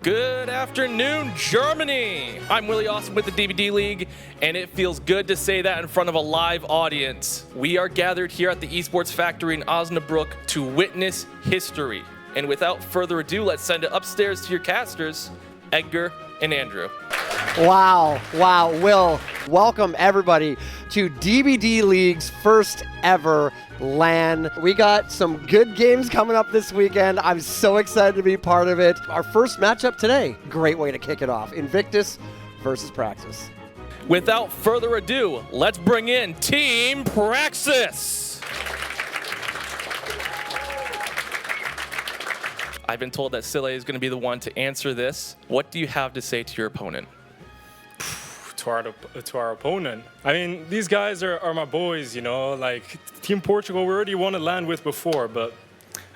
Good afternoon, Germany! I'm Willie Austin with the DBD League, and it feels good to say that in front of a live audience. We are gathered here at the Esports Factory in Osnabrück to witness history. And without further ado, let's send it upstairs to your casters, Edgar and Andrew. Wow, Will, welcome everybody to DBD League's first ever LAN. We got some good games coming up this weekend. I'm so excited to be part of it. Our first matchup today, great way to kick it off. Invictus versus Praxis. Without further ado, let's bring in Team Praxis. I've been told that Sile is going to be the one to answer this. What do you have to say to your opponent? To our opponent. I mean, these guys are my boys, you know, like Team Portugal, we already won a LAN with before, but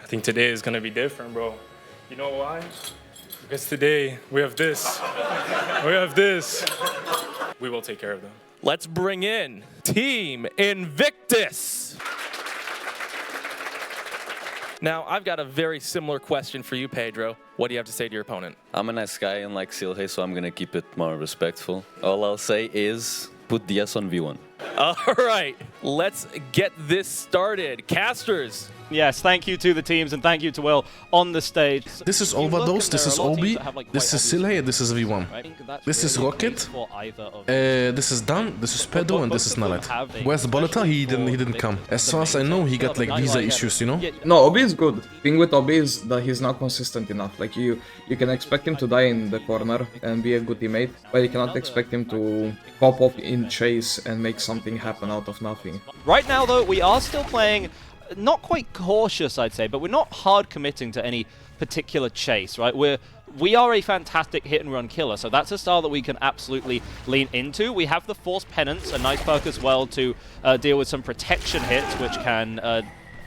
I think today is going to be different, bro. You know why? Because today we have this. We have this. We will take care of them. Let's bring in Team Invictus. Now, I've got a very similar question for you, Pedro. What do you have to say to your opponent? I'm a nice guy, unlike Silhe, so I'm going to keep it more respectful. All I'll say is put the S on V1. All right, let's get this started. Casters. Yes, thank you to the teams and thank you to Will on the stage. This is Overdose, this is Obi, this is Silhe, this is V1. This is Rocket, this is Dan, this is Pedro, and this is Nalet. Where's Boleta? He didn't come. As far as I know, he got like visa issues, you know? No, Obi is good. The thing with Obi is that he's not consistent enough. Like you can expect him to die in the corner and be a good teammate, but you cannot expect him to pop up in chase and make something happen out of nothing. Right now though, we are still playing not quite cautious, I'd say, but we're not hard committing to any particular chase, right? We are a fantastic hit and run killer, so that's a style that we can absolutely lean into. We have the Force Penance, a nice perk as well to deal with some protection hits, which can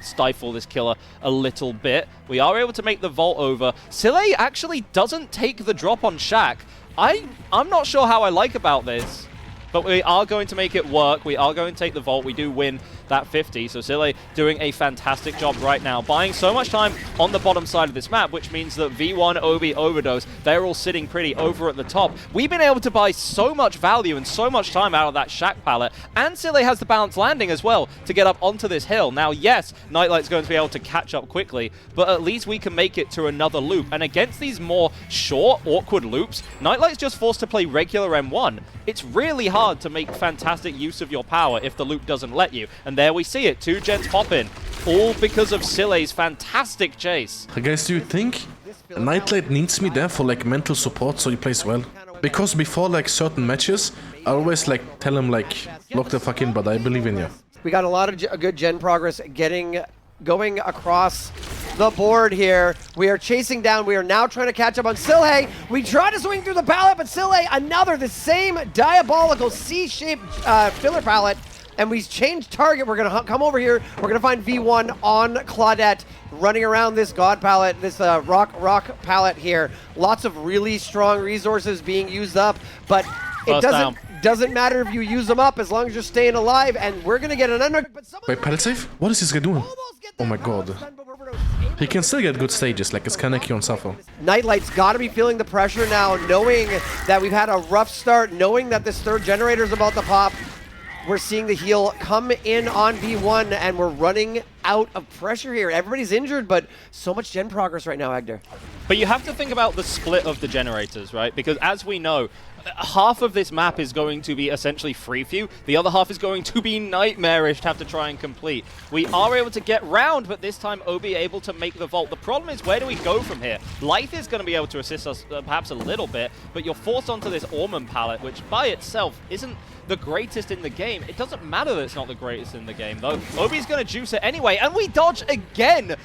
stifle this killer a little bit. We are able to make the vault over. Silhe actually doesn't take the drop on Shaq. I'm not sure how I like about this, but we are going to make it work. We are going to take the vault. We do win that 50. So Silhe doing a fantastic job right now, buying so much time on the bottom side of this map, which means that V1, Obi, Overdose, they're all sitting pretty over at the top. We've been able to buy so much value and so much time out of that Shack pallet, and Silhe has the balanced landing as well to get up onto this hill. Now, yes, Nightlight's going to be able to catch up quickly, but at least we can make it to another loop. And against these more short, awkward loops, Nightlight's just forced to play regular M1. It's really hard to make fantastic use of your power if the loop doesn't let you. And there we see it, 2 gens pop in, all because of Silhe's fantastic chase. Guys, do you think Nightlight needs me there for like mental support so he plays well? Because before like certain matches, I always like tell him like, lock the fuck in, but I believe in you. We got a lot of good gen progress going across the board here. We are chasing down. We are now trying to catch up on Silhe. We try to swing through the pallet, but Silhe, the same diabolical C-shaped filler pallet. And we changed target. We're going to come over here. We're going to find V1 on Claudette running around this God palette, this rock palette here. Lots of really strong resources being used up, but it doesn't matter if you use them up as long as you're staying alive, and we're going to get an under... Wait, pallet save? What is this guy doing? Oh my god. He can still get good stages, like it's Kaneki on Safo. Nightlight's got to be feeling the pressure now, knowing that we've had a rough start, knowing that this third generator is about to pop. We're seeing the heal come in on V1, and we're running out of pressure here. Everybody's injured, but so much gen progress right now, Agder. But you have to think about the split of the generators, right? Because as we know, half of this map is going to be essentially free few. The other half is going to be nightmarish to have to try and complete. We are able to get round, but this time Obi able to make the vault. The problem is, where do we go from here? Life is going to be able to assist us perhaps a little bit, but you're forced onto this Ormond palette, which by itself isn't the greatest in the game. It doesn't matter that it's not the greatest in the game, though. Obi's going to juice it anyway, and we dodge again!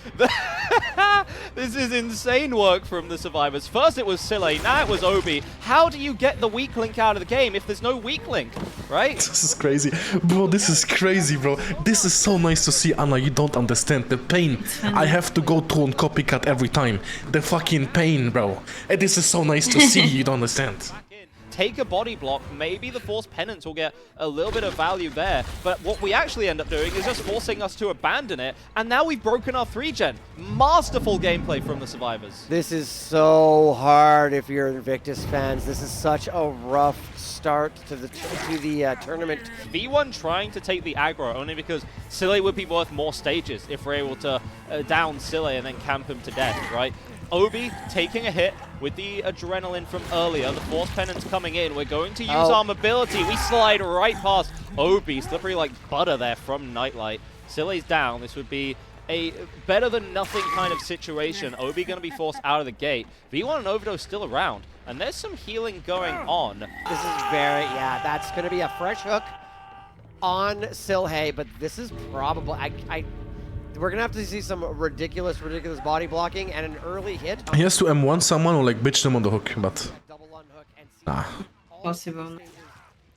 This is insane work from the survivors. First it was Silhe, now it was Obi. How do you get the weak link out of the game if there's no weak link, right? This is crazy. Bro, this is crazy, bro. This is so nice to see, Anna. You don't understand the pain I have to go through on copycat every time. The fucking pain, bro. And this is so nice to see. You don't understand. take a body block, maybe the Force Penance will get a little bit of value there. But what we actually end up doing is just forcing us to abandon it, and now we've broken our 3-gen. Masterful gameplay from the survivors. This is so hard if you're Invictus fans. This is such a rough start to the tournament. V1 trying to take the aggro only because Sille would be worth more stages if we're able to down Sille and then camp him to death, right? Obi taking a hit with the adrenaline from earlier, the Force Penance coming in. We're going to use our mobility. We slide right past Obi, slippery like butter there from Nightlight. Sille's down. This would be a better than nothing kind of situation. Obi going to be forced out of the gate. V1 and Overdose still around, and there's some healing going on. This is very, that's going to be a fresh hook on Silhe, but this is probably, we're going to have to see some ridiculous body blocking and an early hit. He has to M1 someone or like bitch them on the hook, but nah. Possible.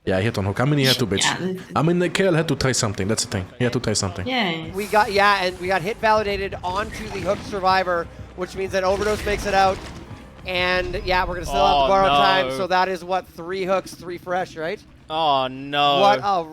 Yeah, he hit on hook. I mean, he had to bitch. Yeah. I mean, KL had to try something. That's the thing. He had to try something. Yeah. We got hit validated onto the hook survivor, which means that Overdose makes it out. And yeah, we're gonna still have to borrow time. So that is what, 3 hooks, 3 fresh, right? Oh no. What a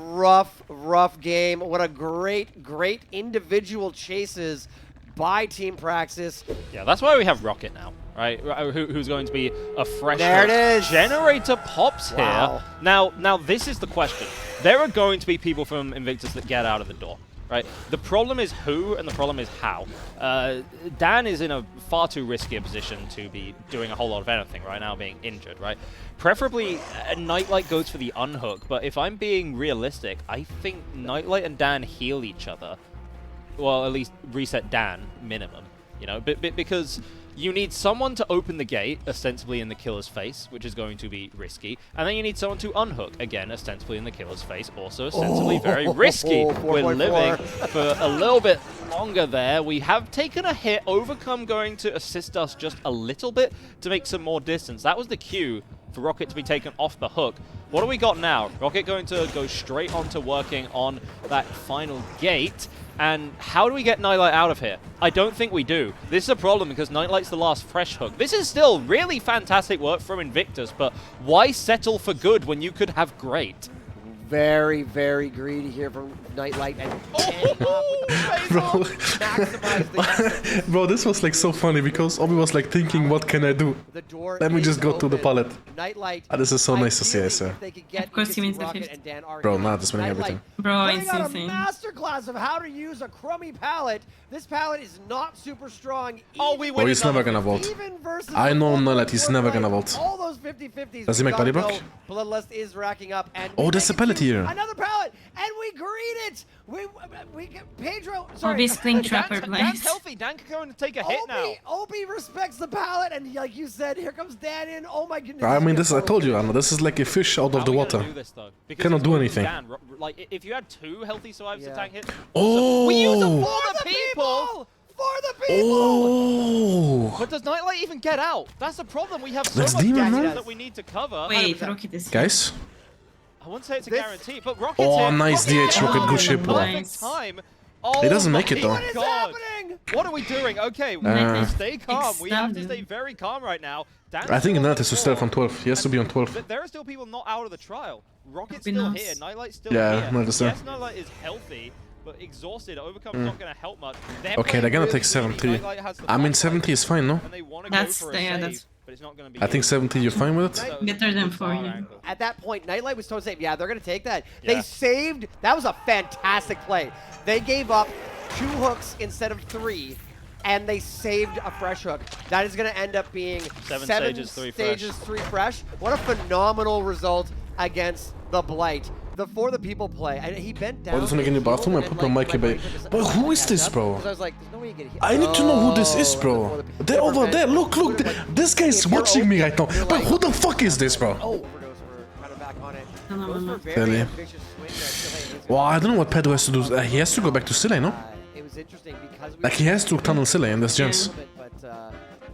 rough game. What a great individual chases by Team Praxis. Yeah, that's why we have Rocket now, right? Who's going to be a fresh There it is. Generator pops Wow. here. Now this is the question. There are going to be people from Invictus that get out of the door, right? The problem is who and the problem is how. Dan is in a far too risky a position to be doing a whole lot of anything right now, being injured, right? Preferably, Nightlight goes for the unhook, but if I'm being realistic, I think Nightlight and Dan heal each other. Well, at least reset Dan, minimum, you know, because you need someone to open the gate, ostensibly in the killer's face, which is going to be risky, and then you need someone to unhook, again, ostensibly in the killer's face, also ostensibly very risky. We're living for a little bit longer there. We have taken a hit, Overcome going to assist us just a little bit to make some more distance. That was the cue for Rocket to be taken off the hook. What do we got now? Rocket going to go straight onto working on that final gate. And how do we get Nightlight out of here? I don't think we do. This is a problem because Nightlight's the last fresh hook. This is still really fantastic work from Invictus, but why settle for good when you could have great? Very greedy here from Nightlight and Bro, this was like so funny because Obi was like thinking, what can I do? Let me just go to the pallet. Nightlight. This is so nice to see, I say. Of course he means the 5th. Bro, nah, this winning everything. Bro, it's got insane. a masterclass of how to use a crummy pallet. This pallet is not super strong. Oh, we win. Oh, he's never gonna vault. I know Nightlight, he's never gonna vault. All those 50-50s. Does he make body block? Bloodlust is racking up. And Oh, there's a pallet here. Another pallet, and we green it. We get Pedro. Sorry. Obi's clean trapper Dan's blades. healthy. Dan can go and take a hit now. Obi respects the pallet, and like you said, here comes Dan in. Oh my goodness. I mean, this I told you, Anna, this is like a fish out of the water. Cannot do anything. Dan, like, if you had 2 healthy survivors to tank hits, Oh! we use it for the people. For the people! Oh! But does Nightlight even get out? That's the problem. We have so That's much demon, damage man. that we need to cover. Wait, Rocket is Guys? I wouldn't say it's a guarantee, but Rocket's Oh, here. nice DH, Rocket, good ship, bro. Nice. Time. Oh, He doesn't make it, my though. What is God. happening? What are we doing? Okay, we Uh, need to stay calm. We have to Extended. stay very calm right now. Dan's I think still on Nat is to the start floor. on 12. He has to be on 12. But there are still people not out of the trial. Rocket's Be still nice. here. Nightlight's still Yeah, here. Nat is there. Yes, Nightlight is healthy, but exhausted. Overcome's not going to help much. Okay, they're gonna take 7-3. I mean, 70 is fine, no? And they want to That's- go for a yeah, save, that's- but it's not going to be I think good. 70, you're fine with it? So, Better than it's 4, our yeah. angle. At that point, Nightlight was totally safe. Yeah, they're going to take that. Yeah. They saved. That was a fantastic play. They gave up 2 hooks instead of 3, and they saved a fresh hook. That is going to end up being 7 7 stages, 3 stages, fresh. 3 fresh. What a phenomenal result against the Blight. The For the People play. And he bent down. Oh, this one in the bathroom, I put my mic away. But who is this, bro? I was like, there's no way you get hit. I need to know who this is, Oh, bro. For the People. They're over there. Look, Would've been- this guy is if you're watching me open, right now. you're But like- who the fuck is this, bro? Oh, Overdose, we're kind of back on it. No, no, Goes no, for a no. very Really? ambitious swing there. Still, hey, Well, I don't know what Pedro has to do. He has to go back to Sille, no? it was interesting because we Like, he has to tunnel Sille in this gens. but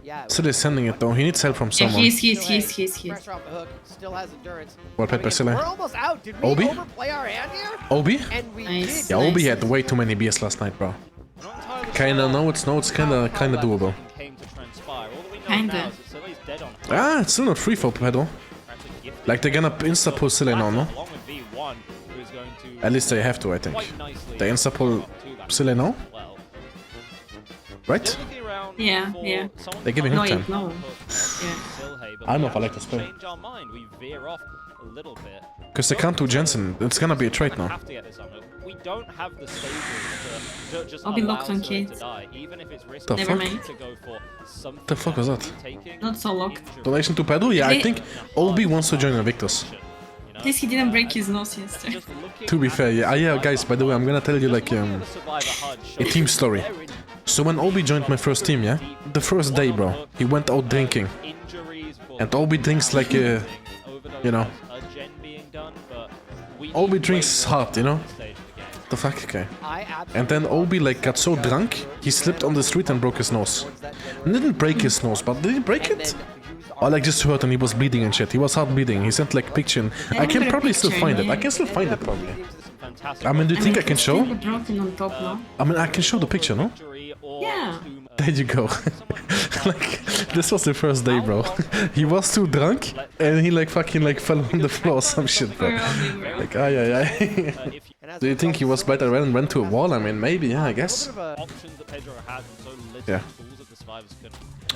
yeah. Sille is sending it, though. He needs help from Yeah, someone. he's. Pressure off the hook, still has endurance. Well played by Sille. We're almost out. Did we Obi? overplay our hand here? Obi? And we Nice. did. Yeah, Obi Nice. had way too many BS last night, bro. Not entirely Kinda, sure no, it's kinda how that doable. came to transpire. All that we know Kinda. now is that Sille's dead on. Ah, it's still not free for Pedro. Perhaps a gifted Like they're gonna insta-pull Silly now, no? Along with V1, who's going to At least they have to, I think. quite nicely They insta-pull Silly now? well. Right? Still looking around Yeah, for yeah. someone They're giving No, him time. no. Silhey, but I don't know we if I like actually this play. change our mind. We veer off a little bit. Because they can't do Jensen. It's gonna be a trade We now. have to get this on. We don't have the stages to just I'll be allow locked on Silhey kids. to die, even if it's risky. The Never fuck? mind. To go for something The fuck was that? taking Not so locked. injury. Donation to Pedro? Yeah, I They- think Obi wants to join Invictus. You know? At least he didn't break his nose yesterday. Just looking To be at fair, yeah. Yeah, guys, by the way, I'm gonna tell you like the Survivor HUD a shows team story. they're in So when Obi joined my first team, yeah? The first day, bro, he went out drinking. injuries for And Obi drinks like a... you know. a gen being done, but we Obi need drinks way more hard, you know? at this stage of the game. The fuck, okay. I absolutely And then Obi like got so drunk, he slipped on the street and broke his nose. Didn't break his nose, but did he break it? Or like just hurt and he was bleeding and shit. He was hard bleeding. He sent like picture in. I can probably still find it. I can still find it probably. Fantastic. I mean, do you think I can show? Broken on top now. I mean, I can show the picture, no? Injury or Yeah. There you go. Like, this was the first day, bro. He was too drunk and he like fucking like fell on the floor or some shit, bro. Like, ay. Do you think he was better and went to a wall? I mean, maybe, yeah, I guess. options that Pedro has and so little Yeah. tools that the survivors can.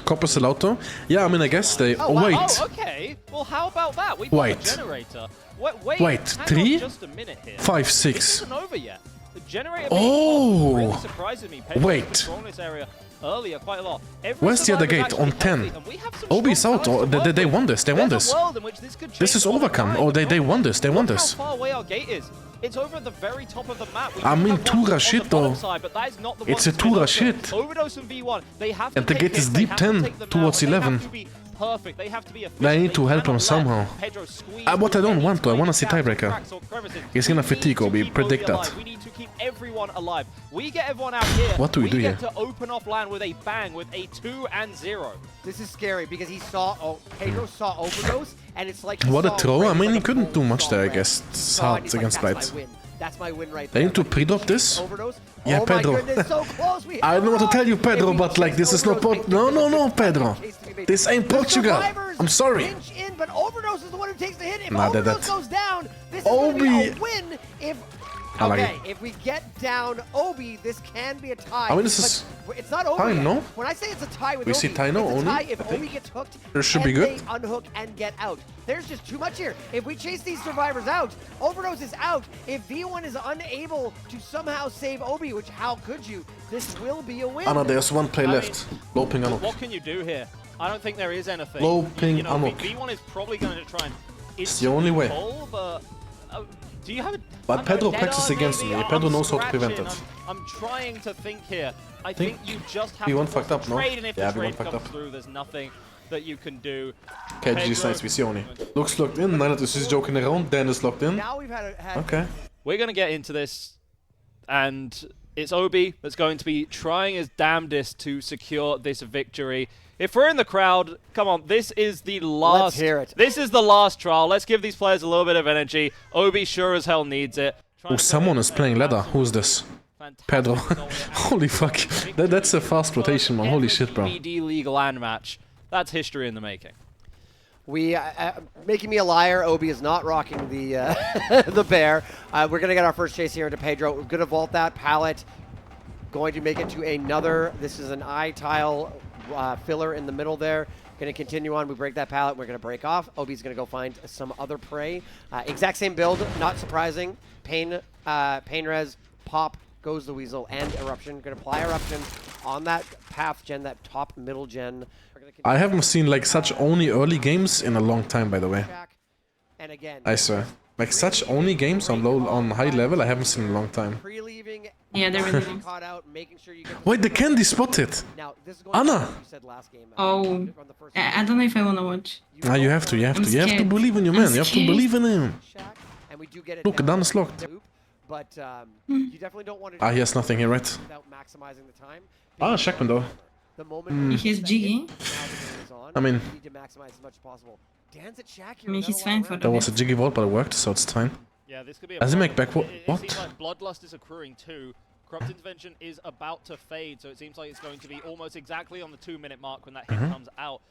Copper Salauto? Yeah, I mean, I guess they... wow. Oh, wait. Oh, okay. Well, how about that? We bought Wait. a generator. Wait, Wait, hang 3? on just a minute here. 5, This 6. isn't over yet. The generator Oh. really surprises me. Pedro Wait. was controlling this area earlier quite a lot. Every Where's the other survivor is gate? On actually 10. healthy, and we have some Obi's strong out. talent Or to work they with. won this. They won There's this. a world in which this could This change is all the overcome. time, Or you they know? won this. They won Look this. how far away our gate is. It's over at the very top of the map. We I do mean, have one Tura on shit, the bottom though. side, but that is not the It's one a to Tura go for. shit. Overdose and V1, they have to And the take gate hits, is they deep have to 10 take them towards out, and 11. They have to be perfect. They have to be efficient. They need to help him cannot let somehow. Pedro squeeze What I don't any want, though, I wanna tiny see gaps, tiebreaker. cracks or crevices. He's gonna We fatigue need to Obi, keep predict alive. that. We need to keep everyone alive. We get everyone out here. What do we do get here? to open off land with a bang, with a 2-0. This is scary because he saw, Pedro saw Overdose, and it's like he What a saw throw. red, I mean, like he a couldn't do full much saw there, I red. guess. It's Saw it, hard he's like, against that's Blight. my win. That's my win right They there. need to pre-drop this. Overdose? Yeah, oh Pedro. my goodness, so close. We I don't know what to tell you, If Pedro, we but like, chase this is not... Overdose, No, Pedro. chase to be made. This ain't The Portugal. survivors I'm sorry. pinch in, but Overdose is the one who takes the hit. If Nah, they're Overdose dead. goes down, this is going to be a Obi. win. If I like okay, it. if we get down Obi, this can be a tie. I mean, this is but it's not over time, yet. no? When I say it's a tie with We Obi, see tie now it's a only, tie if I think. Obi gets hooked This should and be good. they unhook and get out. There's just too much here. If we chase these survivors out, Overdose is out. If V1 is unable to somehow save Obi, which how could you? This will be a win. Anna, there's one play left. Low ping Anok. What can you do here? I don't think there is anything. Low ping you know, Anok. V1 is probably going to try and... It's the only way. Pull, but, do you have a... But I don't Pedro know, practiced dead on against maybe? me. I'm Pedro knows how to prevent scratching. it. I'm trying to think here. I Think think you just have V1 to force fucked up, the no? trade, and if Yeah, the V1 trade fucked comes up. through, there's nothing that you can do. Okay, GG's nice visione. Looks locked in. Nine is just joking around. Dan is locked in. Now we've had Okay. We're going to get into this, and it's Obi that's going to be trying his damnedest to secure this victory. If we're in the crowd, come on, this is the last... Let's hear it. This is the last trial. Let's give these players a little bit of energy. Obi sure as hell needs it. Oh, someone is playing ladder. Who's this? Pedro. Holy fuck. That's a fast rotation, man. Holy shit, bro. Dbdleague Lan match. That's history in the making. We making me a liar. Obi is not rocking the the bear. We're gonna get our first chase here into Pedro. We're gonna vault that pallet. Going to make it to another. This is an eye tile filler in the middle there. Going to continue on. We break that pallet. We're going to break off. Obi's going to go find some other prey. Exact same build. Not surprising. Pain res, pop, goes the weasel, and eruption. Going to apply eruption on that path gen, that top middle gen. I haven't seen like such only early games in a long time, by the way. And again, I swear. Like such only games on high level, I haven't seen in a long time. pre-leaving. Yeah, they're really nice. Caught out, making sure you get Wait, the candy spotted. Now, this is going Anna! to what you said last game. Oh, on the first I don't know if I want to watch. Ah, you have to. I'm You have to scared. believe in your I'm man. You have to scared. believe in him. shack, and we do get it Look, down. down is locked. But you definitely don't want to Ah, he has nothing here, right? without maximizing the time. Ah, Shackman though. The moment He has Jiggy. now the game is on, I mean- you need to maximize as much as possible. Dan's at Shack here. I mean, without he's a lot fine of for rounds. That was a jiggy vault, but it worked, so it's fine. Yeah, this could be a Does he make problem. back- It what? seems like Bloodlust is accruing too. Corrupt Intervention is about to fade, so it seems like it's going to be almost exactly on the 2-minute mark when that hit comes out.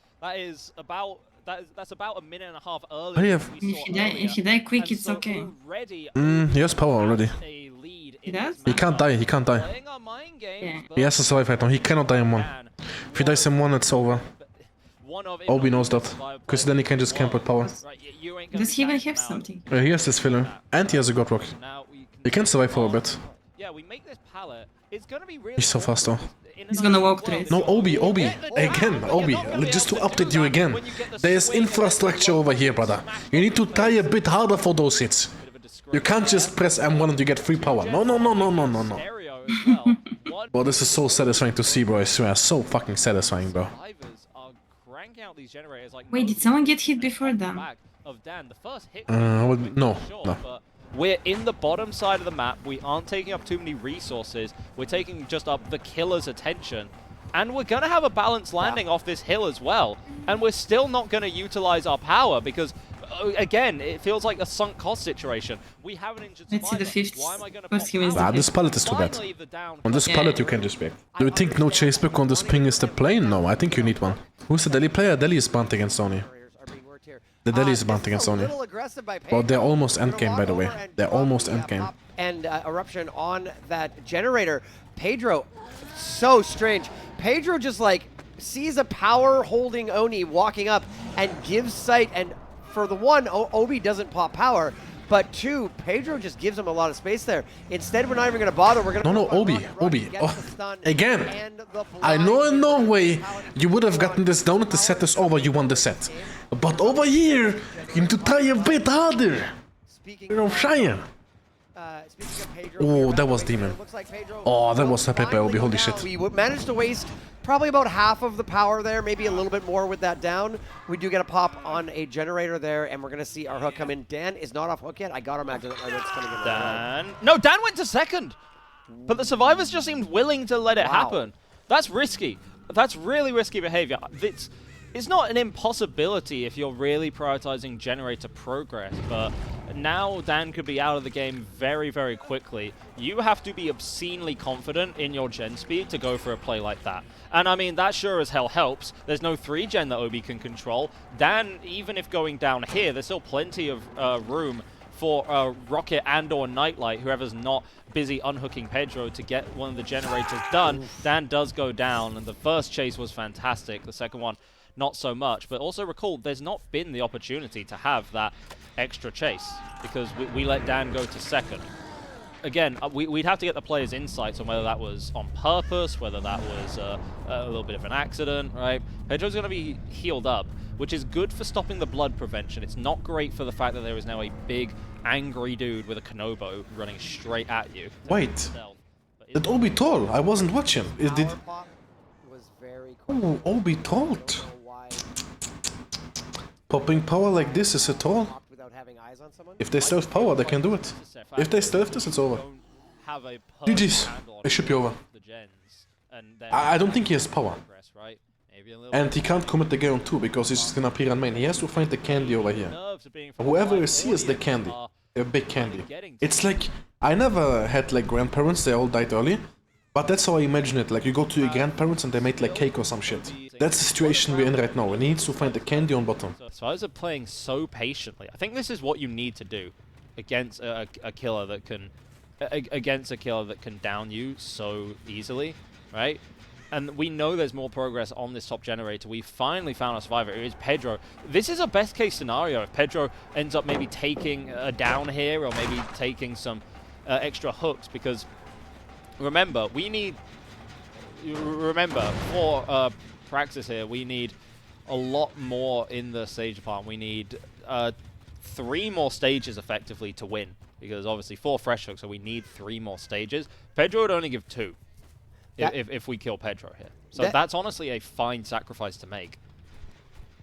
That That's about a minute and a half earlier. But yeah. than we saw If he die quick, and it's so okay. already He has power already. a lead He in does? this He can't die, he can't die. Playing our mind games, Yeah. but He has to survive right now. He cannot die in one. If he dies in one, it's over. one of, if Obi not knows the that. survivor Because then he can just camp with power. Right, you ain't gonna Does he even catch him have out. something? He has this filler. And he has a God Rock. Now we He can survive for a bit. Yeah, we make this pallet. It's gonna be really He's so fast though. in He's an gonna ideal walk world, through it. if No, you're- Obi, again, Obi, just to update you again. There's infrastructure over here, brother. You need to try a bit harder for those hits. You can't just press M1 and you get free power. No. Stereo as well. What Bro, this is so satisfying to see, bro. I swear, so fucking satisfying, bro. survivors are cranking out these generators like Wait, did someone get hit before them? back of Dan. The first hit Well, no. but we're in the bottom side of the map. We aren't taking up too many resources. We're taking just up the killer's attention. And we're going to have a balanced landing off this hill as well. And we're still not going to utilize our power because, again, it feels like a sunk cost situation. We have an injured Let's see the survivor. fifth. Why am I going to First he wins the Ah, this fifth. pallet is too bad. finally the down? On this pallet you can just pick. Do you think no chase pick on this ping is the play? No, I think you need one. Who's the Delhi player? Delhi is banned against Sony. The Delhi is banned against Sony. Well, they're almost endgame, by the way. They're almost endgame. And eruption on that generator. Pedro, so strange. Pedro just like sees a power holding Oni walking up and gives sight. And for the one, Obi doesn't pop power. But two, Pedro just gives him a lot of space there. Instead, we're not even going to bother. We're going to No, Obi. Oh, again. I know in no way you would have gotten this down if the set is over, you won the set. But over here, you need to try a bit harder. You're trying. Oh, that was Demon. Oh, that was a Pepe Obi, holy shit. We managed to waste probably about half of the power there, maybe a little bit more with that down. We do get a pop on a generator there, and we're going to see our hook come in. Dan is not off hook yet. I got to imagine that it's going to get Dan. No, Dan went to second. But the survivors just seemed willing to let it happen. That's risky. That's really risky behavior. It's not an impossibility if you're really prioritizing generator progress, but now Dan could be out of the game very, very quickly. You have to be obscenely confident in your gen speed to go for a play like that. And I mean, that sure as hell helps. There's no 3-gen that Obi can control. Dan, even if going down here, there's still plenty of room for Rocket and or Nightlight, whoever's not busy unhooking Pedro to get one of the generators done. Dan does go down, and the first chase was fantastic. The second one, not so much. But also recall, there's not been the opportunity to have that extra chase because we let Dan go to second. Again, we'd have to get the players' insights on whether that was on purpose, whether that was a little bit of an accident, right? Pedro's going to be healed up, which is good for stopping the blood prevention. It's not great for the fact that there is now a big, angry dude with a Kanobo running straight at you. Wait, did Obi tall? I wasn't watching. Did... Oh, Obi told. Popping power like this is a tall. If they stealth power, they can do it. If they stealth this, it's over. GG's. It should be over. I don't think he has power. And he can't commit the game on 2 because he's just gonna appear on main. He has to find the candy over here. Whoever is here is the candy. A big candy. It's like, I never had like grandparents, they all died early. But that's how I imagine it, like you go to your grandparents and they made like cake or some shit. That's the situation we're in right now, and he needs to find the candy on bottom. So I was playing so patiently. I think this is what you need to do against a killer that can down you so easily, right? And we know there's more progress on this top generator. We finally found a survivor. It is Pedro. This is a best case scenario. If Pedro ends up maybe taking a down here or maybe taking some extra hooks, because remember, for Praxis here, we need a lot more in the stage department. We need 3 more stages effectively to win, because obviously 4 fresh hooks, so we need 3 more stages. Pedro would only give 2 if we kill Pedro here. So that's honestly a fine sacrifice to make.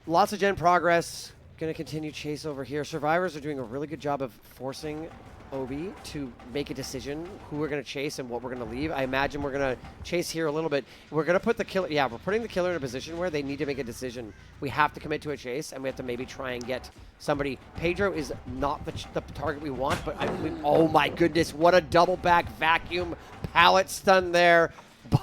Lots of gen progress. Going to continue chase over here. Survivors are doing a really good job of forcing Obi to make a decision who we're going to chase and what we're going to leave. I imagine we're going to chase here a little bit. We're going to put the killer, we're putting the killer in a position where they need to make a decision. We have to commit to a chase, and we have to maybe try and get somebody. Pedro is not the target we want, but oh my goodness, what a double back vacuum pallet stun there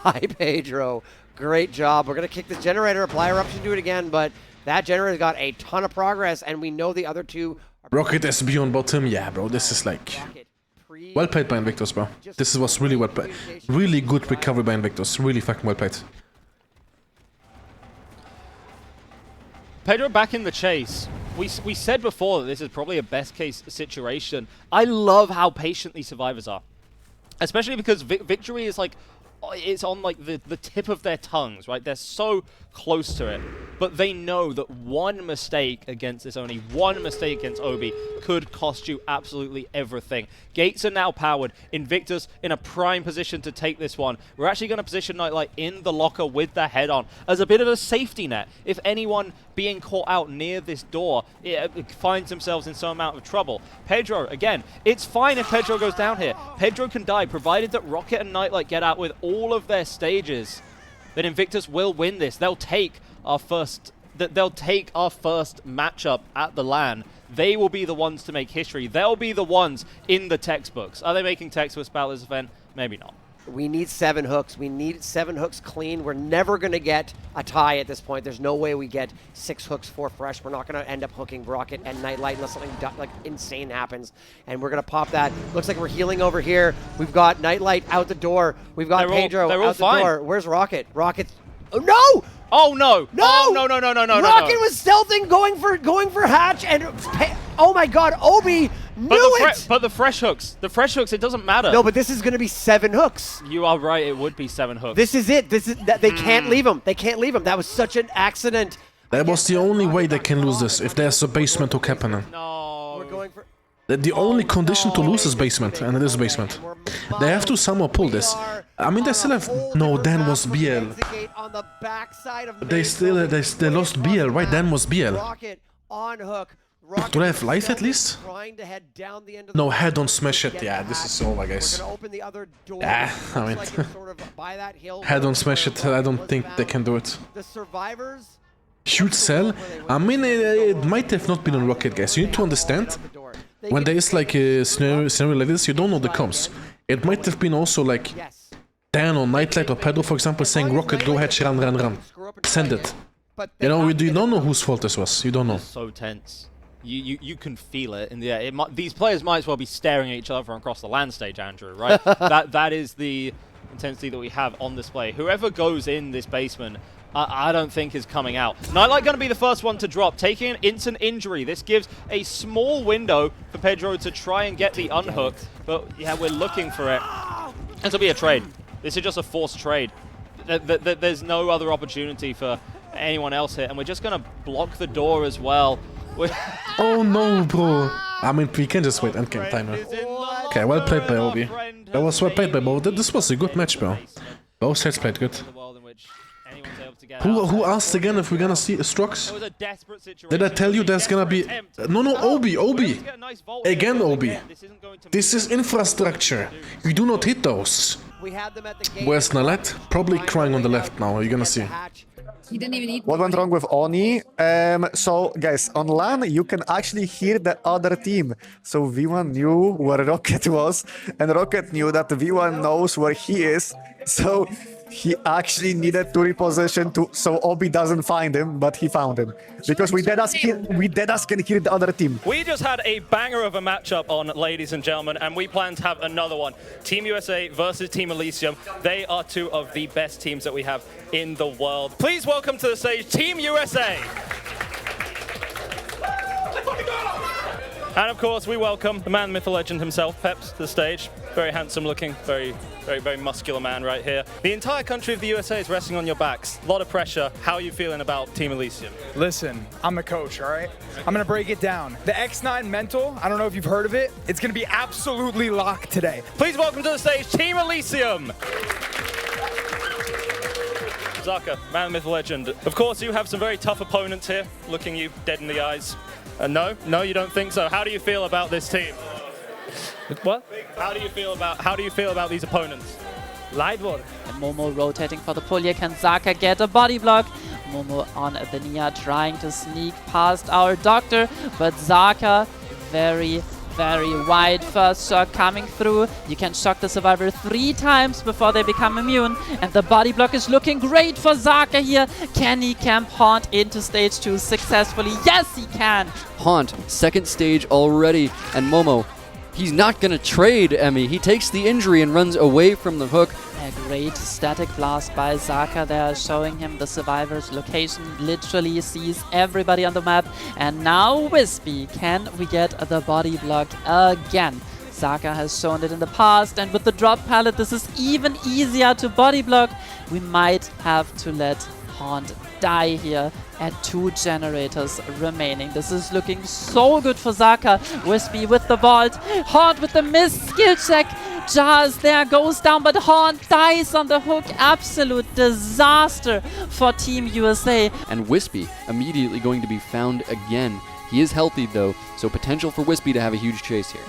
by Pedro. Great job. We're going to kick this generator, apply eruption, do it again, but That generator's got a ton of progress, and we know the other two are... Rocket SB on bottom. Yeah, bro, this is like... Well played by Invictus, bro. This was really well played. Really good recovery by Invictus. Really fucking well played. Pedro back in the chase. We said before that this is probably a best case situation. I love how patient these survivors are. Especially because victory is like, it's on like the tip of their tongues, right? They're so close to it. But they know that one mistake against this, only one mistake against Obi, could cost you absolutely everything. Gates are now powered. Invictus in a prime position to take this one. We're actually going to position Nightlight in the locker with the head on as a bit of a safety net. If anyone being caught out near this door it finds themselves in some amount of trouble. Pedro, again, it's fine if Pedro goes down here. Pedro can die, provided that Rocket and Nightlight get out with all of their stages. Then Invictus will win this. They'll take our first matchup at the LAN. They will be the ones to make history. They'll be the ones in the textbooks. Are they making textbooks about this event? Maybe not. We need 7 hooks. We need 7 hooks clean. We're never going to get a tie at this point. There's no way we get 6 hooks 4 fresh. We're not going to end up hooking Rocket and Nightlight unless something like insane happens. And we're going to pop that. Looks like we're healing over here. We've got Nightlight out the door. We've got Pedro out the door. Where's Rocket? Rocket. Oh, no! Oh no! No! Oh, no! Rocket was stealthing, going for hatch, and oh my God, Obi knew it. But the fresh hooks, it doesn't matter. No, but this is going to be 7 hooks. You are right. It would be 7 hooks. This is it. They can't leave him. They can't leave him. That was such an accident. That was the only way they can lose this, if there's a basement hook happening. No. We're going for... The only condition to lose is basement, and it is basement. They have to somehow pull this. I mean, they still have... No, Dan was BL. They lost BL, right? Dan was BL. Rocket on hook. Do they have life at least? No, head on smash it. Yeah, this is over, guys. Yeah, I mean... head on smash it, I don't think they can do it. The survivors... Huge cell. I mean, it might have not been on Rocket, guys. You need to understand... When there is like a scenario like this, you don't know the comms. It might have been also like Dan or Nightlight or Pedro, for example, saying Rocket, go ahead, run. Send it. You know, you don't know whose fault this was. You don't know. So tense. You can feel it in the air. These players might as well be staring at each other across the LAN stage, Andrew, right? that is the intensity that we have on display. Whoever goes in this basement, I don't think is coming out. Nightlight going to be the first one to drop, taking an instant injury. This gives a small window for Pedro to try and get the unhooked. But yeah, we're looking for it. This will be a trade. This is just a forced trade. There's no other opportunity for anyone else here. And we're just going to block the door as well. Oh no, bro. I mean, we can just wait endgame timer. Okay, well played by Obi. That was well played by Bo. This was a good match, bro. Both sides played good. Who asked again if we're gonna see Strux? Did I tell you there's gonna be... No, Obi! Again, Obi. This is infrastructure. You do not hit those. Where's Nalet? Probably crying on the left now, you're gonna see. He didn't even eat. What went wrong with Oni? So, guys, on LAN, you can actually hear the other team. So V1 knew where Rocket was, and Rocket knew that V1 knows where he is. So he actually needed to reposition so Obi doesn't find him, but he found him. Because we deadass can hear the other team. We just had a banger of a matchup on, ladies and gentlemen, and we plan to have another one. Team USA versus Team Elysium. They are 2 of the best teams that we have in the world. Please welcome to the stage Team USA. And of course, we welcome the man, myth, the legend himself, Peps, to the stage. Very handsome looking, very muscular man right here. The entire country of the USA is resting on your backs. A lot of pressure. How are you feeling about Team Elysium? Listen, I'm the coach, all right? I'm going to break it down. The X9 mental, I don't know if you've heard of it, it's going to be absolutely locked today. Please welcome to the stage Team Elysium. Zaka, man, myth, legend. Of course, you have some very tough opponents here, looking you dead in the eyes. No, you don't think so. How do you feel about this team? What? How do you feel about these opponents? Light wall. And Momo rotating for the pull here. Can Zaka get a body block? Momo on the Nia trying to sneak past our doctor, but Zaka very Very wide first shock coming through. You can shock the survivor 3 times before they become immune. And the body block is looking great for Zaka here. Can he camp Haunt into stage 2 successfully? Yes, he can. Haunt, second stage already. And Momo, he's not going to trade Emmy. He takes the injury and runs away from the hook. A great static blast by Zaka there, showing him the survivor's location. Literally sees everybody on the map. And now Wispy, can we get the body block again? Zaka has shown it in the past, and with the drop pallet this is even easier to body block. We might have to let Haunt die here at 2 generators remaining. This is looking so good for Zaka. Wispy with the vault, Haunt with the missed skill check. Jazz there goes down, but Haunt dies on the hook. Absolute disaster for Team USA. And Wispy immediately going to be found again. He is healthy though, so potential for Wispy to have a huge chase here.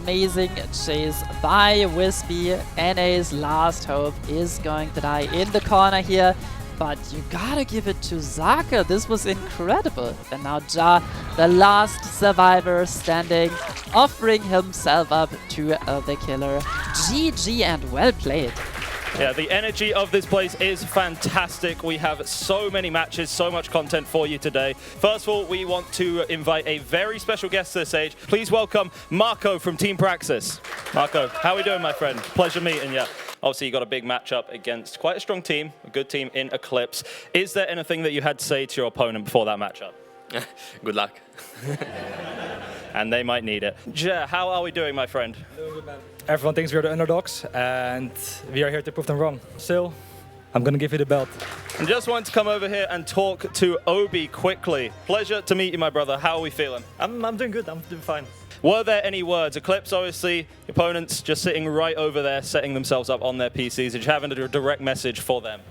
Amazing chase by Wispy. NA's last hope is going to die in the corner here, but you gotta give it to Zaka. This was incredible. And now Ja, the last survivor standing, offering himself up to the killer. GG and well played. Yeah, the energy of this place is fantastic. We have so many matches, so much content for you today. First of all, we want to invite a very special guest to the stage. Please welcome Marco from Team Praxis. Marco, how are we doing, my friend? Pleasure meeting you. Obviously, you got a big matchup against quite a strong team, a good team in Eclipse. Is there anything that you had to say to your opponent before that matchup? Good luck. And they might need it. Ja, how are we doing, my friend? Doing good, man. Everyone thinks we're the underdogs, and we are here to prove them wrong. Still, I'm going to give you the belt. And just wanted to come over here and talk to Obi quickly. Pleasure to meet you, my brother. How are we feeling? I'm doing good. I'm doing fine. Were there any words? Eclipse, obviously, opponents just sitting right over there, setting themselves up on their PCs. Did you have a direct message for them?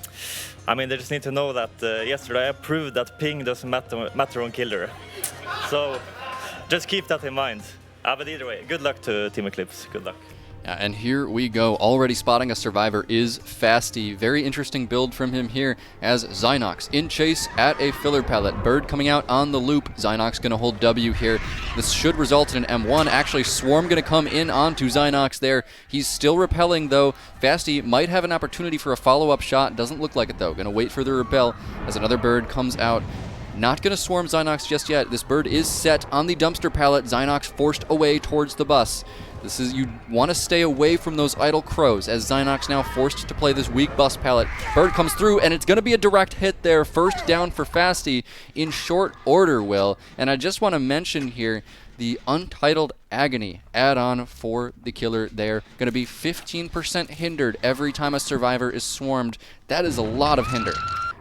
I mean, they just need to know that yesterday I proved that ping doesn't matter on Killer. So just keep that in mind. But either way, good luck to Team Eclipse. Good luck. Yeah, and here we go. Already spotting a survivor is Fasty. Very interesting build from him here as Zynox in chase at a filler pallet. Bird coming out on the loop. Zynox going to hold W here. This should result in an M1. Actually, Swarm going to come in onto Zynox there. He's still repelling, though. Fasty might have an opportunity for a follow-up shot. Doesn't look like it, though. Going to wait for the repel as another bird comes out. Not going to swarm Zynox just yet. This bird is set on the dumpster pallet. Zynox forced away towards the bus. This is, you want to stay away from those idle crows as Zynox now forced to play this weak bus pallet. Bird comes through and it's going to be a direct hit there. First down for Fasty in short order, Will. And I just want to mention here the Untitled Agony add-on for the killer there. Going to be 15% hindered every time a survivor is swarmed. That is a lot of hinder.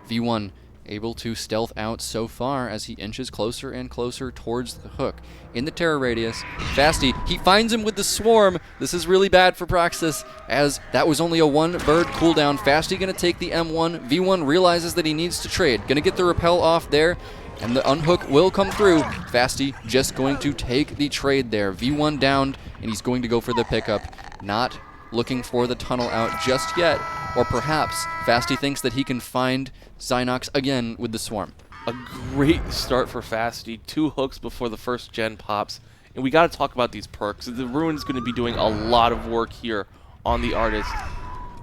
V1 able to stealth out so far as he inches closer and closer towards the hook. In the terror radius, Fasty, he finds him with the swarm. This is really bad for Praxis as that was only a 1 bird cooldown. Fasty gonna take the M1. V1 realizes that he needs to trade. Gonna get the repel off there and the unhook will come through. Fasty just going to take the trade there. V1 downed and he's going to go for the pickup. Not looking for the tunnel out just yet. Or perhaps Fasty thinks that he can find Zynox again with the swarm. A great start for Fasty. 2 hooks before the first gen pops. And we got to talk about these perks. The Ruin's going to be doing a lot of work here on the artist.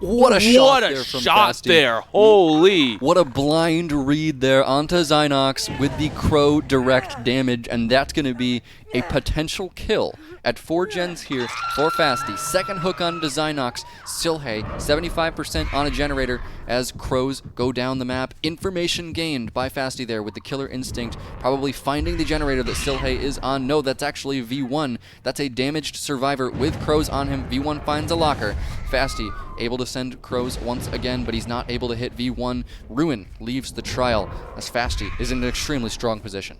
What a shot there from Fasty. There. Holy. What a blind read there onto Zynox with the Crow direct damage, and that's going to be a potential kill at 4 gens here for Fasty. Second hook onto Zynox. Silhey, 75% on a generator as Crows go down the map. Information gained by Fasty there with the killer instinct, probably finding the generator that Silhey is on. No, that's actually V1. That's a damaged survivor with Crows on him. V1 finds a locker. Fasty able to send Crows once again, but he's not able to hit V1. Ruin leaves the trial as Fasty is in an extremely strong position.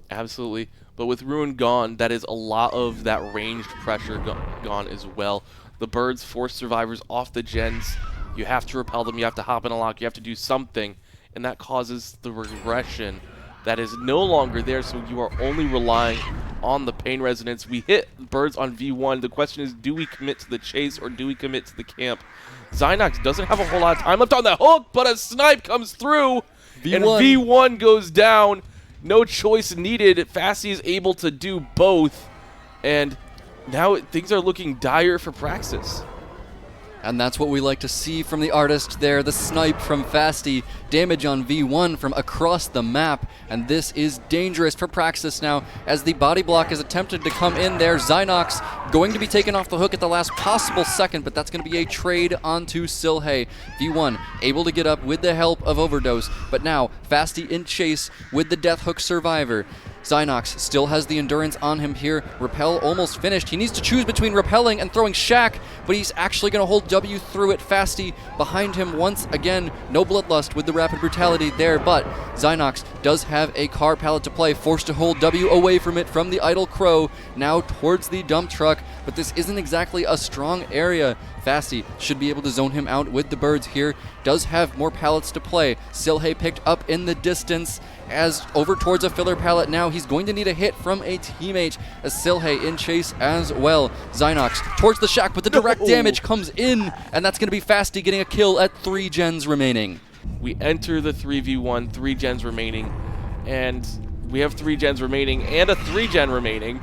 Absolutely. But with Ruin gone, that is a lot of that ranged pressure gone as well. The birds force survivors off the gens. You have to repel them, you have to hop in a lock, you have to do something, and that causes the regression that is no longer there, so you are only relying on the pain resonance. We hit birds on V1. The question is, do we commit to the chase or do we commit to the camp? Zynox doesn't have a whole lot of time left on the hook, but a snipe comes through, and V1 goes down. No choice needed. Fasty is able to do both, and now things are looking dire for Praxis. And that's what we like to see from the artist there, the snipe from Fasty, damage on V1 from across the map, and this is dangerous for Praxis now as the body block is attempted to come in there. Zynox going to be taken off the hook at the last possible second, but that's going to be a trade onto Silhey. V1 able to get up with the help of Overdose, but now Fasty in chase with the death hook survivor. Zynox still has the endurance on him here. Repel almost finished. He needs to choose between repelling and throwing Shack, but he's actually going to hold W through it. Fasty behind him once again. No Bloodlust with the Rapid Brutality there, but Zynox does have a car pallet to play, forced to hold W away from it from the Idle Crow, now towards the dump truck, but this isn't exactly a strong area. Fasty should be able to zone him out with the birds here. Does have more pallets to play. Silhey picked up in the distance as over towards a filler pallet now. He's going to need a hit from a teammate as Silhey in chase as well. Zynox towards the shack, but the direct damage comes in, and that's going to be Fasty getting a kill at 3 gens remaining. We enter the 3v1, 3 gens remaining, and we have 3 gens remaining and a 3-gen remaining,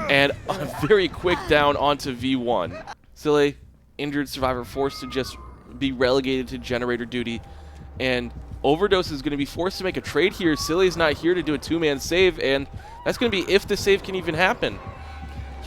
and a very quick down onto V1. Silhey, injured survivor, forced to just be relegated to generator duty, and Overdose is going to be forced to make a trade here. Silly's not here to do a 2-man save, and that's going to be if the save can even happen.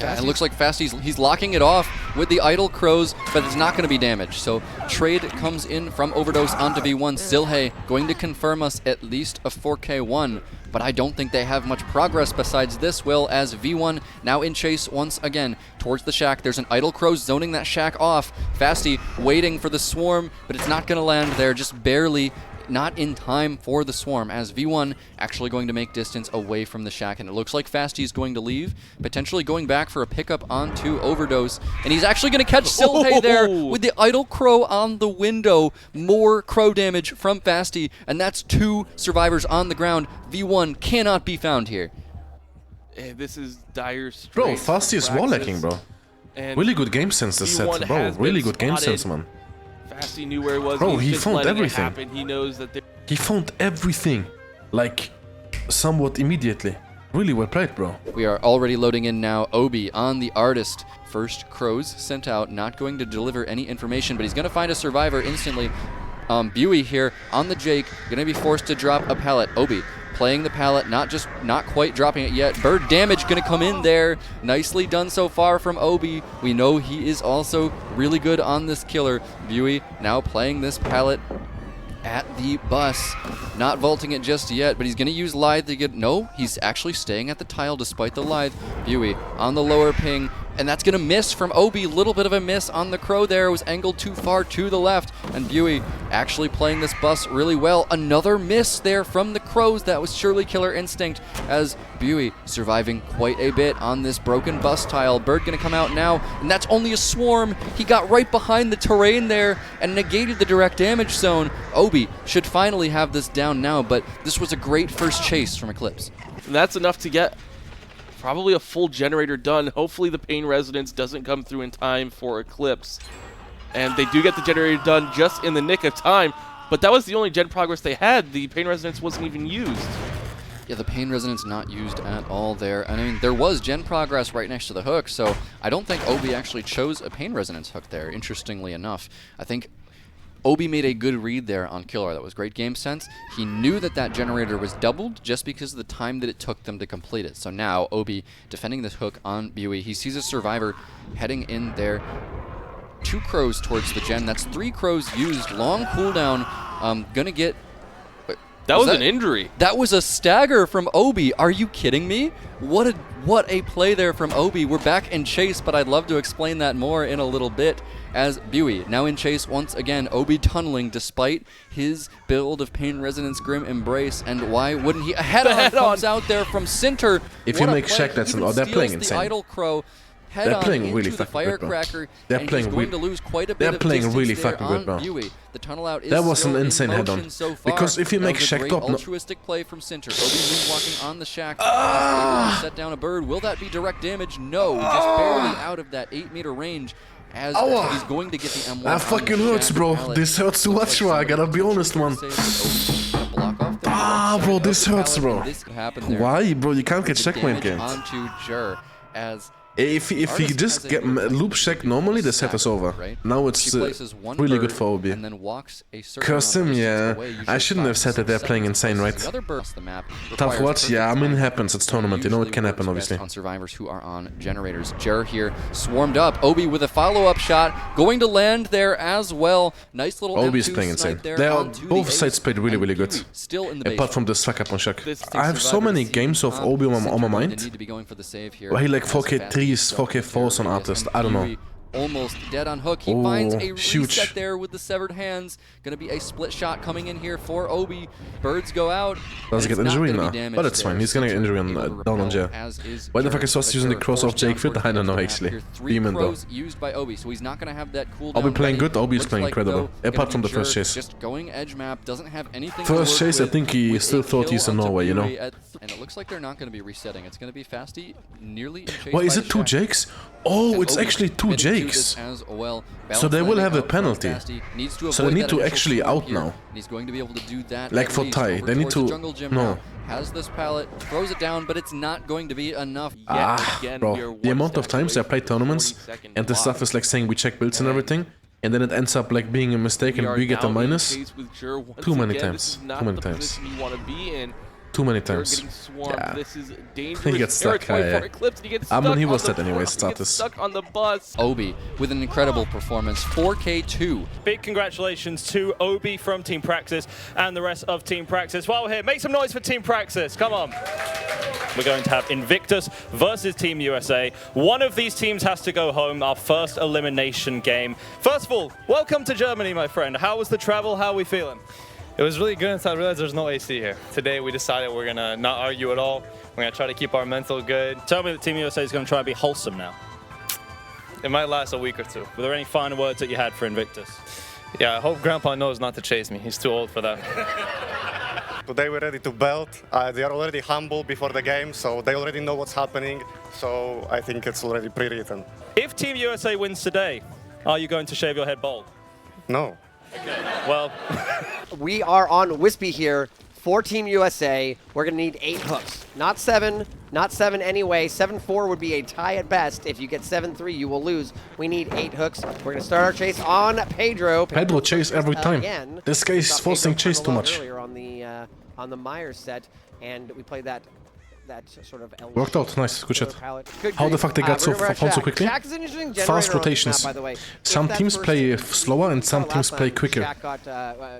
Yeah, it looks like Fasty's he's locking it off with the Idle Crows, but it's not going to be damaged. So trade comes in from Overdose onto V1. Silhey going to confirm us at least a 4K1, but I don't think they have much progress besides this, Will, as V1 now in chase once again towards the shack. There's an Idle Crow zoning that shack off. Fasty waiting for the swarm, but it's not going to land there, just barely. Not in time for the swarm, as V1 actually going to make distance away from the shack, and it looks like Fasty's going to leave, potentially going back for a pickup onto Overdose, and he's actually going to catch Silhey there with the Idle Crow on the window. More crow damage from Fasty, and that's 2 survivors on the ground. V1 cannot be found here. This is dire straits. Bro, Fasty is wall-hacking, bro. And really good game sense this set, bro. Really good game sense, man. Fasty knew where it was. Bro, he found everything. He knows that he found everything, like, somewhat immediately. Really well played, bro. We are already loading in now. Obi on the artist. First crows sent out, not going to deliver any information, but he's going to find a survivor instantly. Buey here on the Jake, going to be forced to drop a pallet. Obi playing the pallet, not quite dropping it yet. Bird damage going to come in there. Nicely done so far from Obi. We know he is also really good on this killer. Buey now playing this pallet at the bus. Not vaulting it just yet, but he's going to use Lithe to get... No, he's actually staying at the tile despite the Lithe. Buey on the lower ping, and that's going to miss from Obi. Little bit of a miss on the crow there. It was angled too far to the left, and Buey actually playing this bus really well. Another miss there from the crows. That was surely killer instinct, as Buey surviving quite a bit on this broken bus tile. Bird going to come out now, and that's only a swarm. He got right behind the terrain there and negated the direct damage zone. Obi should finally have this down now, but this was a great first chase from Eclipse. And that's enough to get probably a full generator done. Hopefully the pain resonance doesn't come through in time for Eclipse. And they do get the generator done just in the nick of time, but that was the only gen progress they had. The pain resonance wasn't even used. Yeah, the pain resonance not used at all there. I mean, there was gen progress right next to the hook, so I don't think Obi actually chose a pain resonance hook there, interestingly enough. I think Obi made a good read there on Killer. That was great game sense. He knew that that generator was doubled just because of the time that it took them to complete it. So now Obi defending this hook on Buey. He sees a survivor heading in there. 2 crows towards the gen. That's 3 crows used. Long cooldown. Gonna get... That was an injury. That was a stagger from Obi. Are you kidding me? What a play there from Obi. We're back in chase, but I'd love to explain that more in a little bit. As Buey now in chase once again. Obi tunneling despite his build of Pain Resonance Grim Embrace. And why wouldn't he? A head-on comes out there from Center. If you make Shack, that's they're playing insane. The Idle Crow. head They're on playing into really the fucking good, bro. firecracker, They're and playing he's going re- to lose quite a bit they're of playing distance really there fucking on good, bro. Yui. The tunnel out is That was still an in insane motion head-on. so far. Because if you That make was a Shack great top, no- altruistic play from Center. Obi moonwalking on the Shack. Able to set down a bird. Will that be direct damage? No, just barely out of that 8-meter range. As he's going to get the M1. That fucking hurts, bro. This hurts to watch, bro. I gotta be honest, man. Bro, this hurts, bro. Why, bro? You can't get checkmate games. Onto Jur as If he just get loop check normally, the set is over. Now it's really good for Obi. Curse him, yeah. I shouldn't have said that they're playing insane, right? Tough watch, yeah. I mean, it happens. It's tournament. You know it can happen, obviously. On survivors who are on generators. Jer here swarmed up. Obi with a follow-up shot, going to land there as well. Nice little Obi's M2 playing insane. snipe there They are onto both the sides ace, played really, and really good. Yui still in the base. Apart from this fuck up on Shack. This I have so many games of Obi on my mind. Need to be going for the save here. Where he like 4K 3s, 4K 4s on Artist. I don't know. Almost dead on hook. He finds a reset there with the severed hands. Gonna be a split shot coming in here for Obi. Birds go out. Does he get injury now? But it's fine. He's gonna get injury on down on Jer. Why the fuck is Sauce using the cross off Jake Fit? I don't know actually. Demon though. Used by Obi, so he's not gonna have that cooldown. Obi playing ready. good. Obi is Looks playing like, incredible. though, Apart from the first chase. Just going edge map, doesn't have anything. First to work chase, I with, think he with still a thought he's kill in onto Norway, you know. Yui and it looks like they're not gonna be resetting. It's gonna be Fasty nearly in chase. Why is by it two Shack. Jakes? Oh, And it's Obi actually two committed to Jakes. this as well. So they will have a penalty. Needs to So they avoid need that to initial actually swarm out here, now. and he's going to be able to do that. Like at for least. Ty, Over they need towards the to jungle gym no. now. Has this pallet, throws it down, but it's not going to be enough yet. Bro, the amount of times I play tournaments and the stuff is like saying we check builds and everything, and then it ends up like being a mistake and we get a minus. Too many times. Too many times. Too many times. Yeah. This is dangerous. He gets stuck. I mean, he was dead anyways. Status. Stuck on the bus. Obi with an incredible performance. 4K2. Big congratulations to Obi from Team Praxis and the rest of Team Praxis. While we're here, make some noise for Team Praxis. Come on. We're going to have Invictus versus Team USA. One of these teams has to go home, our first elimination game. First of all, welcome to Germany, my friend. How was the travel? How are we feeling? It was really good until I realized there's no AC here. Today we decided we're gonna not argue at all. We're gonna try to keep our mental good. Tell me that Team USA is gonna try to be wholesome now. It might last a week or two. Were there any final words that you had for Invictus? Yeah, I hope Grandpa knows not to chase me. He's too old for that. Today we're ready to belt. They are already humble before the game, so they already know what's happening. So I think it's already pre-written. If Team USA wins today, are you going to shave your head bald? No. Okay. Well, we are on Wispy here for Team USA. We're going to need 8 hooks. Not 7 anyway. 7-4 would be a tie at best. If you get 7-3, you will lose. We need 8 hooks. We're going to start our chase on Pedro. Pedro chase every time. Again. This guy is forcing chase too much. Earlier on the Myers set, and we played that sort of worked out, nice, good shit. Good How the fuck they got so quickly? Fast rotations. Some teams play slower and some teams play quicker.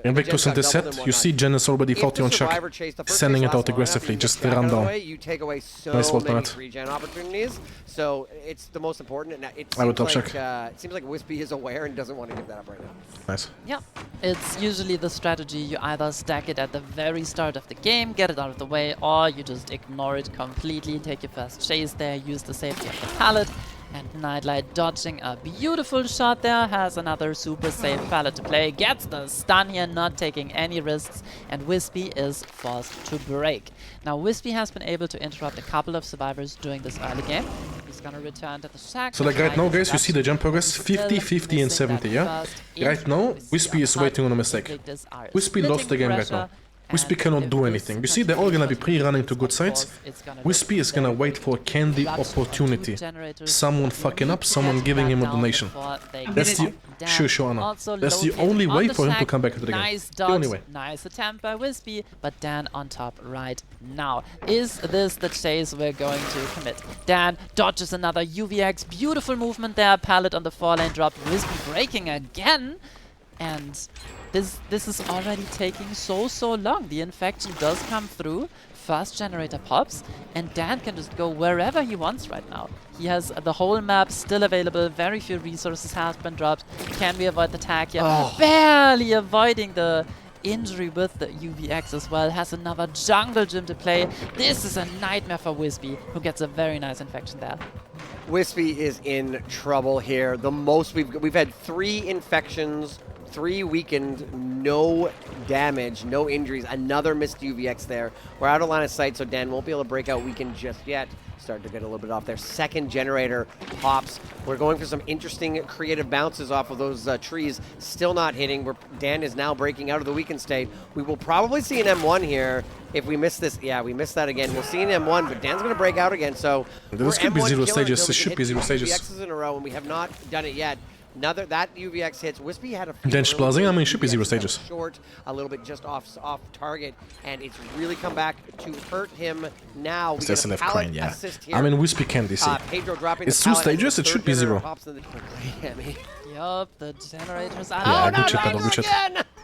Invictus in this set, you see Jen is already 40 on Shack, sending it out aggressively, just run down. You take away so nice many regen opportunities, so it's the most important. And it I would top like, Shack. it seems like Wispy is aware and doesn't want to give that up right now. Nice. Yeah, it's usually the strategy. You either stack it at the very start of the game, get it out of the way, or you just ignore it completely, take your first chase there, use the safety of the pallet, and Nightlight dodging a beautiful shot there, has another super safe pallet to play, gets the stun here, not taking any risks, and Wispy is forced to break. Now Wispy has been able to interrupt a couple of survivors during this early game. He's gonna return to the Shack. So like right now guys, you see the jump progress, 50, 50 and 70, yeah? Right now, Wispy is waiting on a mistake. Wispy lost the game right now. Wispy cannot do anything. You see, they're all gonna be pre-running to good sides. Wispy is gonna wait for a candy opportunity. Someone fucking up, someone giving him a donation. That's the Anna. That's the only way for him to come back into the game. Nice The only way. Nice attempt by Wispy, but Dan on top right now. Is this the chase we're going to commit? Dan dodges another UVX. Beautiful movement there. Pallet on the 4-lane drop. Wispy breaking again. And this is already taking so long. The infection does come through. First generator pops, and Dan can just go wherever he wants right now. He has the whole map still available. Very few resources has been dropped. Can we avoid the tag here? Barely avoiding the injury with the UVX as well. Has another jungle gym to play. This is a nightmare for Wispy, who gets a very nice infection there. Wispy is in trouble here. The most we've had 3 infections, 3 weakened, no damage, no injuries. Another missed UVX there. We're out of line of sight, so Dan won't be able to break out weakened just yet. Starting to get a little bit off there. Second generator pops. We're going for some interesting creative bounces off of those trees. Still not hitting. Dan is now breaking out of the weakened state. We will probably see an M1 here if we miss this. Yeah, we missed that again. We'll see an M1, but Dan's going to break out again. So this could be 0 stages. It should be 0 stages. UVXs in a row, and we have not done it yet. That UVX hits. Wispy had a few Dan Splazing, I mean, it should be 0 stages. Short, a little bit just off target, and it's really come back to hurt him now. We get a pallet assist here. I mean, Wispy can DC. Pedro dropping it's 2 stages, it should be 0. Yup, the generators are good shit.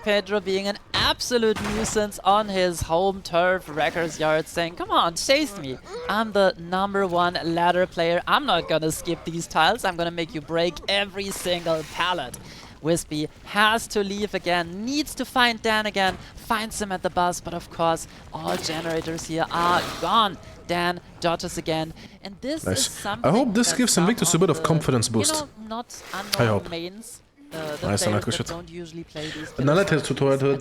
Pedro being an absolute nuisance on his home turf, Wrecker's Yard, saying, come on, chase me. I'm the #1 ladder player. I'm not gonna skip these tiles. I'm gonna make you break every single pallet. Wispy has to leave again, needs to find Dan again, finds him at the bus, but of course, all generators here are gone. Dan dodges again, and this is something I hope this gives Invictus a bit of confidence boost. You know, not unknown mains. Nice, I like good shit. Don't usually play these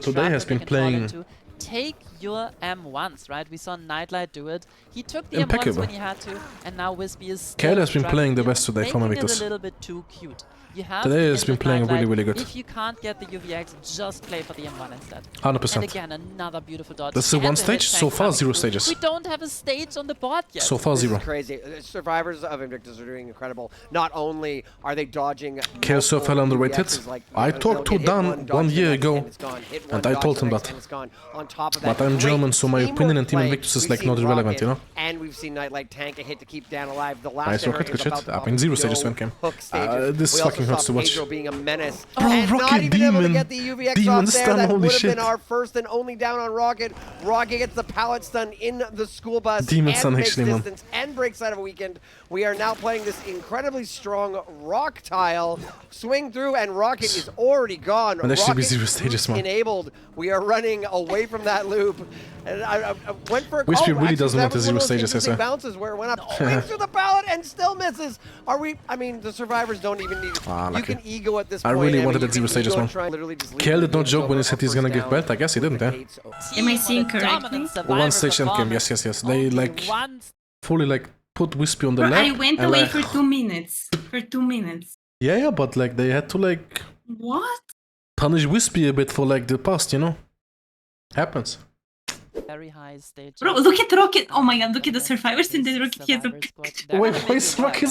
today has been playing. Take your M1s, right? We saw Nightlight do it. He took the M1s when he had to, and now Wispy is still Kale has been playing the best today for Invictus. a little bit too cute. You have today has been playing really good. If you can't get the UVX, just play for the M1 instead. 100%. And again, another beautiful dodge. This is 1 stage, so far 0 stages. We don't have a stage on the board yet. So far 0. This is crazy. Survivors of Invictus are doing incredible. Not only are they dodging... Kale so fell underrated. I talked to Dan 1 year ago, and I told him that. But I'm German, so my opinion on Team Invictus is like not relevant, you know? And we've seen Nightlight tank a hit to keep Dan alive. The last nice rocket, good shit. I mean, 0 stages win game. This fucking hurts to watch. Being a menace. Oh, and Rocket not even Demon. able to get the UVX Demon off there. stun, That holy would have shit. been our first and only down on Rocket. Rocket gets the pallet stun in the school bus Demon and stun makes actually, man. distance and breaks out of a weekend. We are now playing this incredibly strong rock tile. Swing through and Rocket is already gone. And that should be Rocket 0 stages, man. enabled. We are running away from that loop. And I went for a Wispy really actually, doesn't want the 0 that was stages, one of those bounces where it went up swings through the pallet and still misses. I mean, the survivors don't even need you can ego at this point. I really wanted that 0 stages one. Kale did not joke when he said he's gonna give belt. I guess he didn't, yeah? Am I seeing correctly? 1 stage end game, yes. They like fully like put Wispy on the left. I went away for 2 minutes. Yeah, but like they had to like... What? Punish Wispy a bit for like the past, you know? Happens. Very high stage. Bro, look at Rocket. Oh my god, look at the survivors and the Rocket has a... Wait, why is Rocket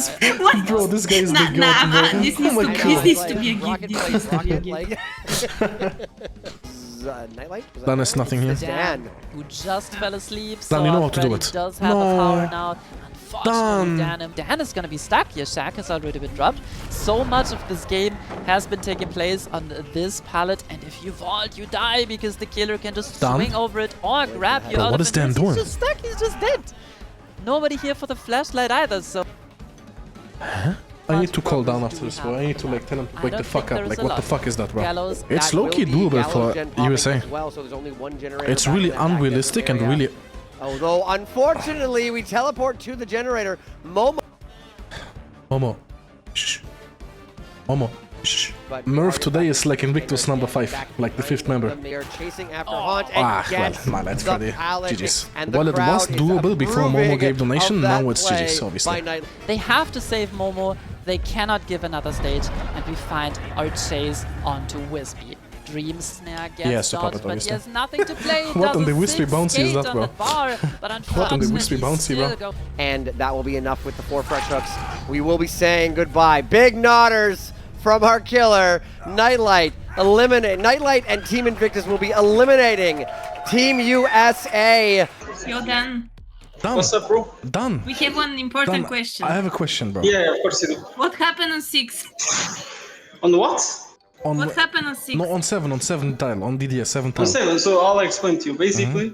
Bro, this guy is the goat, This needs to be a gift. Nightlight? Dan is nothing here. Dan, who just fell asleep. Dan, you know how to do it. Does have a power now. Unfortunately, Dan is gonna be stuck here. Shaq has already been dropped. So much of this game has been taking place on this pallet, and if you vault, you die because the killer can just swing over it or grab you out what of is it. Dan doing? He's just stuck. He's just dead. Nobody here for the flashlight either. So. Huh? I need to call down after this, bro. I need to like tell him to wake the fuck up. Like, what the fuck is that, bro? It's low-key doable for USA. It's really unrealistic and really... Although, unfortunately, we teleport to the generator. Momo. Shh. Murph today is like Invictus #5, like the 5th member. They are chasing after Haunt and well, that's Freddy. GG's. Well, it was doable before Momo gave donation, now it's GG's, obviously. They have to save Momo. They cannot give another stage, and we find our chase onto Wispy. Dream Snare gets dodged, but he has nothing to play. What on the Wispy bouncy is that, bro? What on the Wispy bouncy, bro? And that will be enough with the 4 fresh hooks. We will be saying goodbye. Big nodders from our killer, Nightlight. Nightlight and Team Invictus will be eliminating Team USA. Yo, Dan. What's up, bro? Done. We have one important question. I have a question, bro. Yeah, of course you do. What happened on 6? On what? What happened on 6? No, on 7 tile, on DDS 7 tile. On 7, so I'll explain to you. Basically,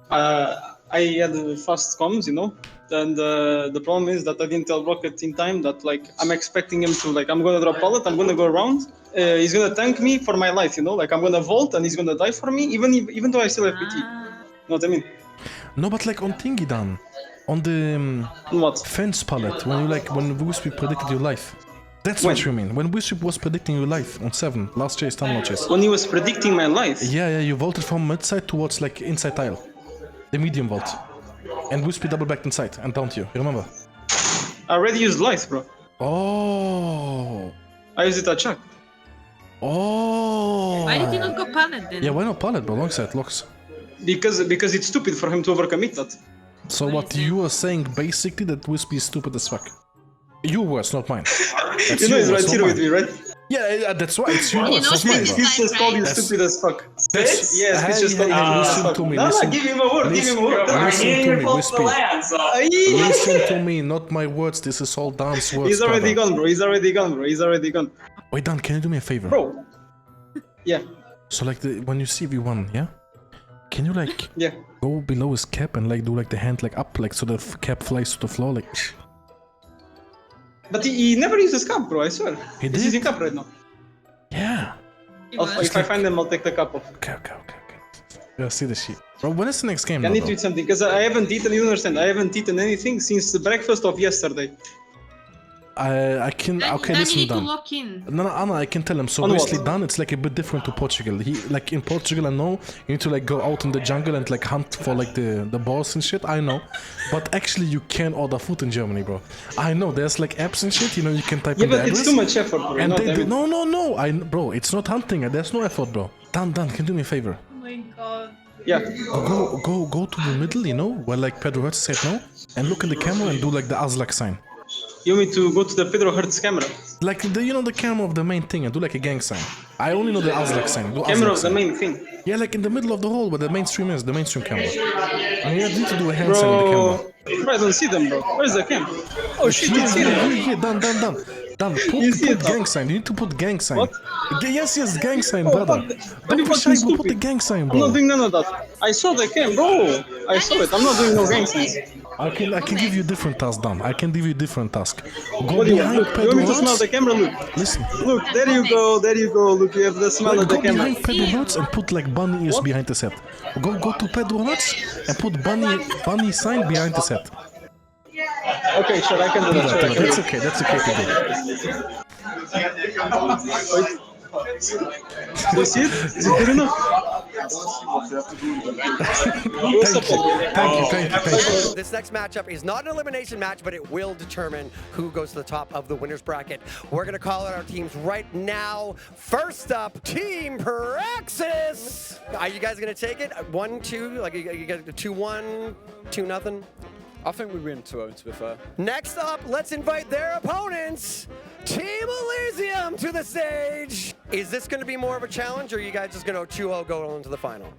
I had fast comms, you know, and the problem is that I didn't tell Rocket in time that like I'm expecting him to like I'm gonna drop pallet, I'm gonna go around, he's gonna tank me for my life, you know, like I'm gonna vault and he's gonna die for me, even though I still have PT. You know what I mean? No, but like on Thingy Dan. On the fence palette, when Wispy predicted your life. That's what you mean. When Wispy was predicting your life on 7, last chase, time chase. When he was predicting my life? Yeah, you vaulted from mid side towards like inside tile. The medium vault. And Wispy double backed inside and downed you, remember? I already used life, bro. Oh. I used it at Chuck. Oh. Why did he not go pallet then? Yeah, why not pallet, bro? Long side locks. Because it's stupid for him to overcommit that. So what you are saying basically that Wispy is stupid as fuck. Your words, not mine. You know he's right here with me, right? Yeah, that's why it's your words, not mine. He's just called you stupid as fuck. Yes, he's just called you listen to me. No, give him a word, give him a word. Listen to me, Wispy. Listen to me, not my words. This is all Dan's words. He's already gone, bro. He's already gone. Wait, Dan, can you do me a favor? Bro. Yeah. So like when you see V1, yeah? Can you like go below his cap and like do like the hand like up, like so the cap flies to the floor, like? But he never uses cap, bro. I swear. He's using cap right now. Yeah. If I find them, I'll take the cap off. Okay. Yeah, see the shit. Bro, when is the next game? I need to eat something because I haven't eaten. You understand? I haven't eaten anything since the breakfast of yesterday. I can. Okay, then listen, you need Dan. to lock in. No, Anna, I can tell him. So On basically, what? Dan, it's like a bit different to Portugal. He like in Portugal, I know you need to like go out in the jungle and like hunt for like the boss and shit. I know, but actually you can order food in Germany, bro. I know there's like apps and shit. You know you can type in the address. It's too much effort, bro. And they do, no. Bro, it's not hunting. There's no effort, bro. Dan, can you do me a favor? Oh my god. Yeah. Go to the middle, you know, where like Pedro Hertz said no, and look in the camera and do like the Azlak sign. You want me to go to the Pedro Hertz camera? Like the camera of the main thing and do like a gang sign. I only know the Azlak sign. Do Camera Azlak of the sign. main thing. Yeah, like in the middle of the hall where the mainstream is, the mainstream camera. I mean, you need to do a hand sign in the camera. Bro, I don't see them, bro. Where's the camera? Oh shit, you see them. Yeah, done. Put gang sign. You need to put gang sign. What? Yes, gang sign, brother. Don't be shy, put the gang sign, bro. I'm not doing none of that. I saw the cam, bro. I saw it. I'm not doing no gang signs. I can give you a different task, Dan. I can give you a different task. Go What do you want? behind Look, you Pedro want me to smell Hertz. the camera? Look. Listen. Look, there you go. Look, you have the smell Like, of the go camera. behind Pedro Hertz and put like bunny ears behind the set. Go to Pedro Hertz and put bunny sign behind the set. Okay, sure, I can do that. Sure, That's okay to do. Do you see it? Is it good enough? Thank you. This next matchup is not an elimination match, but it will determine who goes to the top of the winner's bracket. We're going to call out our teams right now. First up, Team Praxis. Are you guys going to take it? 1-2, like you got 2-1, 2-0? I think we win 2-0, to be fair. Next up, let's invite their opponents, Team Elysium, to the stage. Is this going to be more of a challenge, or are you guys just going to 2-0 go on to the final?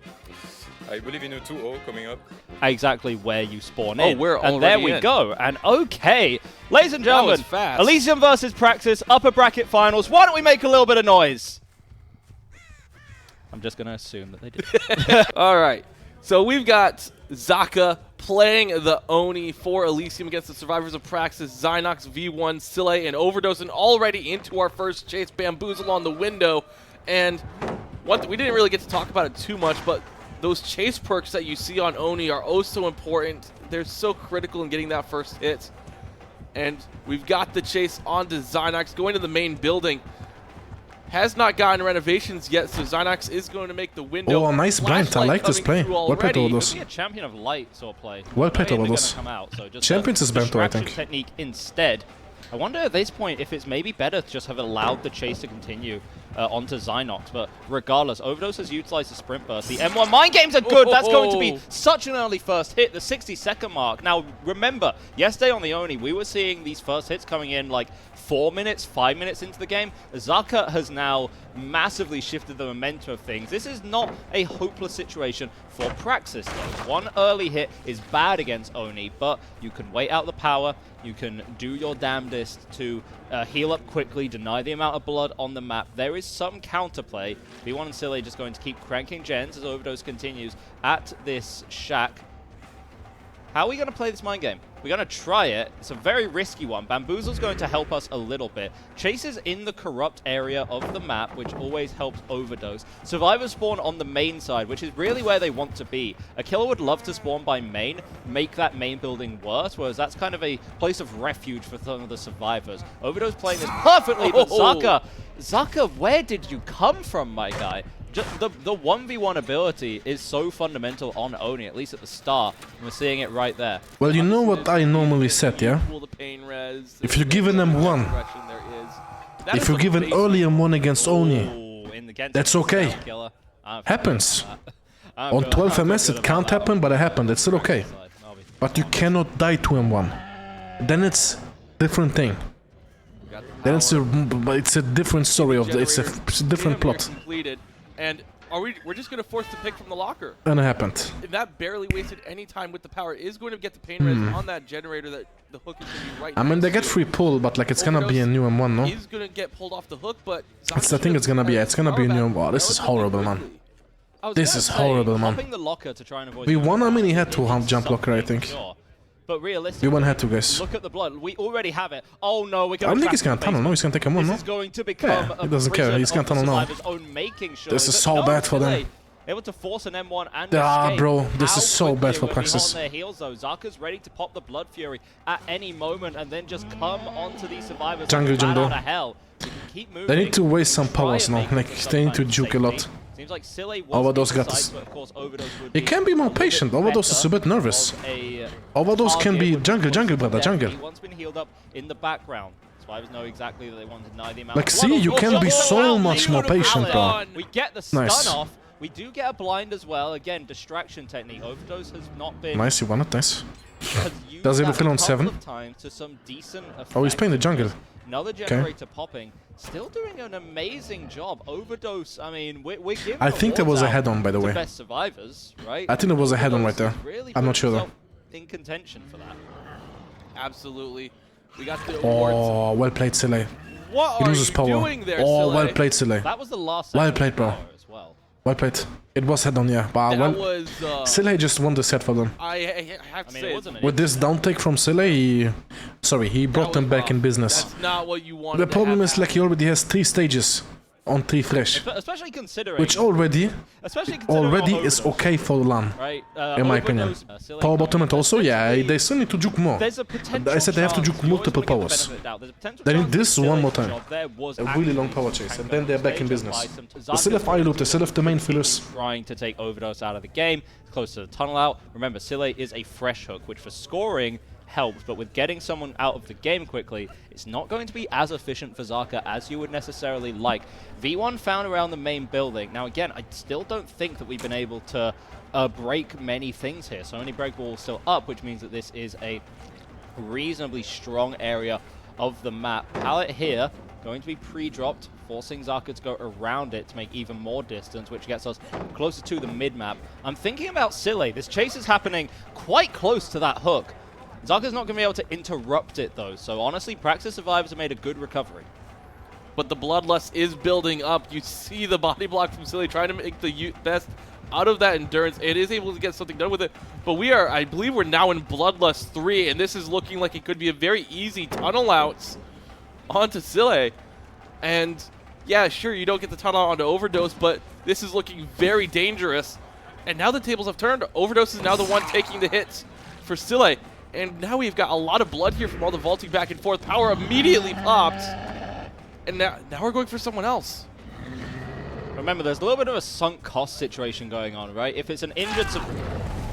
I believe in a 2-0 coming up. Exactly where you spawn in. we're and there we in. go. And okay, ladies and That was gentlemen, fast. Elysium versus Praxis, upper bracket finals. Why don't we make a little bit of noise? I'm just going to assume that they did. All right. So we've got Zaka playing the Oni for Elysium against the survivors of Praxis, Zynox, V1, Sile, and Overdose, and already into our first chase, Bamboozle on the window. And we didn't really get to talk about it too much, but those chase perks that you see on Oni are oh so important. They're so critical in getting that first hit. And we've got the chase onto Zynox going to the main building. Has not gotten renovations yet, so Zynox is going to make the window. Oh, nice blind. I like this play. Well played, Overdose. Be a champion of light sort of play. Well played, Overdose. Champions is bento, I think. Technique instead. I wonder at this point if it's maybe better to just have allowed the chase to continue onto Zynox, but regardless, Overdose has utilized the sprint burst. The M1 mind games are good. That's going to be such an early first hit, the 60-second mark. Now, remember, yesterday on the Oni, we were seeing these first hits coming in like 4 minutes, 5 minutes into the game. Zaka has now massively shifted the momentum of things. This is not a hopeless situation for Praxis, though. One early hit is bad against Oni, but you can wait out the power. You can do your damnedest to heal up quickly, deny the amount of blood on the map. There is some counterplay. V1 and Sile just going to keep cranking gens as Overdose continues at this shack. How are we going to play this mind game? We're going to try it. It's a very risky one. Bamboozle's going to help us a little bit. Chase is in the corrupt area of the map, which always helps Overdose. Survivors spawn on the main side, which is really where they want to be. A killer would love to spawn by main, make that main building worse, whereas that's kind of a place of refuge for some of the survivors. Overdose playing this perfectly, but Zaka, where did you come from, my guy? Just the 1v1 ability is so fundamental on Oni, at least at the start, and we're seeing it right there. Well, you know what I normally said, yeah? If you're giving them one, if you give an early M1 against Oni, that's okay. Happens. On 12 MS it can't happen, but it happened. It's still okay. But you cannot die to M1. Then it's different thing. Then it's a different story of it's a different plot. And we're just going to force the pick from the locker. And it happened. And that barely wasted any time with the power. Is going to get the pain res on that generator that the hook is going to be right I mean, they get free pull, but like it's gonna be a new M1, no? He's going to get pulled off the hook, but It's the thing it's gonna be a new M1. Wow, this is horrible, man. This is horrible, man. We won, I mean, he had to jump locker, I think. But realistically, we won had to, guys. Look at the blood. We already have it. Oh no, we're going to I don't think he's gonna tunnel, no? He's gonna take him on, no? This is going to become he doesn't care, he's gonna tunnel now. This is so bad for them. Able to force an M1 and escape. Bro, this is so bad for Praxis. On their heels, though. Zaka's ready to pop the Blood Fury at any moment and then just come onto these survivors. Jungle jump though. Hell. They need to waste some powers now. Like, they need to juke a lot. Seems like Sile Overdose got this. He can be more patient. Overdose is a bit nervous. Overdose can be jungle, brother, jungle. Once been healed up in the background. Survivors know exactly that they want to deny the amount. Like, see, you can be so much more patient, bro. We get the stun off. We do get a blind as well. Again, distraction technique. Overdose has not been... Nice, you won it, nice. Does he fill on 7? Oh, he's playing the jungle. Another generator popping. Still doing an amazing job. Overdose, I mean, we're giving I think there was a head-on, by the way. Best survivors, right? I think there was a head-on right there. I'm not sure, though. In contention for that. Absolutely. We got the Oh, well played, Sile. What he loses are you power. doing there, Oh, Sile? well played, Sile. That was the last well played, bro. Well played. It was head on, yeah. But well, Sile just won the set for them. I have to say, with this downtake from Sile, he brought them back in business. That's not what you wanted. The problem is like he already has 3 stages on 3 fresh, especially considering which already is okay for LAN, right? In my opinion. Power bottom and also, yeah, they still need to juke more. I said they have to juke multiple powers. They need this one more time. A really long power chase, and then they're back in business. They still have eye loop, they still have the main fillers. Trying to take Overdose out of the game, close to the tunnel out. Remember, Sile is a fresh hook, which for scoring helps, but with getting someone out of the game quickly, it's not going to be as efficient for Zaka as you would necessarily like. V1 found around the main building. Now again, I still don't think that we've been able to break many things here. So only break wall still up, which means that this is a reasonably strong area of the map. Pallet here going to be pre-dropped, forcing Zaka to go around it to make even more distance, which gets us closer to the mid-map. I'm thinking about Sile. This chase is happening quite close to that hook. Zaka's not going to be able to interrupt it, though. So, honestly, Praxis survivors have made a good recovery. But the Bloodlust is building up. You see the body block from Sile trying to make the best out of that endurance. It is able to get something done with it. But we are, I believe we're now in Bloodlust 3, and this is looking like it could be a very easy tunnel out onto Sile. And, yeah, sure, you don't get the tunnel onto Overdose, but this is looking very dangerous. And now the tables have turned. Overdose is now the one taking the hits for Sile. And now we've got a lot of blood here from all the vaulting back and forth. Power immediately popped. And now we're going for someone else. Remember, there's a little bit of a sunk cost situation going on, right? If it's an injured...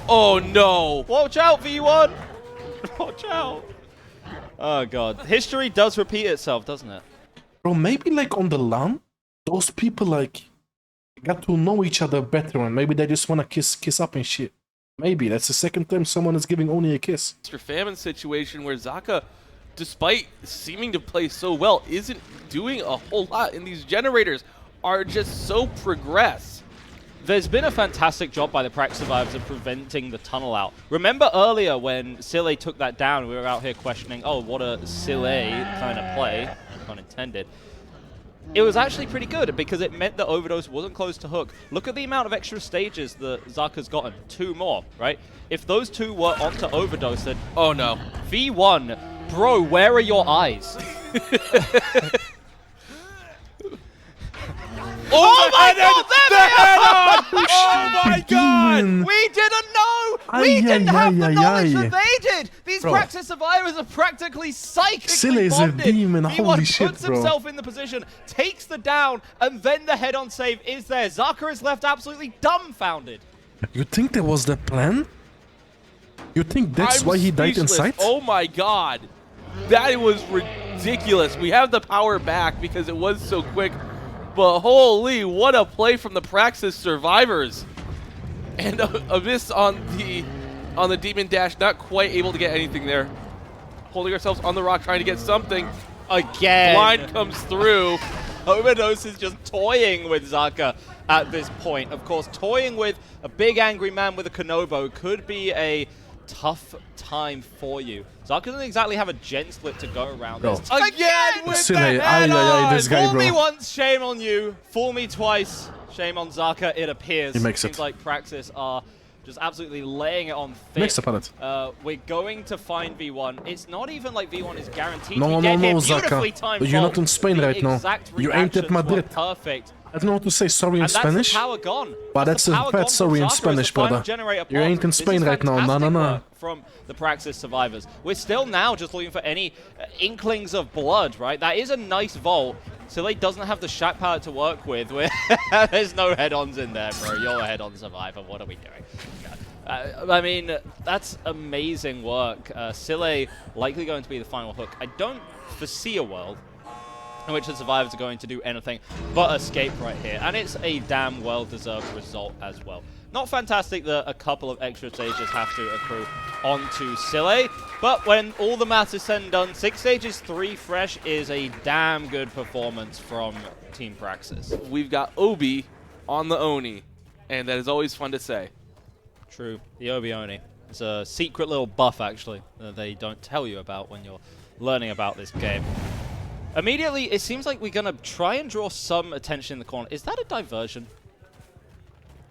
Oh, no. Watch out, V1. Watch out. Oh, God. History does repeat itself, doesn't it? Bro, maybe like on the LAN, those people like got to know each other better and maybe they just want to kiss up and shit. Maybe that's the second time someone is giving Oni a kiss. Mr. Famine situation where Zaka, despite seeming to play so well, isn't doing a whole lot, and these generators are just so progressed. There's been a fantastic job by the Prax survivors of preventing the tunnel out. Remember earlier when Sile took that down, we were out here questioning, oh, what a Sile kind of play, pun intended. it was actually pretty good because it meant that Overdose wasn't close to Hook. Look at the amount of extra stages that Zaka's gotten. 2 more, right? If those 2 were onto Overdose, then... Oh, no. V1, bro, where are your eyes? Oh my god! Oh my god! We didn't know! We didn't have the knowledge that they did! These Praxis survivors are practically psychically Sile's a bonded. demon, holy shit, puts bro. himself in the position, takes the down, and then the head-on save is there. Zaka is left absolutely dumbfounded. You think that was the plan? You think that's why he died speechless. inside? Oh my god. That was ridiculous. We have the power back because it was so quick. But holy, what a play from the Praxis survivors. And a miss on the Demon Dash, not quite able to get anything there. Holding ourselves on the rock, trying to get something. Again. Blind comes through. Overdose is just toying with Zaka at this point. Of course, toying with a big angry man with a Konobo could be a tough time for you. Zaka doesn't exactly have a gen split to go around this. Again with Silly, the head on! this guy, Fool bro. me once, shame on you. Fool me twice, shame on Zaka, it appears. He makes Seems it. like Praxis are just absolutely laying it on thick. Makes the pallet. We're going to find V1. It's not even like V1 is guaranteed No, to no, get no, here. Beautifully Zaka. timed You're not vault. in Spain The right now. exact You ain't at reactions were Madrid. Perfect. I don't know what to say sorry in And Spanish. that's the power gone. But that's the a power bad gone sorry from in Zaka as Spanish, the final brother. generator You ain't in This is Spain right now. No, no, fantastic no. work from the Praxis survivors. We're still now just looking for any inklings of blood, right? That is a nice vault. Sile doesn't have the shack palette to work with. There's no head-ons in there, bro. You're a head-on survivor. What are we doing? I mean, that's amazing work. Sile likely going to be the final hook. I don't foresee a world in which the survivors are going to do anything but escape right here. And it's a damn well-deserved result as well. Not fantastic that a couple of extra stages have to accrue onto Sile, but when all the math is said and done, 6 stages, 3 fresh is a damn good performance from Team Praxis. We've got Obi on the Oni, and that is always fun to say. True, the Obi Oni. It's a secret little buff, actually, that they don't tell you about when you're learning about this game. Immediately, it seems like we're going to try and draw some attention in the corner. Is that a diversion?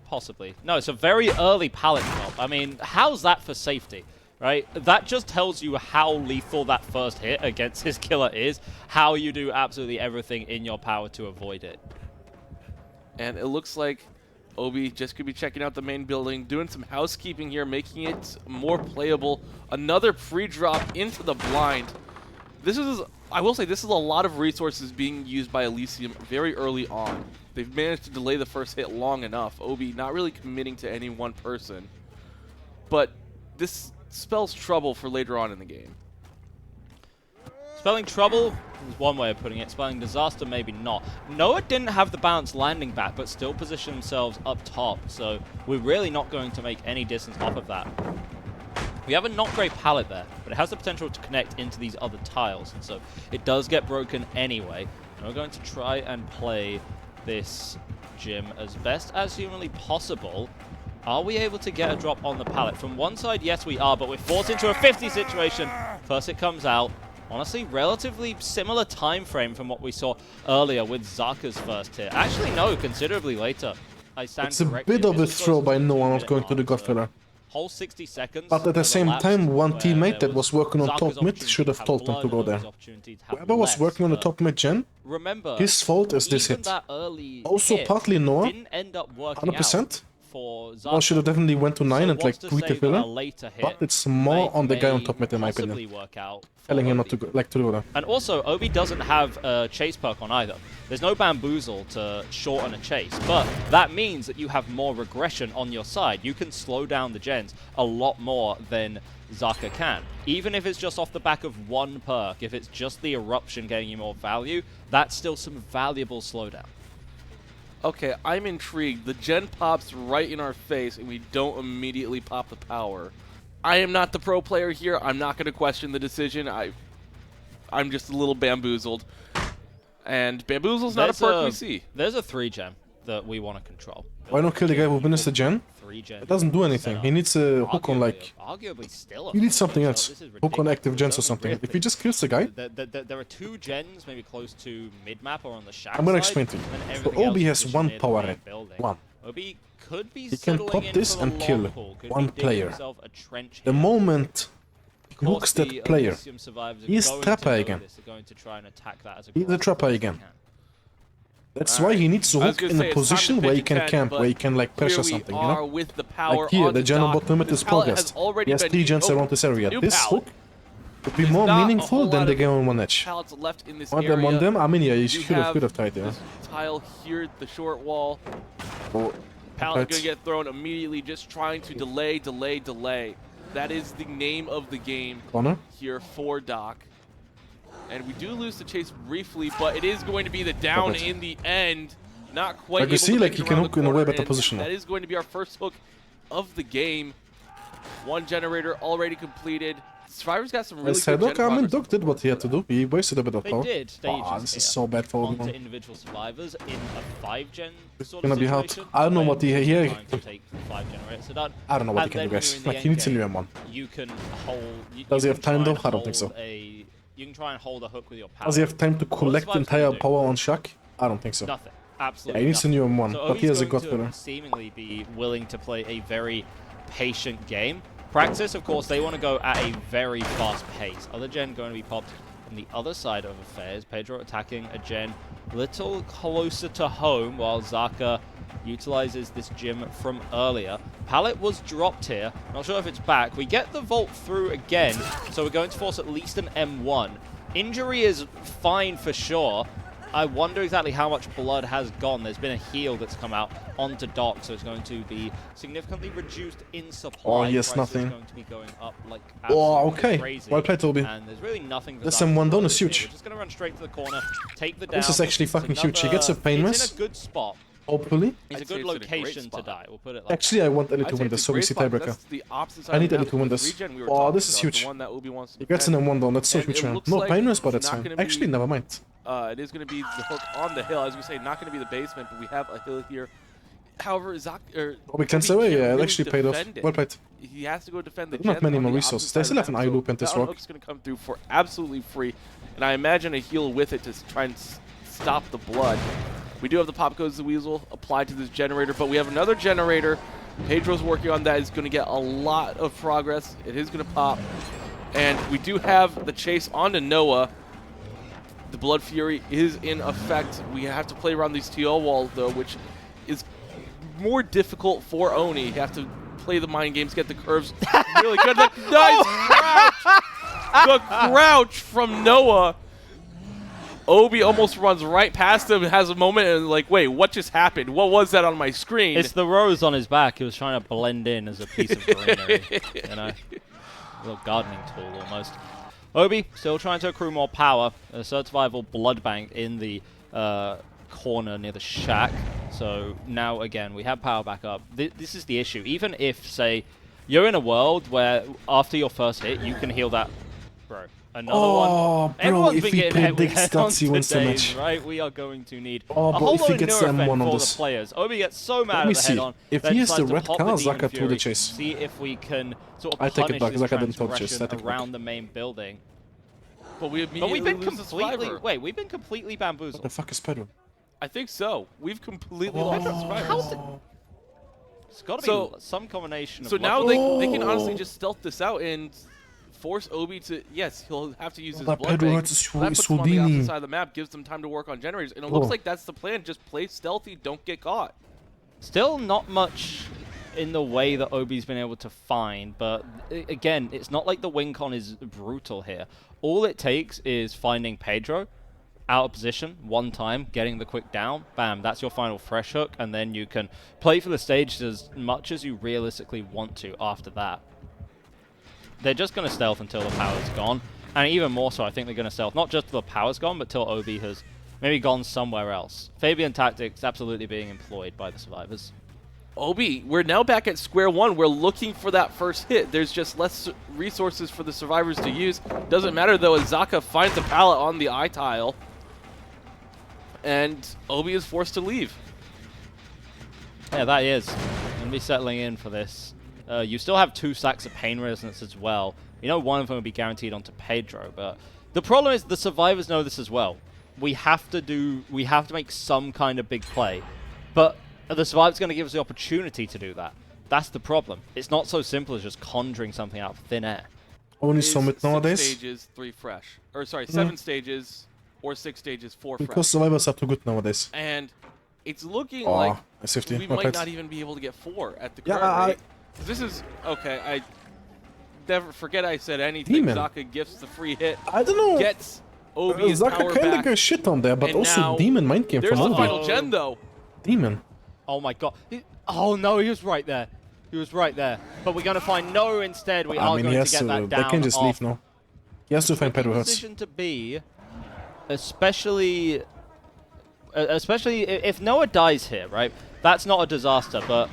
Possibly. No, it's a very early pallet drop. I mean, how's that for safety, right? That just tells you how lethal that first hit against his killer is, how you do absolutely everything in your power to avoid it. And it looks like Obi just could be checking out the main building, doing some housekeeping here, making it more playable. Another pre-drop into the blind. This is, I will say, this is a lot of resources being used by Elysium very early on. They've managed to delay the first hit long enough. Obi not really committing to any one person. But this spells trouble for later on in the game. Spelling trouble is one way of putting it. Spelling disaster, maybe not. Noah didn't have the balanced landing back, but still positioned themselves up top. So we're really not going to make any distance off of that. We have a not great pallet there, but it has the potential to connect into these other tiles. And so it does get broken anyway. And we're going to try and play this gym as best as humanly possible. Are we able to get a drop on the pallet? From one side, yes, we are, but we're forced into a 50 situation. First it comes out. Honestly, relatively similar time frame from what we saw earlier with Zaka's first hit. Actually, no, considerably later. I stand It's a corrected. bit of a throw by Noah not going to the Godfather. Whole 60 seconds. But at the same time, one teammate that was working on top mid should have told them to go there. Whoever was working on the top mid gen, his fault is this hit. Also partly Noah, 100%. Noah should have definitely went to 9 and like tweet the filler, but it's more on the guy on top mid in my opinion. Telling him not to go, to go there. And also, Obi doesn't have a chase perk on either. There's no bamboozle to shorten a chase, but that means that you have more regression on your side. You can slow down the gens a lot more than Zaka can. Even if it's just off the back of one perk, if it's just the eruption getting you more value, that's still some valuable slowdown. Okay, I'm intrigued. The gen pops right in our face, and we don't immediately pop the power. I am not the pro player here. I'm not going to question the decision. I'm just a little bamboozled. And bamboozle's not a perk we see. There's a 3 gem. that we want to control. Why not kill the guy who finished the gen? It doesn't do anything. He needs a hook on like... Arguably still He needs something else. Hook on active gens or something. If he just kills the guy... There are 2 gens maybe close to mid-map or on the shack I'm gonna side, explain to you. and So everything Obi else has is 1 near the power main red. building. 1. Obi could be He can settling pop in this for the and kill long haul, could 1 be digging player. himself a trench The here. moment he Of hooks course, the that player, Elysium survivors are he's going to trapper know again. this, they're going to try and attack that as He's a aggressively trapper as they again. can. That's why he needs to hook in a position where he can camp, where he can like pressure something, you know? With the power Like here, on the gen on dock. bottom limit This is pallet has progressed. already He has been 3 gens used. around this area. New This pallet. hook would be There's more not a meaningful whole than lot the of game on 1 edge. pallets left in this Want area. them on them? I mean, yeah, you You should have tried there. this tile here, the short wall. Oh, Pallet right. gonna get thrown immediately, just trying to delay. That is the name of the game Corner. here for Doc. And we do lose the chase briefly, but it is going to be the down Perfect. in the end. Not quite Like you able see, to like make he it can around hook the in a way corner, better and position now. That is going to be our first hook of the game. 1 generator already completed. Survivor's got some really As good head hook, gen I mean, progress. Doc did what he had to do. He wasted a bit of They power. did stages Oh, this here is so bad for onto Obi-Wan. individual survivors in a 5-gen sort gonna of be hard. situation. I don't know what he here. Trying to take 5 generators are done. I don't know what he And can do, then when guys. you're in the Like he needs a end new game, M1. You can hold. Does he you have can time try though? and I don't think so. hold You can try and hold a hook with your power. Does he have time to collect Survivor's entire gonna do? power on Shaq? I don't think so. Nothing. Yeah, Absolutely. he needs a nothing. new M1, So but he has a Obi's god going to filler. seemingly be willing to play a very patient game. Practice, of course, they want to go at a very fast pace. Other gen going to be popped on the other side of affairs. Pedro attacking a gen a little closer to home while Zaka utilizes this gym from earlier. Pallet was dropped here. Not sure if it's back. We get the vault through again, so we're going to force at least an M1. Injury is fine for sure. I wonder exactly how much blood has gone. There's been a heal that's come out onto Doc, so it's going to be significantly reduced in supply. Oh, yes, Price nothing. is going to be going up like Oh, absolutely okay. crazy. Well played, Toby. And there's really nothing for This Zaka to M1 do down is here. huge. We're just going to run straight to the corner, take the down. This is actually It's fucking huge. He gets a pain It's miss. in a good spot. Hopefully. It's a I'd say good it's in a great location to spot. die. We'll put it like Actually, I want Ellie I'd to say win it's this, a so we great see spot, but tiebreaker. that's the opposite side I of need the Ellie map to win from the this. regen we were Oh, talking this is about, huge. the one that Obi wants to He gets an defend. M1 down, that's so And huge. it Man. looks No like pain miss, but it's that's not fine. gonna be- Actually, never mind. It is going to be the hook on the hill. As we say, not going to be the basement, but we have a hill here. However, Obi cleansed away, yeah, it actually paid off. defend it. Well played. He has to go defend the Not gens many on more the resources. opposite They side still of have the an map, eye loop and so this that rock. hook's going to come through for absolutely free, and I imagine a heal with it to try and stop the blood. We do have the Pop Goes the Weasel applied to this generator, but we have another generator. Pedro's working on that. He's going to get a lot of progress. It is going to pop. And we do have the chase onto Noah. The Blood Fury is in effect. We have to play around these TL walls, though, which is more difficult for Oni. You have to play the mind games, get the curves really good. Nice crouch! The crouch from Noah. Obi almost runs right past him and has a moment and like, wait, what just happened? What was that on my screen? It's the rose on his back. He was trying to blend in as a piece of greenery. You know, a little gardening tool almost. Obi still trying to accrue more power. A Assert Survival Blood Bank in the corner near the shack. So now again, we have power back up. This is the issue. Even if, say, you're in a world where after your first hit, you can heal that, bro. Another one. Bro, Everyone's if been he getting hit with predicts head-ons that, he wins the today, match. right? We are going to need Oh, a but whole if lot he of gets the Neurofend M1 on for this. the players. Obi gets so mad me at the see. head-on. If then he has the decides to red pop car, the Demon Zaka through the Fury, chase. See if we can sort of I take it punish back, this Zaka didn't throw the chase. I transgression take it back. around the main building. But we But immediately we've been lose the completely survivor. we've been completely bamboozled. What the fuck is Pedro? I think so. We've completely lost the survivors. It's got to So- be some combination of So now luck. they can honestly just stealth this out and force Obi to, yes, he'll have to use his But blood Pedro bank. hurts That puts him on the Houdini. opposite side of the map, gives them time to work on generators, and it looks Oh. like that's the plan. Just play stealthy, don't get caught. Still not much in the way that Obi's been able to find, but again, it's not like the win con is brutal here. All it takes is finding Pedro out of position one time, getting the quick down, bam, that's your final fresh hook, and then you can play for the stage as much as you realistically want to after that. They're just going to stealth until the power's gone, and even more so, I think they're going to stealth not just till the power's gone, but till Obi has maybe gone somewhere else. Fabian tactics absolutely being employed by the survivors. Obi, we're now back at square one. We're looking for that first hit. There's just less resources for the survivors to use. Doesn't matter, though, as Zaka finds the pallet on the eye tile, and Obi is forced to leave. Yeah, that is. Gonna be settling in for this. You still have 2 stacks of pain resonance as well. You know one of them will be guaranteed onto Pedro, but the problem is the survivors know this as well. We have to make some kind of big play, but the survivor's going to give us the opportunity to do that. That's the problem. It's not so simple as just conjuring something out of thin air. Only Summit nowadays. 6 stages, 3 fresh. Or sorry, 7 stages or 6 stages, 4 fresh. Because survivors are too good nowadays. And it's looking like we might played. not even be able to get 4 at the current rate. This is okay. I never forget I said anything. Demon. Zaka gifts the free hit. I don't know. Gets Obi's Zaka power kinda back. got shit on there, but And also now Demon mind came from there's the Obi. final gen though. Demon. Oh my god. Oh no, he was right there. He was right there. But we're going to find no instead. We are going to get that down. They can just leave now. He has to find Pedro Hertz. Position to be, especially if Noah dies here, right? That's not a disaster, but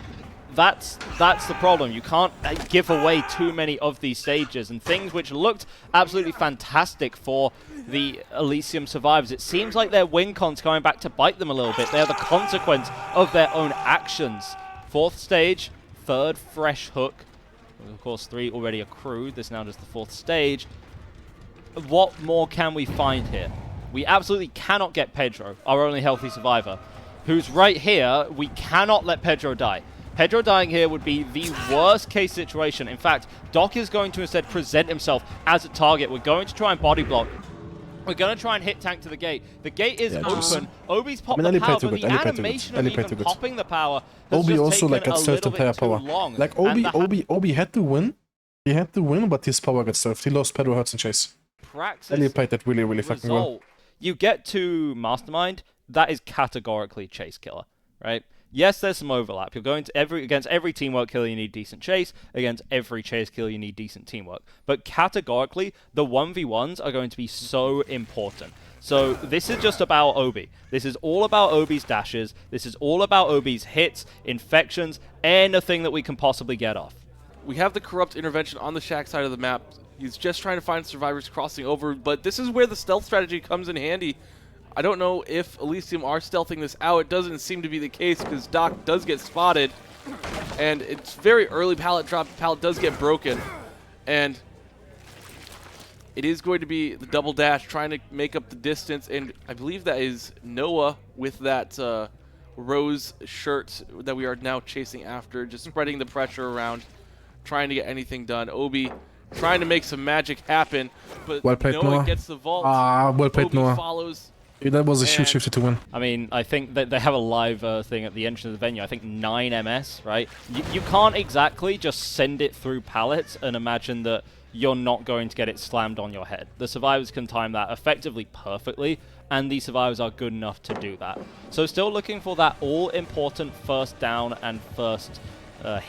that's the problem. You can't give away too many of these stages, and things which looked absolutely fantastic for the Elysium survivors. It seems like their win con's coming back to bite them a little bit. They are the consequence of their own actions. 4th stage, 3rd fresh hook. Of course, 3 already accrued. This is now just the 4th stage. What more can we find here? We absolutely cannot get Pedro, our only healthy survivor, who's right here. We cannot let Pedro die. Pedro dying here would be the worst case situation. In fact, Doc is going to instead present himself as a target. We're going to try and body block. We're going to try and hit tank to the gate. The gate is open. Obi's popped the power, but the animation of even popping the power has Obi just also taken got a served little entire bit too power. long. Like And Obi had to win. He had to win, but his power got served. He lost Pedro Hertz and Chase. Praxis played that really fucking well. result. You get to Mastermind, that is categorically chase killer, right? Yes, there's some overlap. You're going to against every teamwork killer, you need decent chase. Against every chase killer, you need decent teamwork. But categorically, the 1v1s are going to be so important. So this is just about Obi. This is all about Obi's dashes. This is all about Obi's hits, infections, anything that we can possibly get off. We have the corrupt intervention on the shack side of the map. He's just trying to find survivors crossing over, but this is where the stealth strategy comes in handy. I don't know if Elysium are stealthing this out. It doesn't seem to be the case because Doc does get spotted. And it's very early pallet drop. Pallet does get broken. And it is going to be the double dash trying to make up the distance. And I believe that is Noah with that rose shirt that we are now chasing after. Just spreading the pressure around, trying to get anything done. Obi trying to make some magic happen. But Well played, Noah Noah. gets the vault. Well played, Obi Noah. follows. That was a huge shift to win. I mean, I think that they have a live thing at the entrance of the venue. I think 9 MS, right? You can't exactly just send it through pallets and imagine that you're not going to get it slammed on your head. The survivors can time that effectively perfectly, and the survivors are good enough to do that. So still looking for that all-important first down and first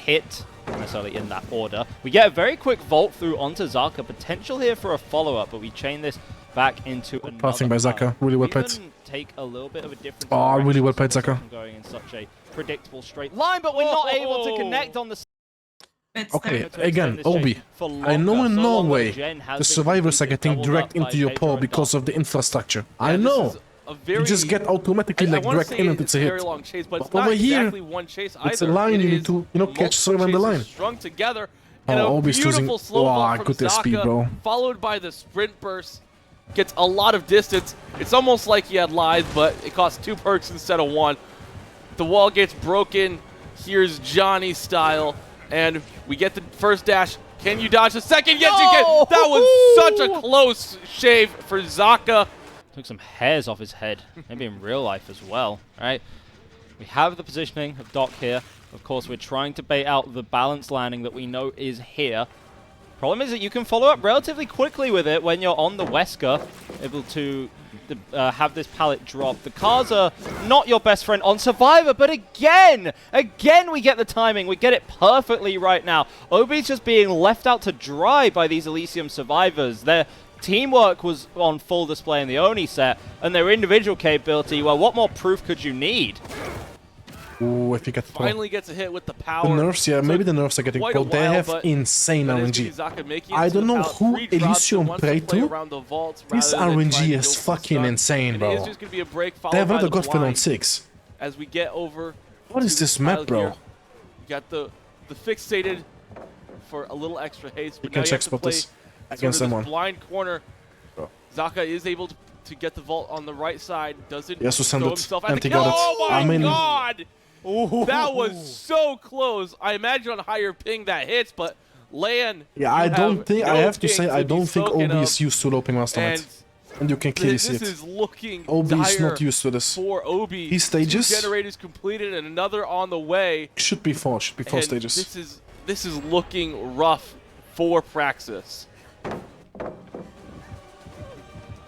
hit, not necessarily in that order. We get a very quick vault through onto Zaka. Potential here for a follow-up, but we chain this back into another Passing by Zaka. Really well played. Take a little bit of a different Oh, really well played, direction Zaka. from going in such a predictable straight line, but we're not able to connect on the. Okay, again, Obi. I know in Norway the survivors are getting dragged into your paw because of the infrastructure. I know. You just get automatically like dragged in and it's a hit. Long chase, but it's But not over here, exactly one chase it's a either. line It you need is to, catch someone on the line. strung together. And Oh, a Obi's losing. beautiful slow Wow, ball from good Zaka, speed, bro. followed by the sprint burst. Gets a lot of distance. It's almost like he had lies, but it costs 2 perks instead of 1. The wall gets broken. Here's Johnny style. And we get the first dash. Can you dodge the second? Yes, you can. That was such a close shave for Zaka. Took some hairs off his head, maybe in real life as well, right? We have the positioning of Doc here. Of course, we're trying to bait out the balanced landing that we know is here. Problem is that you can follow up relatively quickly with it when you're on the Wesker, able to have this pallet drop. The cars are not your best friend on Survivor, but again we get the timing. We get it perfectly right now. Obi's just being left out to dry by these Elysium survivors. Their teamwork was on full display in the Oni set, and their individual capability, well, what more proof could you need? Ooh, if you get the Finally gets a hit with the power. The nerfs, yeah, maybe the nerfs are getting pulled. They have insane RNG. I don't know who Elysium played to. This RNG is fucking insane, bro. They have another Godspell on 6. As we get over What is this map, bro? You got the fixated for a little extra haste, but You can now you check have to spot play this sort against of this someone. blind corner. Zaka is able to get the vault on the right side. Doesn't Yes, to send throw it. himself at And the he kill. got it. Oh my I mean- god! That was so close. I imagine on a higher ping that hits, but Lan. Yeah, I don't think, I have to say, I don't think spoken OB of. is used to low ping mastermind. And you can clearly see This it. is looking OB is dire not used to this. for OB. He stages. 2 generators completed and another on the way. Should be four And stages. This is looking rough for Praxis.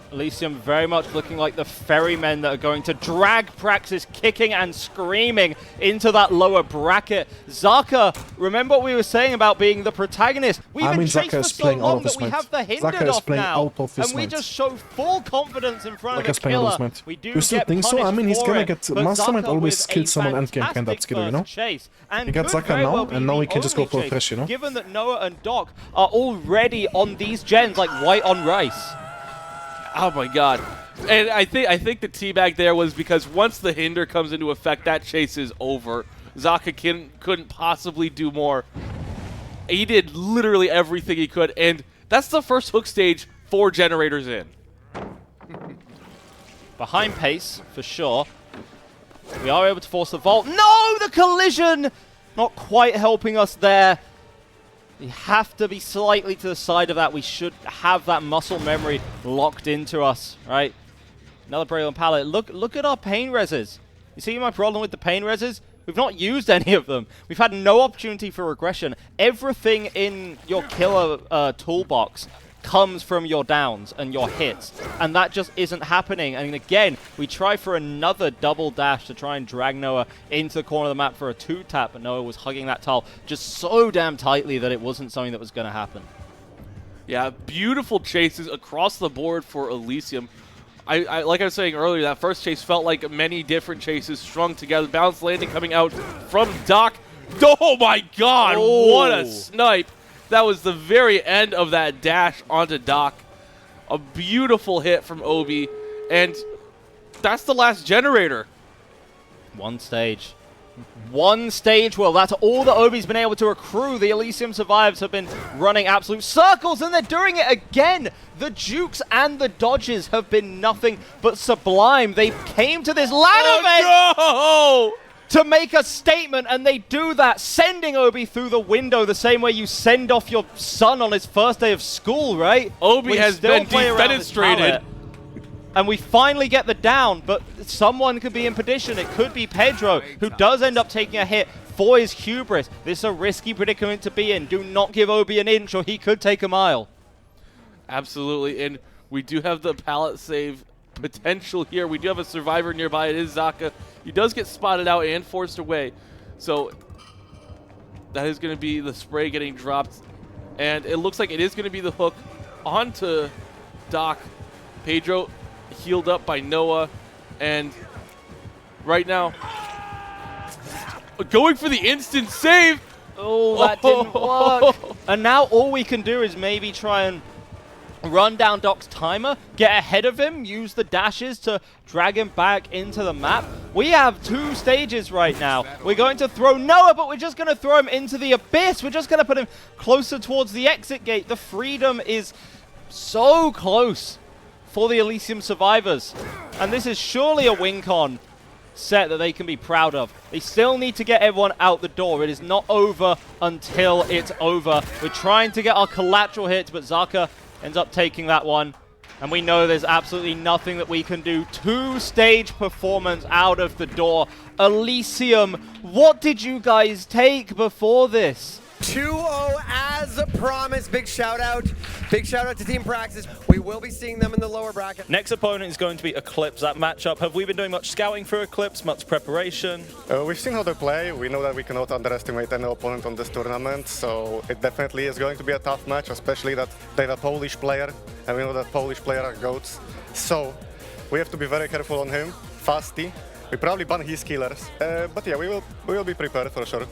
Elysium very much looking like the ferrymen that are going to drag Praxis kicking and screaming into that lower bracket. Zaka, remember what we were saying about being the protagonist? We've been chased for so long that we have the hindered off now. And we just show full confidence in front of the killer. We do You still get think so? I mean, he's punished gonna for get it, but mastermind Zaka always with killed a someone and camp that skill, you know? chase, and He got could Zaka very now, well be and now the he can just only go for chase, fresh, you know? Given that Noah and Doc are already on these gens like white on rice. Oh my god. And I think the teabag there was because once the hinder comes into effect, that chase is over. Zaka couldn't possibly do more. He did literally everything he could, and that's the first hook stage 4 generators in. Behind pace, for sure. We are able to force the vault. No, the collision! Not quite helping us there. We have to be slightly to the side of that. We should have that muscle memory locked into us, right? Another Braille and Pallet. Look at our pain reses. You see my problem with the pain reses? We've not used any of them. We've had no opportunity for regression. Everything in your killer toolbox comes from your downs and your hits, and that just isn't happening. And again, we try for another double dash to try and drag Noah into the corner of the map for a 2-tap, but Noah was hugging that tile just so damn tightly that it wasn't something that was going to happen. Yeah, beautiful chases across the board for Elysium. I like I was saying earlier, that first chase felt like many different chases strung together. Bounce landing coming out from Doc. Oh my god, what a snipe. That was the very end of that dash onto Doc. A beautiful hit from Obi, and that's the last generator. One stage. One stage, well, that's all that Obi's been able to accrue. The Elysium Survivors have been running absolute circles, and they're doing it again. The jukes and the dodges have been nothing but sublime. They came to this LAN event to make a statement, and they do that, sending Obi through the window the same way you send off your son on his first day of school, right? Obi has been defenestrated. And we finally get the down, but someone could be in position. It could be Pedro, who does end up taking a hit for his hubris. This is a risky predicament to be in. Do not give Obi an inch, or he could take a mile. Absolutely, and we do have the pallet save potential here. We do have a survivor nearby. It is Zaka. He does get spotted out and forced away. So that is going to be the spray getting dropped. And it looks like it is going to be the hook onto Doc. Pedro healed up by Noah, and right now going for the instant save. Oh, that didn't work. And now all we can do is maybe try and run down Doc's timer, get ahead of him, use the dashes to drag him back into the map. We have 2 stages right now. We're going to throw Noah, but we're just going to throw him into the abyss. We're just going to put him closer towards the exit gate. The freedom is so close for the Elysium Survivors. And this is surely a win-con set that they can be proud of. They still need to get everyone out the door. It is not over until it's over. We're trying to get our collateral hits, but Zaka ends up taking that one. And we know there's absolutely nothing that we can do. 2-stage performance out of the door. Elysium, what did you guys take before this? 2-0 as promised. Big shout out to Team Praxis. We will be seeing them in the lower bracket. Next opponent is going to be Eclipse. That matchup, have we been doing much scouting for Eclipse, much preparation? We've seen how they play. We know that we cannot underestimate any opponent on this tournament, so it definitely is going to be a tough match, especially that they have a Polish player, and we know that Polish players are goats. So we have to be very careful on him. Fasty. We probably ban his killers, but yeah, we will be prepared for sure.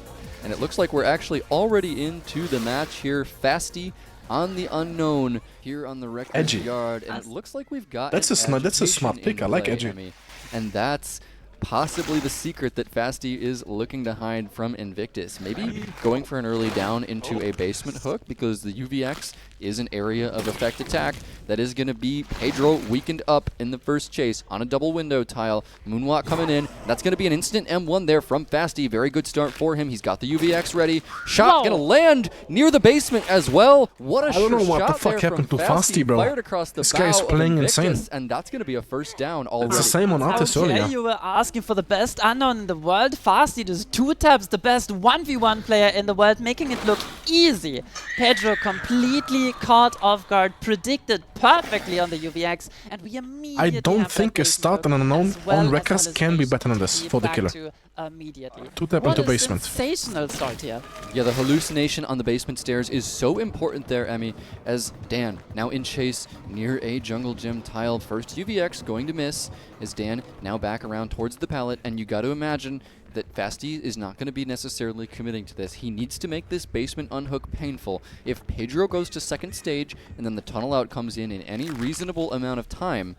And it looks like we're actually already into the match here. Fasty on the unknown here on the Rector's Yard. And it looks like we've got That's a smart pick. I like Edgy. And that's possibly the secret that Fasty is looking to hide from Invictus. Maybe going for an early down into a basement hook, because the UVX is an area of effect attack that is going to be Pedro weakened up in the first chase on a double window tile. Moonwalk coming in. That's going to be an instant M1 there from Fasty. Very good start for him. He's got the UVX ready. Shot going to land near the basement as well. What a shot. I don't know what the fuck happened to Fasty, bro. Fired across the This guy is playing insane. And that's going to be a first down already. It's the same on Artis earlier. You were asking for the best unknown in the world. Fasty just 2 taps the best 1v1 player in the world, making it look easy. Pedro completely caught off guard, predicted perfectly on the UVX, and we immediately I don't think a start and an unknown on records can be better than this for the killer. Immediately. 2 tap into basement. Sensational start here. Yeah, the hallucination on the basement stairs is so important there, Emmy, as Dan now in chase near a jungle gym tile. First UVX going to miss, as Dan now back around towards the pallet, and you got to imagine that Fasty is not going to be necessarily committing to this. He needs to make this basement unhook painful. If Pedro goes to second stage and then the tunnel out comes in any reasonable amount of time,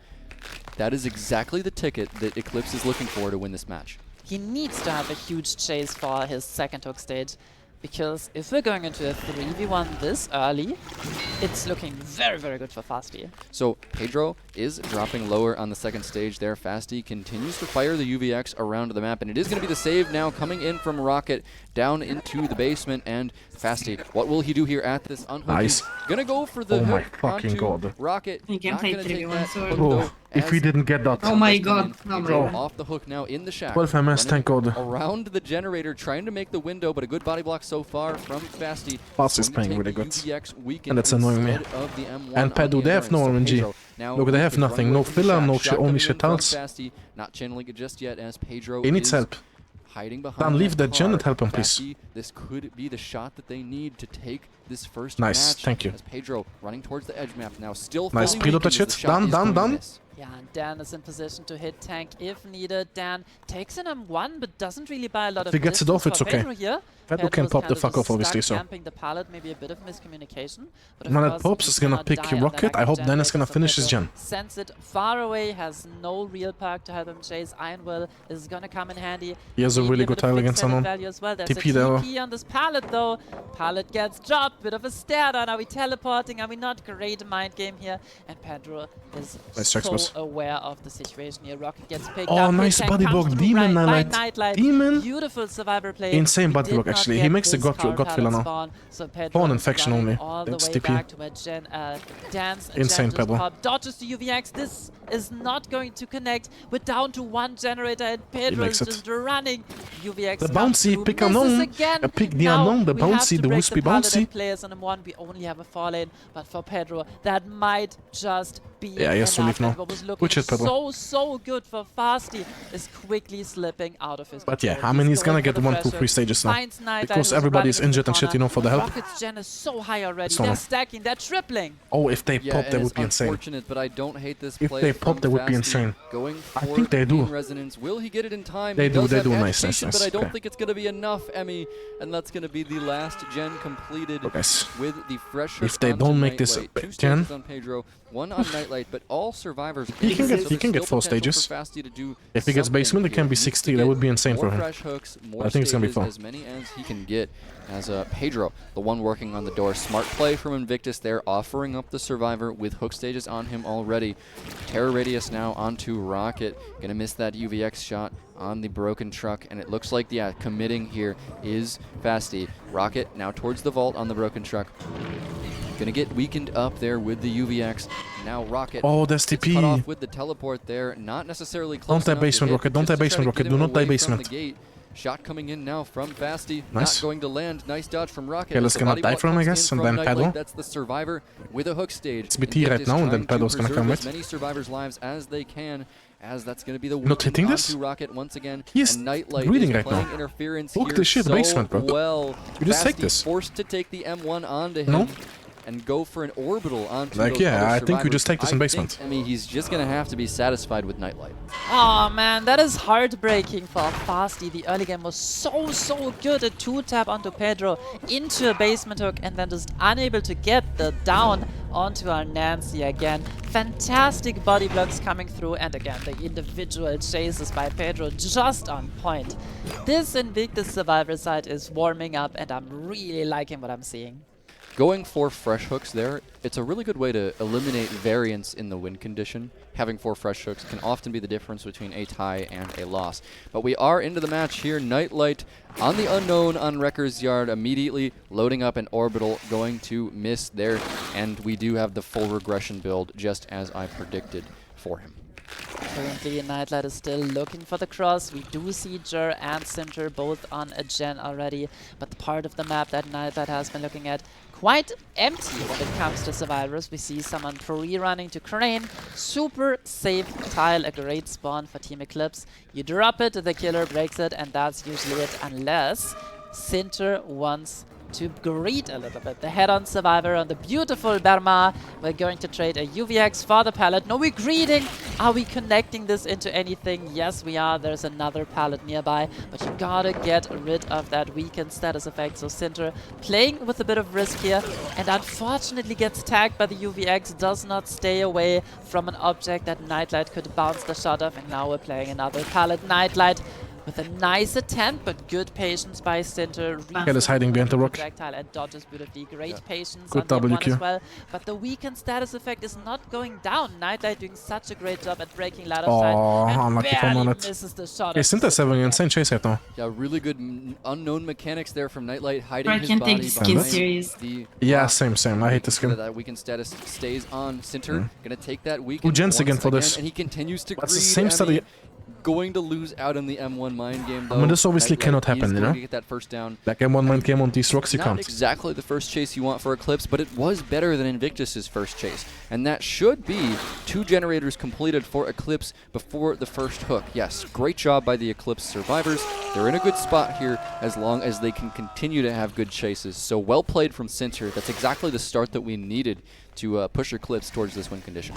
that is exactly the ticket that Eclipse is looking for to win this match. He needs to have a huge chase for his second hook stage, because if we're going into a 3v1 this early, it's looking very, very good for Fasty. So Pedro is dropping lower on the second stage there. Fasty continues to fire the UVX around the map, and it is going to be the save now coming in from Rocket down into the basement. And Fasty, what will he do here at this unhook? Nice. He's going to go for the hook onto Rocket. You can play 3v1 sword. Oh, if we didn't get that. Oh my god. Oh my god. Off the hook now in the shack. 12 MS, thank God. Around the generator, trying to make the window, but a good body block so far from Fasty. Pass is playing really good. And that's annoying me. And Pedro, they have no RNG. Look, they have nothing. No filler, no only shitouts. Not channeling it just yet, as Pedro He needs help. Hiding behind. Dan, leave that gen and help him, please. This could be the shot that they need to take this first nice, match. thank you. As Pedro running towards the edge map now, still nice, preload that shit. Done. Yeah, and Dan is in position to hit tank if needed. Dan takes an M1, but doesn't really buy a lot of if he gets it off, it's okay. Pedro can pop the fuck off, obviously, so. The pallet, maybe a bit of miscommunication. But when it pops, it's gonna pick Rocket. I hope Dan is gonna finish his gen. Sends it far away, has no real perk to help him chase. Iron Will is gonna come in handy. He has a really good tile against someone. Well. There's TP there. TP on this pallet, though. Pallet gets dropped. Bit of a stare down. Are we teleporting? Are we not? Great mind game here. And Pedro is so aware of the situation here. Rocket gets picked up. Oh, nice body block. Demon Nightlight. Demon. Beautiful survivor play. Insane body block, actually. He makes the Godfiller now. Pawn infection only. That's TP. Insane Pedro. Dodges the UVX. This is not going to connect. We're down to 1 generator, and Pedro is just running. UVX the bouncy, pick unknown. Pick the unknown, the bouncy, the wispy bouncy. Players on M1, we only have a 4 lane, but for Pedro, that might just be yeah, he has to leave now. Which is Pedro. So good for Fasty is quickly slipping out of his But yeah, I mean, he's gonna get 1, 2, 3 stages now. Because everybody is injured and shit, you know, for the help. Rocket's gen is so high already. They're stacking, they're tripling. Oh, if they pop, that would be insane. But I don't hate this if they pop, that would be insane. I think they do. Resonance. Will he get it in time? They do nice. But I don't think it's going to be enough, Emmy. And that's going to be the last gen completed with the fresh. If they don't make this gen, on Pedro, 1 on Nightlight, but all survivors. He can get 4 stages. If he gets basement, it can be 60. That would be insane for him. Fresh hooks, I think it's gonna be 4. As many as he can get. As Pedro, the one working on the door. Smart play from Invictus there, offering up the survivor with hook stages on him already. Terror radius now onto Rocket. Gonna miss that UVX shot on the broken truck, and it looks like, yeah, committing here is Fasty. Rocket now towards the vault on the broken truck. Gonna get weakened up there with the UVX. Now Rocket. Oh, that's TP. Cut off with the teleport there. Not necessarily close. Don't die basement, Rocket. Don't die basement, Rocket. Do not die basement. Shot coming in now from Fasty. Nice. Not going to land. Nice dodge from Rocket. Okay, let's gonna die from him, I guess, and then Pedro. That's the survivor with a hook stage. It's BT right now, and then Pedro's gonna come with. As many survivors' lives as they can, as that's gonna be the not hitting this. Rocket once again. He's breathing right now. Look the shit basement, bro. Well, you just take this. Forced to take the M1 onto him. No. And go for an orbital onto like, those yeah, I other think we just take this in basement. I mean, he's just going to have to be satisfied with Nightlight. Oh man, that is heartbreaking for Fasty. The early game was so good. A 2-tap onto Pedro into a basement hook and then just unable to get the down onto our Nancy again. Fantastic body blocks coming through, and again, the individual chases by Pedro just on point. This Invictus Survivor side is warming up, and I'm really liking what I'm seeing. Going for fresh hooks there, it's a really good way to eliminate variance in the win condition. Having 4 fresh hooks can often be the difference between a tie and a loss. But we are into the match here. Nightlight on the unknown on Wrecker's Yard, immediately loading up an orbital, going to miss there. And we do have the full regression build, just as I predicted for him. Currently, Nightlight is still looking for the cross. We do see Jer and Sinter both on a gen already, but the part of the map that Nightlight has been looking at quite empty when it comes to survivors. We see someone pre-running to Crane. Super safe tile, a great spawn for Team Eclipse. You drop it, the killer breaks it, and that's usually it, unless Sinter wants to greet a little bit. The head-on survivor on the beautiful Berma. We're going to trade a UVX for the pallet. No, we're greeting. Are we connecting this into anything? Yes, we are. There's another pallet nearby, but you gotta get rid of that weakened status effect. So Sinter playing with a bit of risk here, and unfortunately gets tagged by the UVX, does not stay away from an object that Nightlight could bounce the shot off, and now we're playing another pallet. Nightlight with a nice attempt, but good patience by Sinter. Kel is hiding behind the rock. Projectile and dodges beautifully. Great patience Good on the one WQ. as well. But the weakened status effect is not going down. Nightlight doing such a great job at breaking ladder Oh, side, and unlucky for a barely minute. misses the shot. Okay, Sinter's having an insane chase right now. Yeah, really good unknown mechanics there from Nightlight, hiding I his can't body take skin behind series. the Yeah, same. I hate the so skin. that weakened status stays on. Sinter gonna take that weakened Who gens again once for this? and he continues to That's the greed same Emmy. study. Going to lose out on the M1 mind game, though. I mean, this obviously Nightlight cannot is happen, you going know? to get that first down. Like M1 mind game on these rocks, you Not can't. exactly the first chase you want for Eclipse, but it was better than Invictus's first chase. And that should be 2 generators completed for Eclipse before the first hook. Yes, great job by the Eclipse survivors. They're in a good spot here as long as they can continue to have good chases. So well played from Sinter. That's exactly the start that we needed to push Eclipse towards this win condition.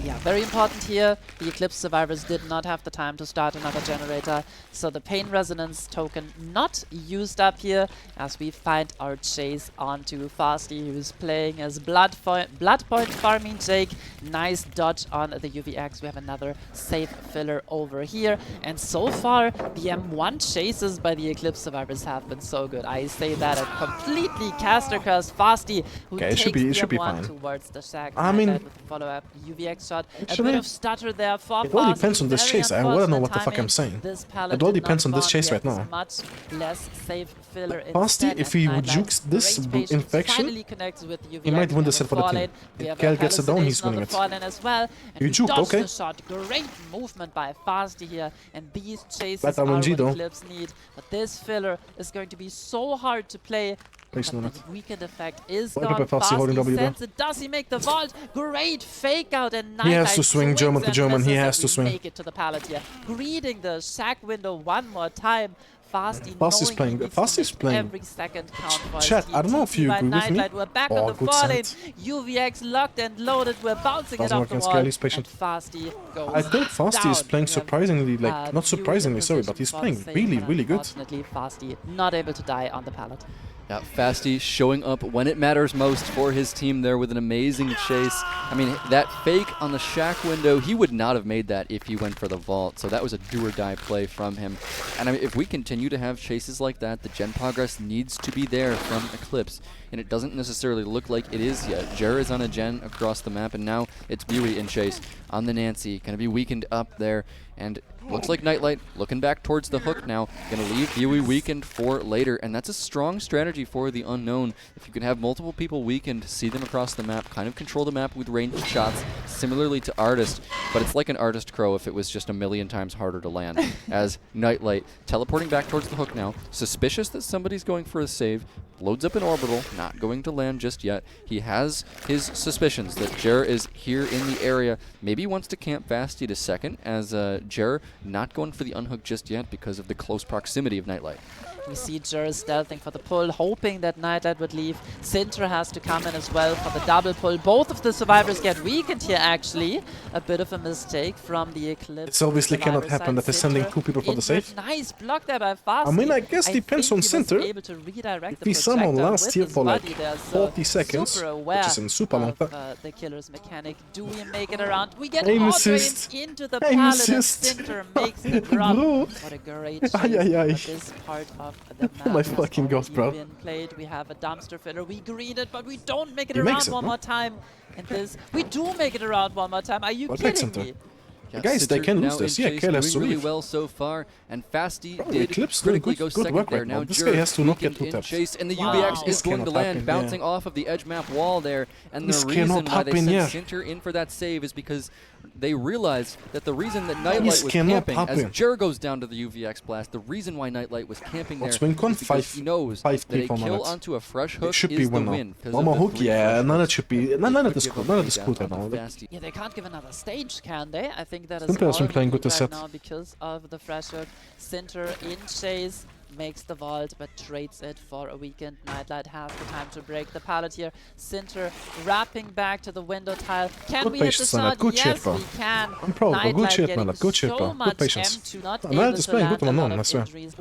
Yeah, very important here. The Eclipse survivors did not have the time to start another generator, so the Pain Resonance token not used up here as we find our chase onto Fasty, who's playing as Bloodpoint farming Jake. Nice dodge on the UVX. We have another safe filler over here, and so far the M1 chases by the Eclipse survivors have been so good. I say that a completely caster cursed Fasty, who Okay, takes it should be the M1 fine. towards the shack. I mean, with the follow-up UVX shot. A should bit be. of stutter there for It all Fasty. depends on this Very chase. I wanna know what the fuck unfortunate I'm saying. timing. This pallet It all did depends not on this spawn chase yet. right now. Much less safe filler Fasty, instead, if and he would Nightlight, jukes this great patience, infection, finally connects with he might UVX. win the We set have for the a team. fallen. We If have Kel a gets it down, he's hallucination on winning the it. fallen as well. And You he juked, dodged okay. the shot. Great movement by Fasty here, and these chases That are RNG what though. Eclipse need. But this filler is going to be so hard to play. Please But no, the not. weakened effect is Why gone. Pepper Fasty holding Fasty W though? sends it. Does he make the vault? Great fake out, and He has Nightlight to swing swings German to and German. He misses, has and to we swing. Make it to the pallet here. Greeting the shack window one more time. Fasty Fasty's knowing playing- he needs Fasty's to make playing- every second count for his Chat, team. I don't know if you by agree with me. Nightlight, we're back Oh, on the good falling. send. UVX locked and loaded. We're bouncing it Doesn't off work the against wall. Kel, he's patient. And Fasty goes I think Fasty is down. playing We have, surprisingly, like, not surprisingly, sorry, but he's for the playing save, really, but really good. Unfortunately, Fasty not able to die on the pallet. Yeah, Fasty showing up when it matters most for his team there with an amazing chase. I mean, that fake on the shack window, he would not have made that if he went for the vault. So that was a do-or-die play from him. And I mean, if we continue to have chases like that, the gen progress needs to be there from Eclipse. And it doesn't necessarily look like it is yet. Jer is on a gen across the map, and now it's Buey in chase on the Nancy. Going to be weakened up there. And looks like Nightlight looking back towards the hook now. Going to leave Buey weakened for later. And that's a strong strategy for the unknown. If you can have multiple people weakened, see them across the map, kind of control the map with ranged shots, similarly to Artist. But it's like an Artist Crow if it was just a million times harder to land. As Nightlight teleporting back towards the hook now. Suspicious that somebody's going for a save. Loads up an orbital, not going to land just yet. He has his suspicions that Jer is here in the area. Maybe he wants to camp Fasty to second, as Jer not going for the unhook just yet because of the close proximity of Nightlight. We see Jer stealthing for the pull, hoping that Nightlight would leave. Sintra has to come in as well for the double pull. Both of the survivors get weakened here, actually. A bit of a mistake from the Eclipse. It obviously cannot happen that they're sending 2 people for the save. Nice block there by Fasty. I mean, I guess depends on think he was Sinter. able to redirect If he the somehow projectile last with here his for like body there, 40 seconds, super aware which isn't super long. of the killer's mechanic. Do we make it around? We get Aim auto assist. into the Aim pallet and assist. Sinter makes the drop. Bro. What a great chase. Ay, ay, ay. But this part of the map Oh my has fucking god, already bro. been played. We have a dumpster filler. We green it, but we don't make it He around makes it, one no? more time. And this, we do make it around one more time. Are you What makes kidding him me? Guys, they can lose this. Yeah, Doing really leave. well so far, and Fasty Bro, did Eclipse doing critically good go second work there. right Now now. This guy has to not get weakened two in taps. chase, and the Wow. UBX is This going to cannot land, happen, bouncing yeah. off of the edge map wall there. And This the reason cannot why they happen, sent yeah. Sinter in for that save is because they realized that the reason that Nightlight This was cannot camping, as happen. Jer goes down to the UVX blast, the reason why Nightlight was camping there What's win con? is because he knows that a people kill minutes. onto a fresh It hook should is be the one now. win. 'cause One of more the hook, 3 yeah, fresh none hooks. of should be, none of this good, none of this good right now. Fasty. Yeah, they can't give another stage, can they? I think that is Simple has been all playing we good need this right set. now because of the fresh hook. Sinter in chase makes the vault, but trades it for a weakened Nightlight. Has the time to break the pallet here. Sinter wrapping back to the window tile. Can Good we hit the patience, Nightlight. shot? Good shit, Yes, bro. we can. I'm proud, bro. Good Nightlight shit, getting Nightlight. Good shit, so bro. Good much patience. M2, not Nightlight able is to playing land good a on lot one, of I swear. injuries.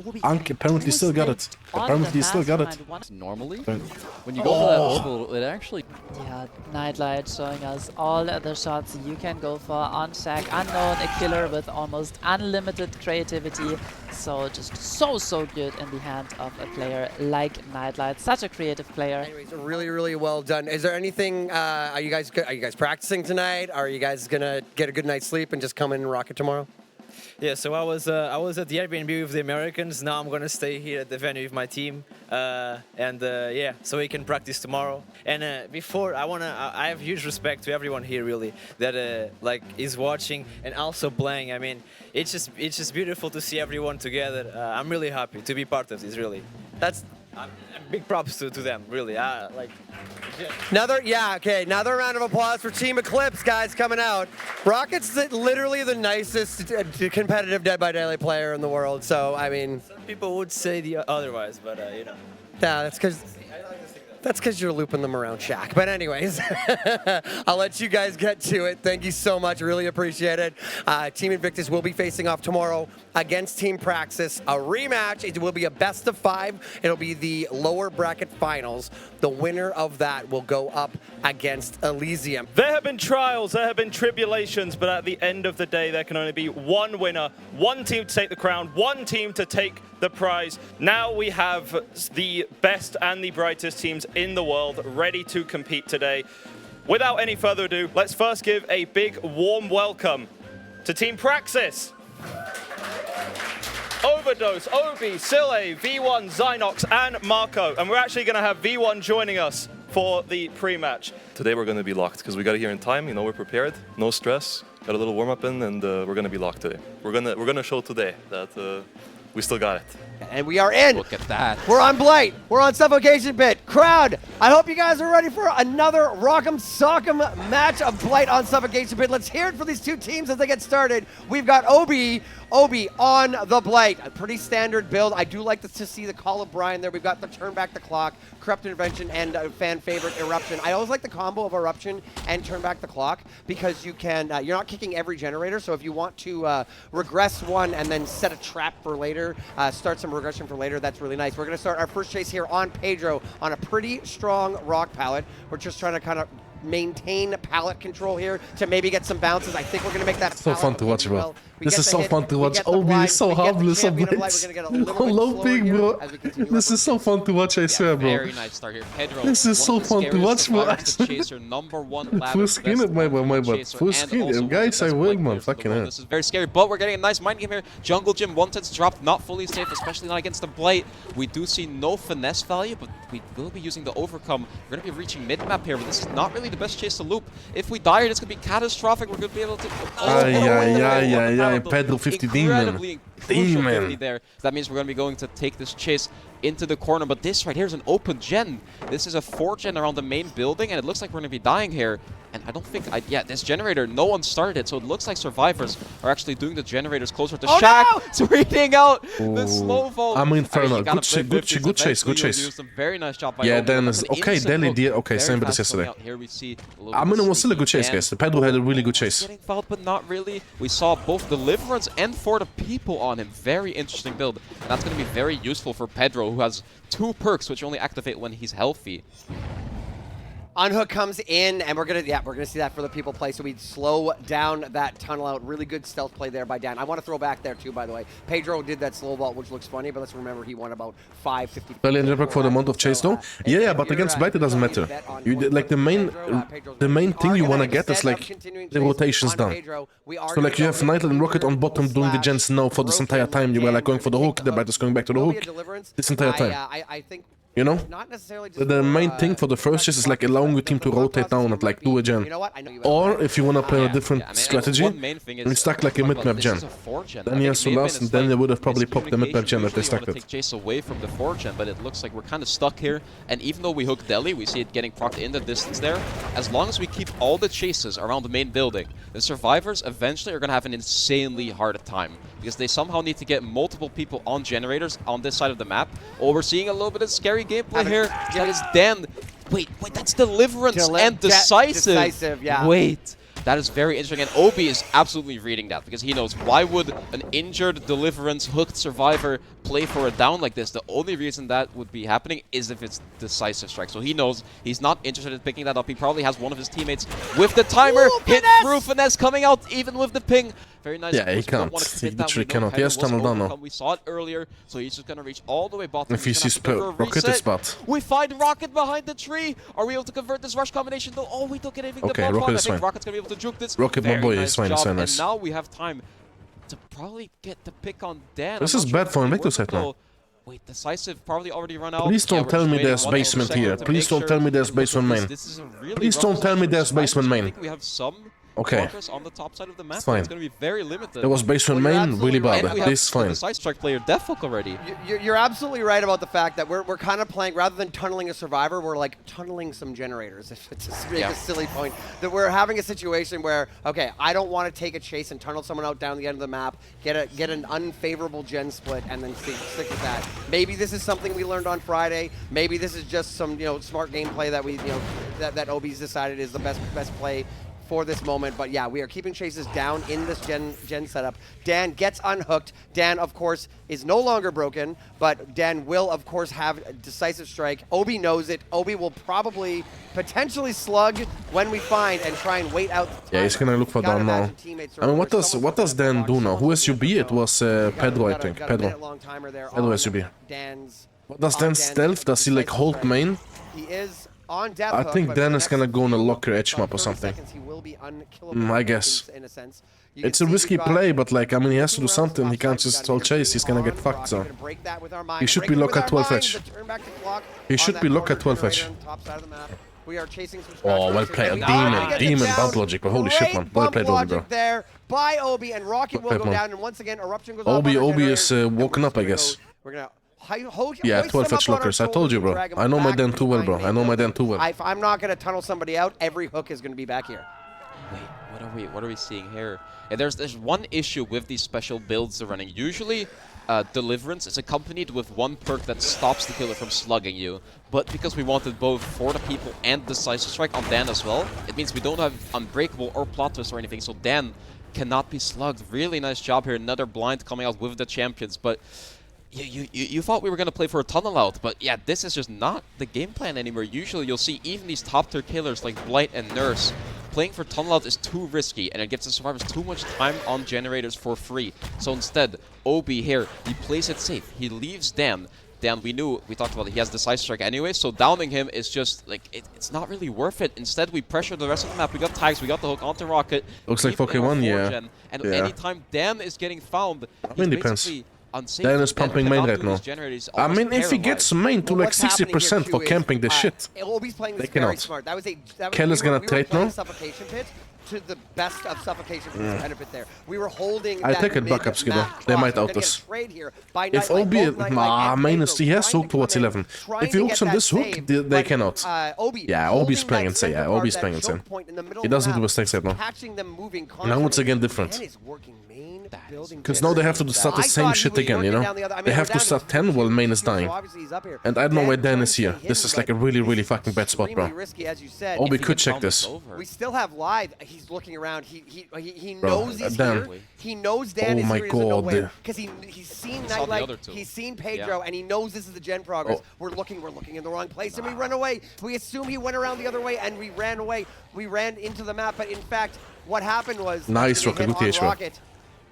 Apparently still got it. Apparently he still got it. Normally, when you go for that orbital, it actually... Yeah, Nightlight showing us all the shots you can go for on Shack. Unknown, a killer with almost unlimited creativity. So just so good in the hand of a player like Nightlight. Such a creative player. Anyways, really well done. Is there anything? Are you guys practicing tonight? Are you guys gonna get a good night's sleep and just come in and rock it tomorrow? Yeah, so I was at the Airbnb with the Americans. Now I'm gonna stay here at the venue with my team, yeah, so we can practice tomorrow. And before, I have huge respect to everyone here, really, that like is watching and also playing. I mean, it's just beautiful to see everyone together. I'm really happy to be part of this. Really, big props to them. Really, Another round of applause for Team Eclipse, guys, coming out. Rocket's literally the nicest competitive Dead by Daylight player in the world. So I mean, some people would say otherwise, but you know. Yeah, that's because you're looping them around Shaq. But anyways, I'll let you guys get to it. Thank you so much. Really appreciate it. Team Invictus will be facing off tomorrow against Team Praxis. A rematch. It will be a best of 5. It'll be the lower bracket finals. The winner of that will go up against Elysium. There have been trials, there have been tribulations, but at the end of the day, there can only be one winner, one team to take the crown, one team to take the prize. Now we have the best and the brightest teams in the world ready to compete today. Without any further ado, let's first give a big warm welcome to Team Praxis. Overdose, Obi, Sille, V1, Zynox, and Marco. And we're actually going to have V1 joining us for the pre-match. Today we're going to be locked because we got here in time. You know, we're prepared, no stress. Got a little warm-up in, and we're going to be locked today. We're gonna show today that we still got it. And we are in. Look at that. We're on Blight. We're on Suffocation Pit. Crowd, I hope you guys are ready for another Rock'em Sock'em match of Blight on Suffocation Pit. Let's hear it for these two teams as they get started. We've got Obi on the Blight. A pretty standard build. I do like to see the Call of Brian there. We've got the Turn Back the Clock, Corrupt Intervention, and fan favorite Eruption. I always like the combo of Eruption and Turn Back the Clock because you can, you're not kicking every generator. So if you want to regress one and then set a trap for later, start some regression for later, that's really nice. We're going to start our first chase here on Pedro on a pretty strong rock pallet. We're just trying to kind of maintain pallet control here to maybe get some bounces. I think we're going to make that So fun to watch, bro. This is so fun to watch. Obi is so harmless on blades. Low ping, bro. This is so fun to watch, I swear, bro. Very nice start here. Pedro, this is so fun to watch, bro. Chaser, #1 Full screen it, my bad. Full screen it. Guys, I will, man. Fucking hell. This is very scary, but we're getting a nice mind game here. Jungle Gym, 110's dropped, not fully safe, especially not against the Blight. We do see no finesse value, but we will be using the overcome. We're going to be reaching mid-map here, but this is not really the best chase to loop. If we die, it's going to be catastrophic. We're going to be able to... Pedro 50 Incredibly crucial 50 Demon. there. That means we're going to be going to take this chase into the corner, but this right here is an open gen. This is a 4 gen around the main building, and it looks like we're going to be dying here. And I don't think... yeah, this generator, no one started it, so it looks like survivors are actually doing the generators closer to Shaq. No! It's reading out the slow vault. I'm Infernal. Good chase, good chase. Very nice job by yeah, Obi. then is okay, Deli, okay, same but as yesterday. It was still a good chase, guys. Pedro had a really good chase. Getting fouled, but not really. We saw both Deliverance and For the People on him. Very interesting build. And that's going to be very useful for Pedro, who has 2 perks, which only activate when he's healthy. Unhook comes in, and we're gonna see that for the people play. So we slow down that tunnel out. Really good stealth play there by Dan. I want to throw back there too, by the way. Pedro did that slow vault, which looks funny, but let's remember he won about 550. Early jump for the amount of chase though. Yeah, but against Blight it doesn't matter. You like the main thing you wanna get is like the rotations done. So like you have Nightlight and Rocket on bottom doing the gens now for this entire time. You were like going for the hook, the Blight is going back to the hook this entire time. You know? The main thing for the first chase is like allowing your team to rotate down and like do a gen. Or if you want to play a different strategy, you stack like a mid-map gen. Then he has to last and then they would have probably popped the mid-map gen if they stacked it. Take chase away from the 4-gen, but it looks like we're kind of stuck here. And even though we hook Deli, we see it getting procced in the distance there. As long as we keep all the chases around the main building, the survivors eventually are going to have an insanely hard time. Because they somehow need to get multiple people on generators on this side of the map. Or we're seeing a little bit of scary gameplay here. That is Dan. Wait, that's Deliverance and Decisive. Yeah. Wait. That is very interesting, and Obi is absolutely reading that, because he knows why would an injured Deliverance hooked survivor play for a down like this? The only reason that would be happening is if it's Decisive Strike. So he knows he's not interested in picking that up. He probably has one of his teammates with the timer. Hit through, finesse coming out even with the ping. Very nice. Yeah, he can't. He literally cannot. He has tunnel down now. We saw it earlier, so he's just going to reach all the way bottom. If he sees Rocket, it's bad. We find Rocket behind the tree. Are we able to convert this rush combination though? Oh, we don't get anything. Okay, Rocket is fine. Rocket's going to be able to juke this. Rocket, my boy, is fine. And now we have time to probably get the pick on Dan. This is bad for Invictus right now. Wait, Decisive probably already run out. Please don't tell me there's basement here. Please don't tell me there's basement main. Please don't tell me there's basement main. We have some okay. On the top side of the map. It's fine. It's going to be very limited. There was basement main, really bad. This is fine. The side strike player Defok already. You're absolutely right about the fact that we're kind of playing, rather than tunneling a survivor, we're like tunneling some generators. If it's a silly point, that we're having a situation where, okay, I don't want to take a chase and tunnel someone out down the end of the map, get an unfavorable gen split, and then stick with that. Maybe this is something we learned on Friday. Maybe this is just some smart gameplay that we that Obi's decided is the best play for this moment. But yeah, we are keeping chases down in this gen setup. Dan gets unhooked. Dan, of course, is no longer broken, but Dan will, of course, have a Decisive Strike. Obi knows it. Obi will probably potentially slug when we find and try and wait out. Yeah, he's gonna look for down now. I mean, what does Dan do now? Who SUB? It was Pedro, I think. Pedro SUB. What does Dan stealth? Does he like hold main? He is on death I hook, think but Dan for is the gonna next go on a locker edge map or something. he will be unkillable I guess. in a sense. It's a risky play, but like, I mean, he has to do something. He can't just all chase. He's gonna get fucked, so. He should be locked at 12 edge. He should be locked at 12 edge. We are chasing some Oh, well played. Demon bump logic, but holy shit, man. Well played, Obi, bro. There by Obi, and Rocket will go down, and once again, Eruption goes off. Obi is woken up, I guess. We're gonna yeah, 12 edge lockers. I told you, bro. I know my Dan too well, bro. I know my Dan too well. If I'm not gonna tunnel somebody out, every hook is gonna be back here. Wait, what are we seeing here? Yeah, there's one issue with these special builds they're running. Usually, Deliverance is accompanied with one perk that stops the killer from slugging you. But because we wanted both For the People and Decisive Strike on Dan as well, it means we don't have Unbreakable or Plot Twist or anything, so Dan cannot be slugged. Really nice job here. Another blind coming out with the champions, but you thought we were going to play for a tunnel out, but yeah, this is just not the game plan anymore. Usually you'll see even these top tier killers like Blight and Nurse playing for tunnel out is too risky, and it gives the survivors too much time on generators for free. So instead, Obi here, he plays it safe. He leaves Dan. Dan, we talked about it, he has Decisive Strike anyway, so downing him is just, like, it's not really worth it. Instead, we pressure the rest of the map. We got tags, we got the hook onto Rocket. Looks like Pokemon, yeah. And anytime Dan is getting found, I mean, depends. Dan is pumping main right now. I mean, if he gets main to like 60% for camping this shit, Obi's playing they this very cannot. smart. Kel is gonna trade now. to the best of suffocation for his benefit there. We were holding I that take it back up, Skido. mid-map They might cross. out We're us. gonna trade here by If Nightlight, OB, both Nightlight and minus Pedro he has trying hook to towards come in, 11. trying If he to hooks get on this that hook, save, they but, cannot. Obi Yeah, holding Obi's playing that insane. Yeah, center part, Obi's that playing choke insane. point in the middle He of the doesn't do map, mistakes right now. catching them moving Now it's again different. Ben is working main building Because now they have to start the same shit again, you know? They have to start 10 while main is dying. And I don't know why Dan is here. This is like a really, really fucking bad spot, bro. Risky, as you said. Obi could check this. We still have live. He's looking around. He Bro, knows he's Dan. here. He knows Dan Oh is my here. He doesn't know God. where. Because he's seen saw the other Nightlight. two. He's seen Pedro, and he knows this is the gen progress. Oh. We're looking in the wrong place, and we run away. We assume he went around the other way, and we ran away. We ran into the map, but in fact, what happened was Nice they Rocket, hit good on TH, bro. Rocket.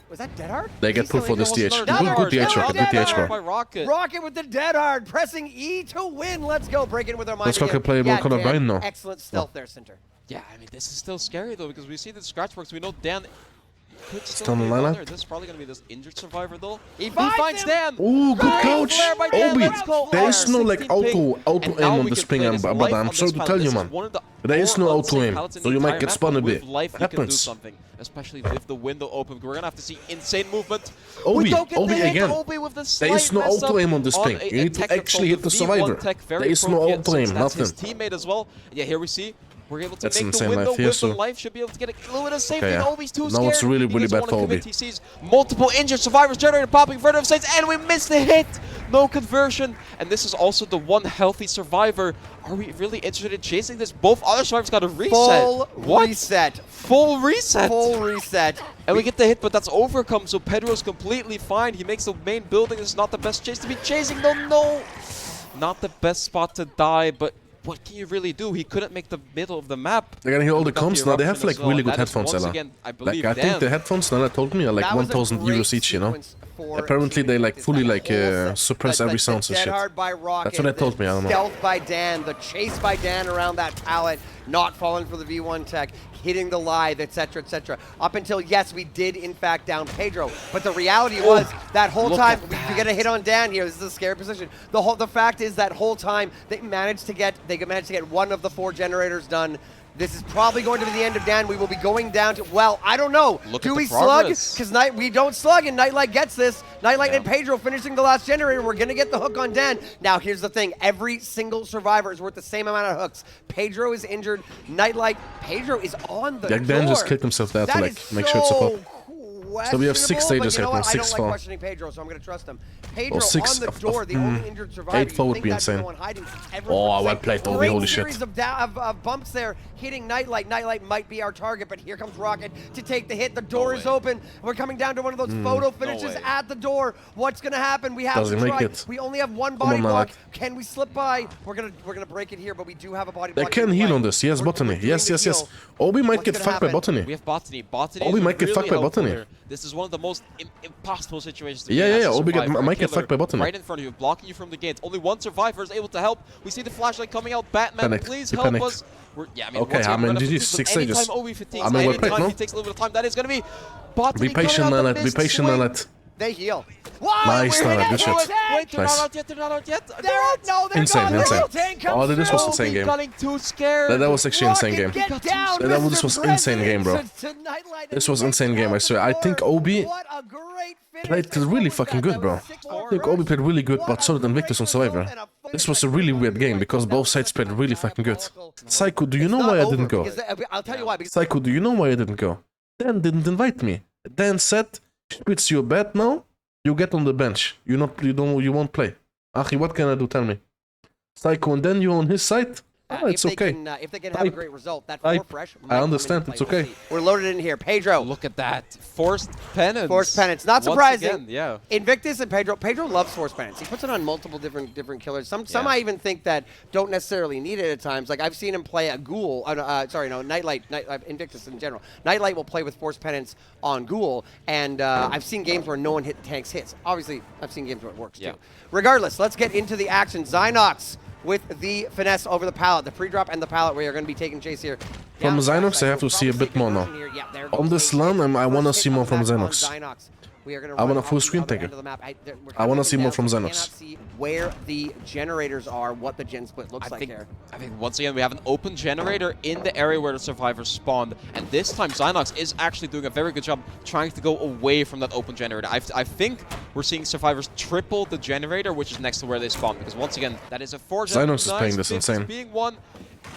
Was that Dead Hard? They get put for this TH. Another Good TH, Rocket. Good TH, Hard. bro. Rocket. Rocket with the Dead Hard, pressing E to win. Let's go. Break in with our mind. Let's Rocket again. play more Call of Dan, Duty now. Excellent stealth there, Center. Yeah, I mean, this is still scary, though, because we see the scratch marks. We know Dan could Still still on be the on lineup. there. This is probably going to be this injured survivor, though. He finds Dan! Ooh, good coach! Flare by Dan, Obi, let's go. there is no like 16 ping. auto And now aim on we this can ping, play this but life I'm on sorry this to palette. tell This you, is man. one of the There is no more auto unsafe aim, palettes in so the you might entire get map, spun a but bit. with life, we can do Happens. something, especially with the window open. We're going to have to see insane movement. Obi, We don't get Obi the hit. again. Obi with the There is slight no mess auto up aim on this on ping. a You need to tech that's actually hit called the V1 survivor. tech, very There is no appropriate auto aim, since that's his nothing. teammate as well. Yeah, here we see. We're able to That's make the insane window life here, with so- the life. Should be able to get a little bit of safety. Okay, yeah. Obi's too Now scared. it's really, He really doesn't bad wanna for Obi. commit. He sees multiple injured survivors generator popping further sides, and we missed the hit. No conversion. And this is also the one healthy survivor. Are we really interested in chasing this? Both other survivors got a reset. Full What? reset. Full reset. Full reset. And we get the hit, but that's overcome, so Pedro's completely fine. He makes the main building. This is not the best chase to be chasing, though. No. Not the best spot to die, but what can you really do? He couldn't make the middle of the map. They're gonna hear all the Without comms now. They have eruption like as well, really and good that is headphones, once Ella. again, I Like believe I think Dan. the headphones Nana told me are like That was a 1,000 great euros each, you know. sequence for Apparently they like fully like set. suppress every sound and Dead shit. Hard by Rocket, That's what they told me. I don't know. Stealth by Dan, the chase by Dan around that pallet, not falling for the V1 tech, hitting the live, etc., etc. Up until, yes, we did in fact down Pedro, but the reality was that whole look time at we get a hit on Dan here. This is a scary position. The fact is that whole time they managed to get one of the 4 generators done. This is probably going to be the end of Dan. We will be going down to, well, I don't know. Look Do at the we slug? progress. Because we don't slug, and Nightlight gets this. Nightlight and Pedro finishing the last generator. We're going to get the hook on Dan. Now, here's the thing. Every single survivor is worth the same amount of hooks. Pedro is injured. Nightlight, Pedro is on the door. Dan just kicked himself there to That like is make sure it's a pop. questionable, So we have 6 but stages you know right now, what? I 6 don't like far. questioning Pedro, so I'm going to trust him. Pedro Or 6 on the of- door, the only injured survivor. 8 4 You'd would think be that's insane. no one hiding. Everyone Oh, would well say, played, Obi, great holy shit. series of bumps there, hitting Nightlight. Nightlight might be our target, but here comes Rocket to take the hit. The door is open. We're coming down to one of those photo finishes at the door. What's going to happen? We have Doesn't to make try. it. We only have one Come on, body block. Nightlight. Can we slip by? We're gonna break it here, but we do have a body They block. can in heal play. on this. Yes, We're botany. doing Yes, the yes, yes. heal. Obi might What's get gonna fucked by happen? botany. We have Botany. Botany Obi is might get really fucked by helpful Botany. here. This is one of the most impossible situations to Yeah, be in yeah, as a Obi survivor. might A get killer fucked by Botany. right in front of you, blocking you from the gates. Only one survivor is able to help. We see the flashlight coming out. Batman, Panicked. please He help panicked. us. Okay, once again, I mean, we're gonna GG, have to 6 anytime stages. Obi fatigues, I mean, we're anytime played, no? he takes a little bit of time, that is going to be Botany Be patient, coming out Nana. the Be missed patient, swing. Nana. They heal. Nice, Nana. Good shit. Wait, they're Nice. not out yet. They're not out yet. Insane, insane. Oh, this was insane Obi game. getting too scared. That was actually insane game. Get down, This was insane game, bro. This was insane game, I swear. I think Obi played really fucking good, bro. I think Obi played really good, but so did Invictus on Survivor. This was a really weird game because both sides played really fucking good. Psycho, do you know why I didn't go? I'll tell you why. Because Psycho, do you know why I didn't go? Dan didn't invite me. Dan said, "Spitz, you're bad now. You get on the bench. You won't play." Achi, what can I do? Tell me. Psycho, and then you on his side. Oh, it's okay. If they can have a great result, that I 4 fresh. might I come understand. into It's play. We'll okay. see. We're loaded in here. Pedro. Look at that. Forced penance. Forced penance. Not Once surprising. again, yeah. Invictus and Pedro. Pedro loves forced penance. He puts it on multiple different killers. Some I even think that don't necessarily need it at times. Like I've seen him play a Ghoul. Nightlight. Invictus in general. Nightlight will play with forced penance on Ghoul, and I've seen games where no one tanks hits. Obviously, I've seen games where it works too. Regardless, let's get into the action. Zynox with the finesse over the pallet, the pre-drop and the pallet. We are going to be taking chase here. From Zynox, I have to see a bit more now. On this LAN, I want to see more from Zynox. We are going I want a full screen taker. I want to see more from Xenox. See where the generators are, what the gen split looks like here. I think once again we have an open generator in the area where the survivors spawned, and this time Xenox is actually doing a very good job trying to go away from that open generator. I think we're seeing survivors triple the generator, which is next to where they spawn, because once again that is a 4-gen. Xenox is playing this insane. Being one.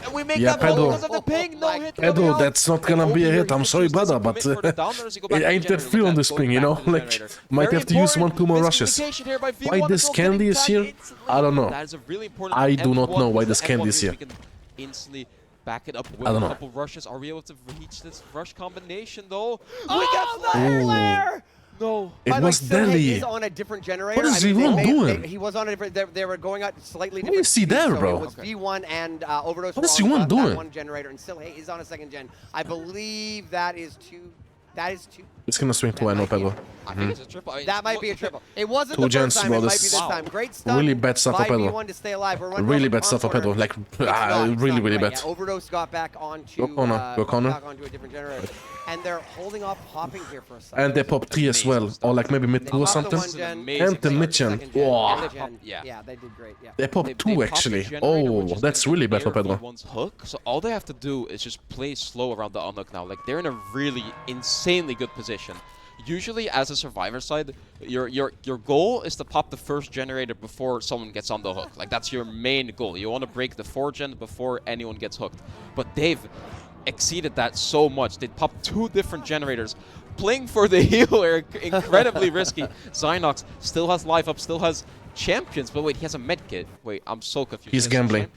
And we make Yeah, that Pedro. because of the ping, no hit. Pedro, that's not gonna be a hit. I'm sorry, brother, but it ain't that free on this ping, you know? Like, might have to use 1-2 more rushes. Why this candy is here? I don't know. I do not know why this candy is here. Instantly back it up with I don't a know. couple rushes. Are we able to reach this rush combination though? Oh, the flare! No. It was Delhi. He is on a different generator. What is V1 doing? He was on a different. They were going at slightly different. What do you see there, speeds, so bro? It was V1 and Overdose. What is were on V1 doing? that one generator, and still is on a second gen. I believe that is two. That is two. It's gonna swing to I know, Pedro. I think it's a triple. That might be a triple. It wasn't Two the gens, first time. bro, It might be this this time. Great stuff. really bad stuff for by Pedro. V1 to stay alive. We're running Really over bad stuff for corner. Pedro. Like, It's really, not really great. bad. Yeah, Overdose got back onto. Go corner, go corner. Back onto a different generator, and they're holding off hopping here for a second. And they pop 3 as well, or like maybe mid 2 or something. And the mid gen. Wow. Yeah, they did great. Yeah. They pop 2 actually. Oh, that's really bad for Pedro. V1's hook, so all they have to do is just play slow around the unhook now. Like they're in a really insanely good position. Usually, as a survivor side, your goal is to pop the first generator before someone gets on the hook. Like that's your main goal. You want to break the 4-gen before anyone gets hooked. But they've exceeded that so much. They popped 2 different generators, playing for the healer, incredibly risky. Xenox still has life up, still has champions, but wait, he has a medkit. Wait, I'm so confused. He's gambling.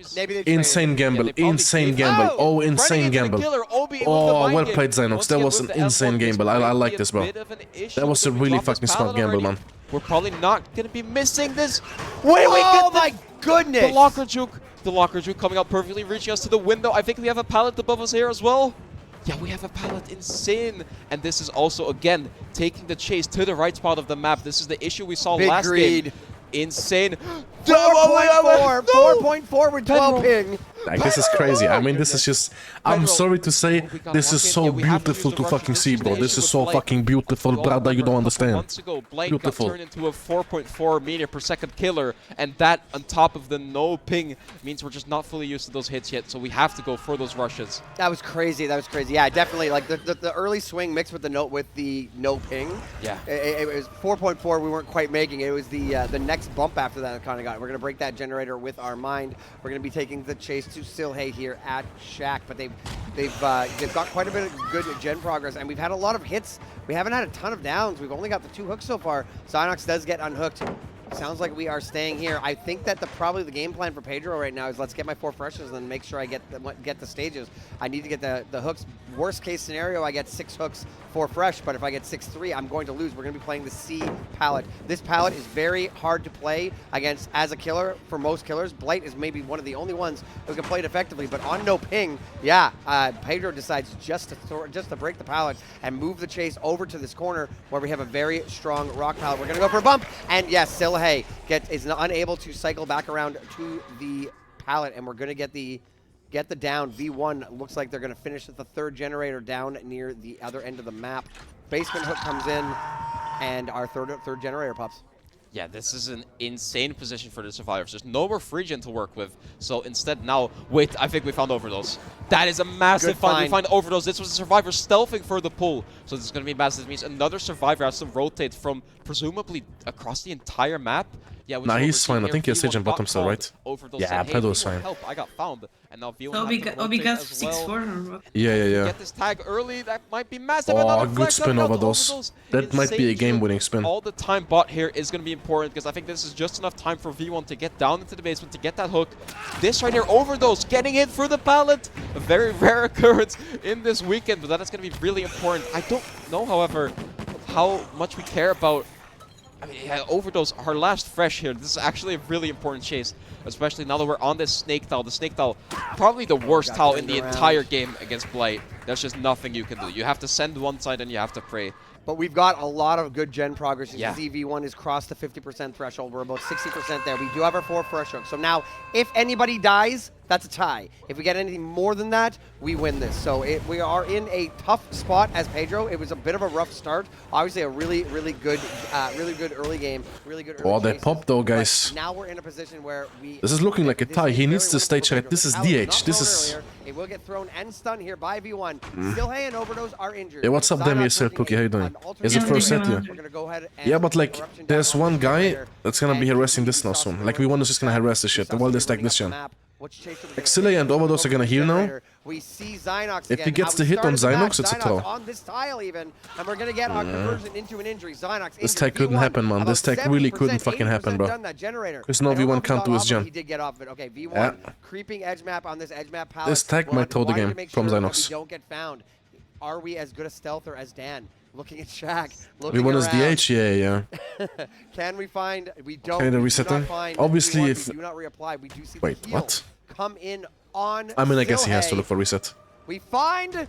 Insane gamble. Insane gamble. Oh, insane gamble. Oh, well played, Xenox. That was an insane gamble. I like this, bro. That was a really fucking smart gamble, man. We're probably not going to be missing this. Wait, oh my goodness! The locker juke. The locker juke coming out perfectly, reaching us to the window. I think we have a pallet above us here as well. Yeah, we have a pallet. Insane. And this is also, again, taking the chase to the right spot of the map. This is the issue we saw last game. Insane. 4.4, 4.4 with 12 ping. Like, this is crazy. I mean, this is just... I'm sorry to say, this is so beautiful to fucking see, bro. This is so fucking beautiful, brother. You don't understand. Beautiful. Turned into a 4.4 meter per second killer, and that on top of the no ping means we're just not fully used to those hits yet, so we have to go for those rushes. That was crazy. That was crazy. Yeah, definitely. Like the early swing mixed with the no ping. Yeah. It was 4.4. We weren't quite making it. It was the next bump after that kind of got. We're gonna break that generator with our mind. We're gonna be taking the chase to Silhay here at Shack, but they've got quite a bit of good gen progress, and we've had a lot of hits. We haven't had a ton of downs. We've only got the 2 hooks so far. Xenox does get unhooked. Sounds like we are staying here. I think that probably the game plan for Pedro right now is let's get my 4 freshes and then make sure I get the stages. I need to get the hooks. Worst case scenario, I get 6 hooks, 4 fresh, but if I get 6-3, I'm going to lose. We're going to be playing the C palette. This palette is very hard to play against as a killer for most killers. Blight is maybe one of the only ones who can play it effectively, but on no ping, yeah, Pedro decides just to break the palette and move the chase over to this corner where we have a very strong rock palette. We're going to go for a bump, and yes, Silhay is unable to cycle back around to the pallet, and we're going to get the down. V1 looks like they're going to finish at the 3rd generator down near the other end of the map. Basement hook comes in, and our third generator pops. Yeah, this is an insane position for the survivors. There's no more free gen to work with. So instead now, wait, I think we found Overdose. That is a massive find. We find Overdose. This was a survivor stealthing for the pull. So this is going to be massive. This means another survivor has to rotate from presumably across the entire map. Yeah, nah, he's fine. I think he's Sage and bottom still, right? Yeah, Pedro's fine. Help, I got found. And now V1 Obi got 6-4. Yeah. Get this tag early. That might be massive. Oh, good spin Overdose. That might be a game-winning spin. All the time bot here is going to be important because I think this is just enough time for V1 to get down into the basement, to get that hook. This right here, Overdose, getting hit through the pallet. A very rare occurrence in this weekend, but that is going to be really important. I don't know, however, how much we care about. I mean, yeah, Overdose, our last fresh here. This is actually a really important chase, especially now that we're on this Snake Towel. The Snake Towel, probably the worst towel in the entire game against Blight. There's just nothing you can do. You have to send one side and you have to pray. But we've got a lot of good gen progress. Yeah. ZV1 has crossed the 50% threshold. We're about 60% there. We do have our 4 fresh hooks. So now, if anybody dies, that's a tie. If we get anything more than that, we win this. So we are in a tough spot as Pedro. It was a bit of a rough start. Obviously, a really good early game. Really good. Oh, they popped though, guys. Now we're in a position where we. This is looking like a tie. He needs to stage right. This is DH. This is. It will get thrown and stunned here by V1. Silhey and Overdose are injured. Yeah, what's up, Demi? Pookie, how you doing? Is it first set? Yeah, but like, there's one guy that's gonna be harassing this now soon. Like, V1 is just gonna harass this shit. While they stack this gen. Like, Silhey and Overdose are gonna heal now. If he gets the hit on Zynox, it's a throw. On this tile even, and we're gonna get our conversion into an injury. This tag couldn't happen, man. This tag really couldn't fucking happen, bro. Because no V1 can't do his gen. He did get off of it. Okay, V1 creeping edge map on this edge map palette. This tag might throw the game from Zynox. We don't get found. Are we as good a stealth or as Dan? Looking at Shaq. V1 is DH, yeah. Can we find? We don't. Okay, the resetting. Obviously, if. We do not reapply. We do see wait, the heal what? Come in on. I mean, I guess he has to look for reset. We find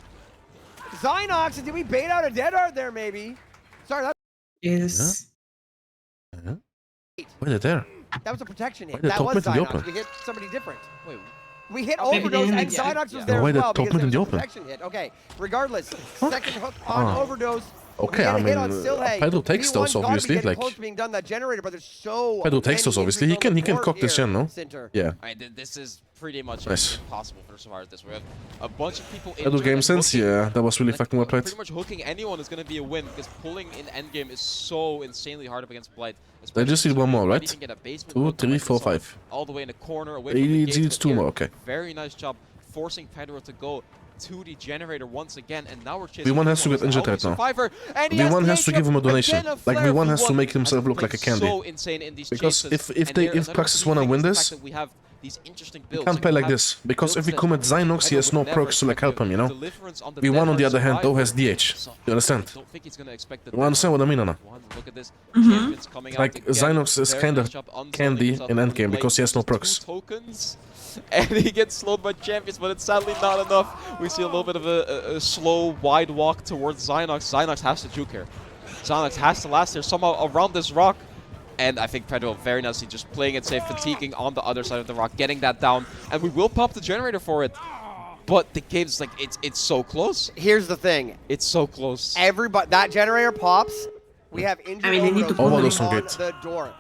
Zynox. Did we bait out a dead art there? Maybe. Sorry. That is. Yeah. Why are they there? That was a protection hit. Why That was Zynox. open? We hit somebody different. Wait. We hit Overdose and Zynox was there Why as the well top because mid in the it was a open? protection hit. Okay. Regardless, second hook on Overdose. Okay, I mean, Pedro takes those obviously. Like, Pedro takes those obviously. He can cock this gen, no? Yeah. Alright, this is pretty much Nice. impossible for the survivors. This we have a bunch of people. Pedro game sense, yeah, that was really fucking well played. Pretty much hooking anyone is going to be a win because pulling in endgame is so insanely hard up against Blight. They just need one more, right? 2, 3, 4, 5. All the way in the corner away He from the needs gate 2 here. more, okay. Very nice job forcing Pedro to go to the generator once again, and now we're chasing. V1 has to get injured right now. V1 has to give him a donation. Like, V1 has to make himself look like a candy. So insane in these Because chases. if Praxis wanna win this, We have these interesting he builds. can't play like this. Because if we commit Zynox, he has no perks to like help him, you know? V1 on the other hand though has DH. You understand? You understand what I mean, Anna? Look at this. Like, Zynox is kinda candy in endgame because he has no perks. Tokens. And he gets slowed by champions, but it's sadly not enough. We see a little bit of a slow, wide walk towards Zynox. Zynox has to juke here. Zynox has to last here somehow around this rock. And I think Pedro very nicely just playing it safe, fatiguing on the other side of the rock, getting that down. And we will pop the generator for it. But the game's like, it's so close. Here's the thing. It's so close. Everybody, that generator pops. We have injured Overdose on the door.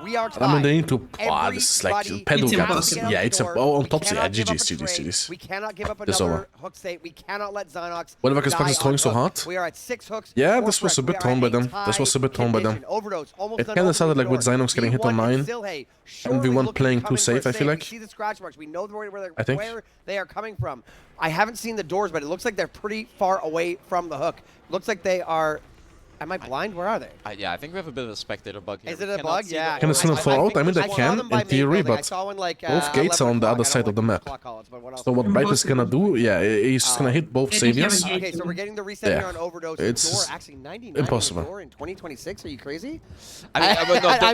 We are tied. I mean, they need to. Oh, this is like Pedro got this. Yeah, it's a. Oh, on top. Yeah, GG's. We cannot give up another hook state. We cannot let Zynox. Whatever, because Praxis is throwing so hard. We are at 6 hooks. Yeah, this was a bit thrown by them. This was a bit thrown by them. It kind of sounded like with Zynox getting hit on 9 and V1 playing too safe, I feel like. We see the scratch marks. We know where they are coming from. I haven't seen the doors, but it looks like they're pretty far away from the hook. Looks like they are. Am I blind? Where are they? Yeah, I think we have a bit of a spectator bug here. Is it a bug? Yeah. Can it still fall out? I mean, they can, in theory, but both gates are on the other side of the map. So what Bright is gonna do, yeah, he's just gonna hit both saviors. Okay, so we're getting the reset here on Overdose. It's actually 99 impossible. in 2026. Are you crazy? I'm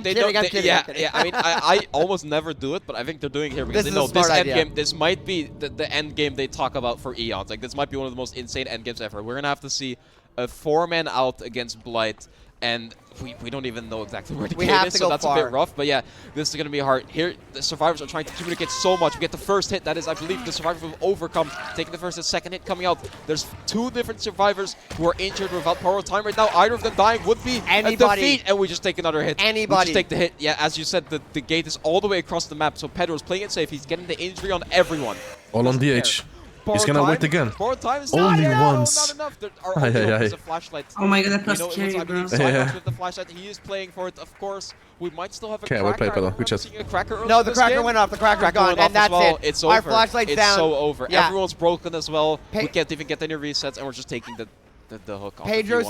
kidding. Yeah, I mean, I almost never do it, but I think they're doing it here because they know this end game, this might be the end game they talk about for eons. Like, this might be one of the most insane end games ever. We're gonna have to see a 4-man out against Blight, and we don't even know exactly where the game is, so that's a bit rough. But yeah, this is going to be hard. Here, the survivors are trying to communicate so much. We get the first hit. That is, I believe, the survivor will overcome, taking the first and second hit coming out. There's 2 different survivors who are injured without power time right now. Either of them dying would be a defeat, and we just take another hit. We just take the hit. Yeah, as you said, the gate is all the way across the map, so Pedro's playing it safe. He's getting the injury on everyone. All on DH. He's gonna wait again. Only once. Oh my god, that was scary, bro. Yeah. With the flashlight, he is playing for it, of course. We might still have a cracker. Well played, Pedro. Good chat. No, the cracker went off. The cracker gone, and that's it. It's over. Our flashlight's down. It's so over. Yeah. Everyone's broken as well. We can't even get any resets, and we're just taking the hook off. Pedro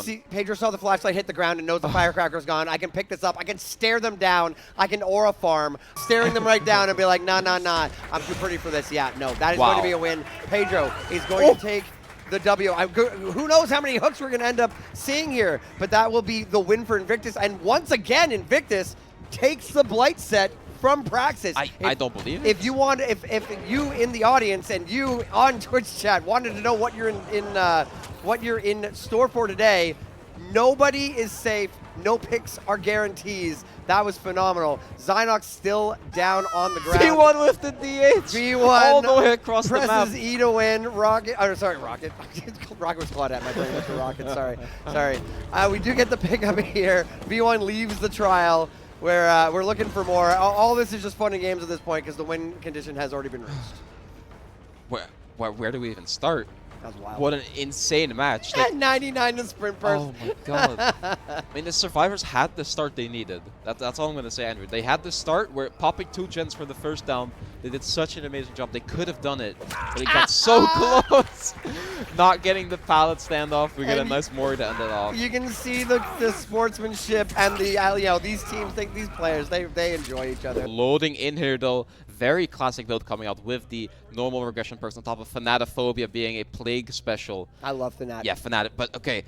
saw the flashlight hit the ground and knows the firecracker's gone. I can pick this up. I can stare them down. I can aura farm, staring them right down and be like, nah. I'm too pretty for this. Yeah, no, that is going to be a win. Pedro is going to take the W. Who knows how many hooks we're going to end up seeing here, but that will be the win for Invictus. And once again, Invictus takes the Blight set from Praxis. I don't believe it. If you want, if you in the audience and you on Twitch chat wanted to know what you're in store for today, Nobody is safe. No picks are guarantees. That was phenomenal. Zynox still down on the ground. V1 with the DH. V1 all the way across the map. presses E to win. Rocket. Oh, sorry, Rocket. Rocket was Claudette. My brain went to Rocket. Sorry. We do get the pickup here. V1 leaves the trial. We're looking for more. All this is just fun and games at this point because the win condition has already been reached. Where do we even start? That was wild. What an insane match. At 99 to sprint first. Oh my god. I mean, the Survivors had the start they needed. That's all I'm going to say, Andrew. They had the start where popping 2 gens for the first down. They did such an amazing job. They could have done it, but it got so close. Not getting the pallet standoff. We get a nice Mori to end it off. You can see the sportsmanship and the these teams think these players they enjoy each other. Loading in here though. Very classic build coming out with the normal regression perks on top of Fanatophobia being a plague special. I love Fanatic. Yeah, Fanatic. But okay,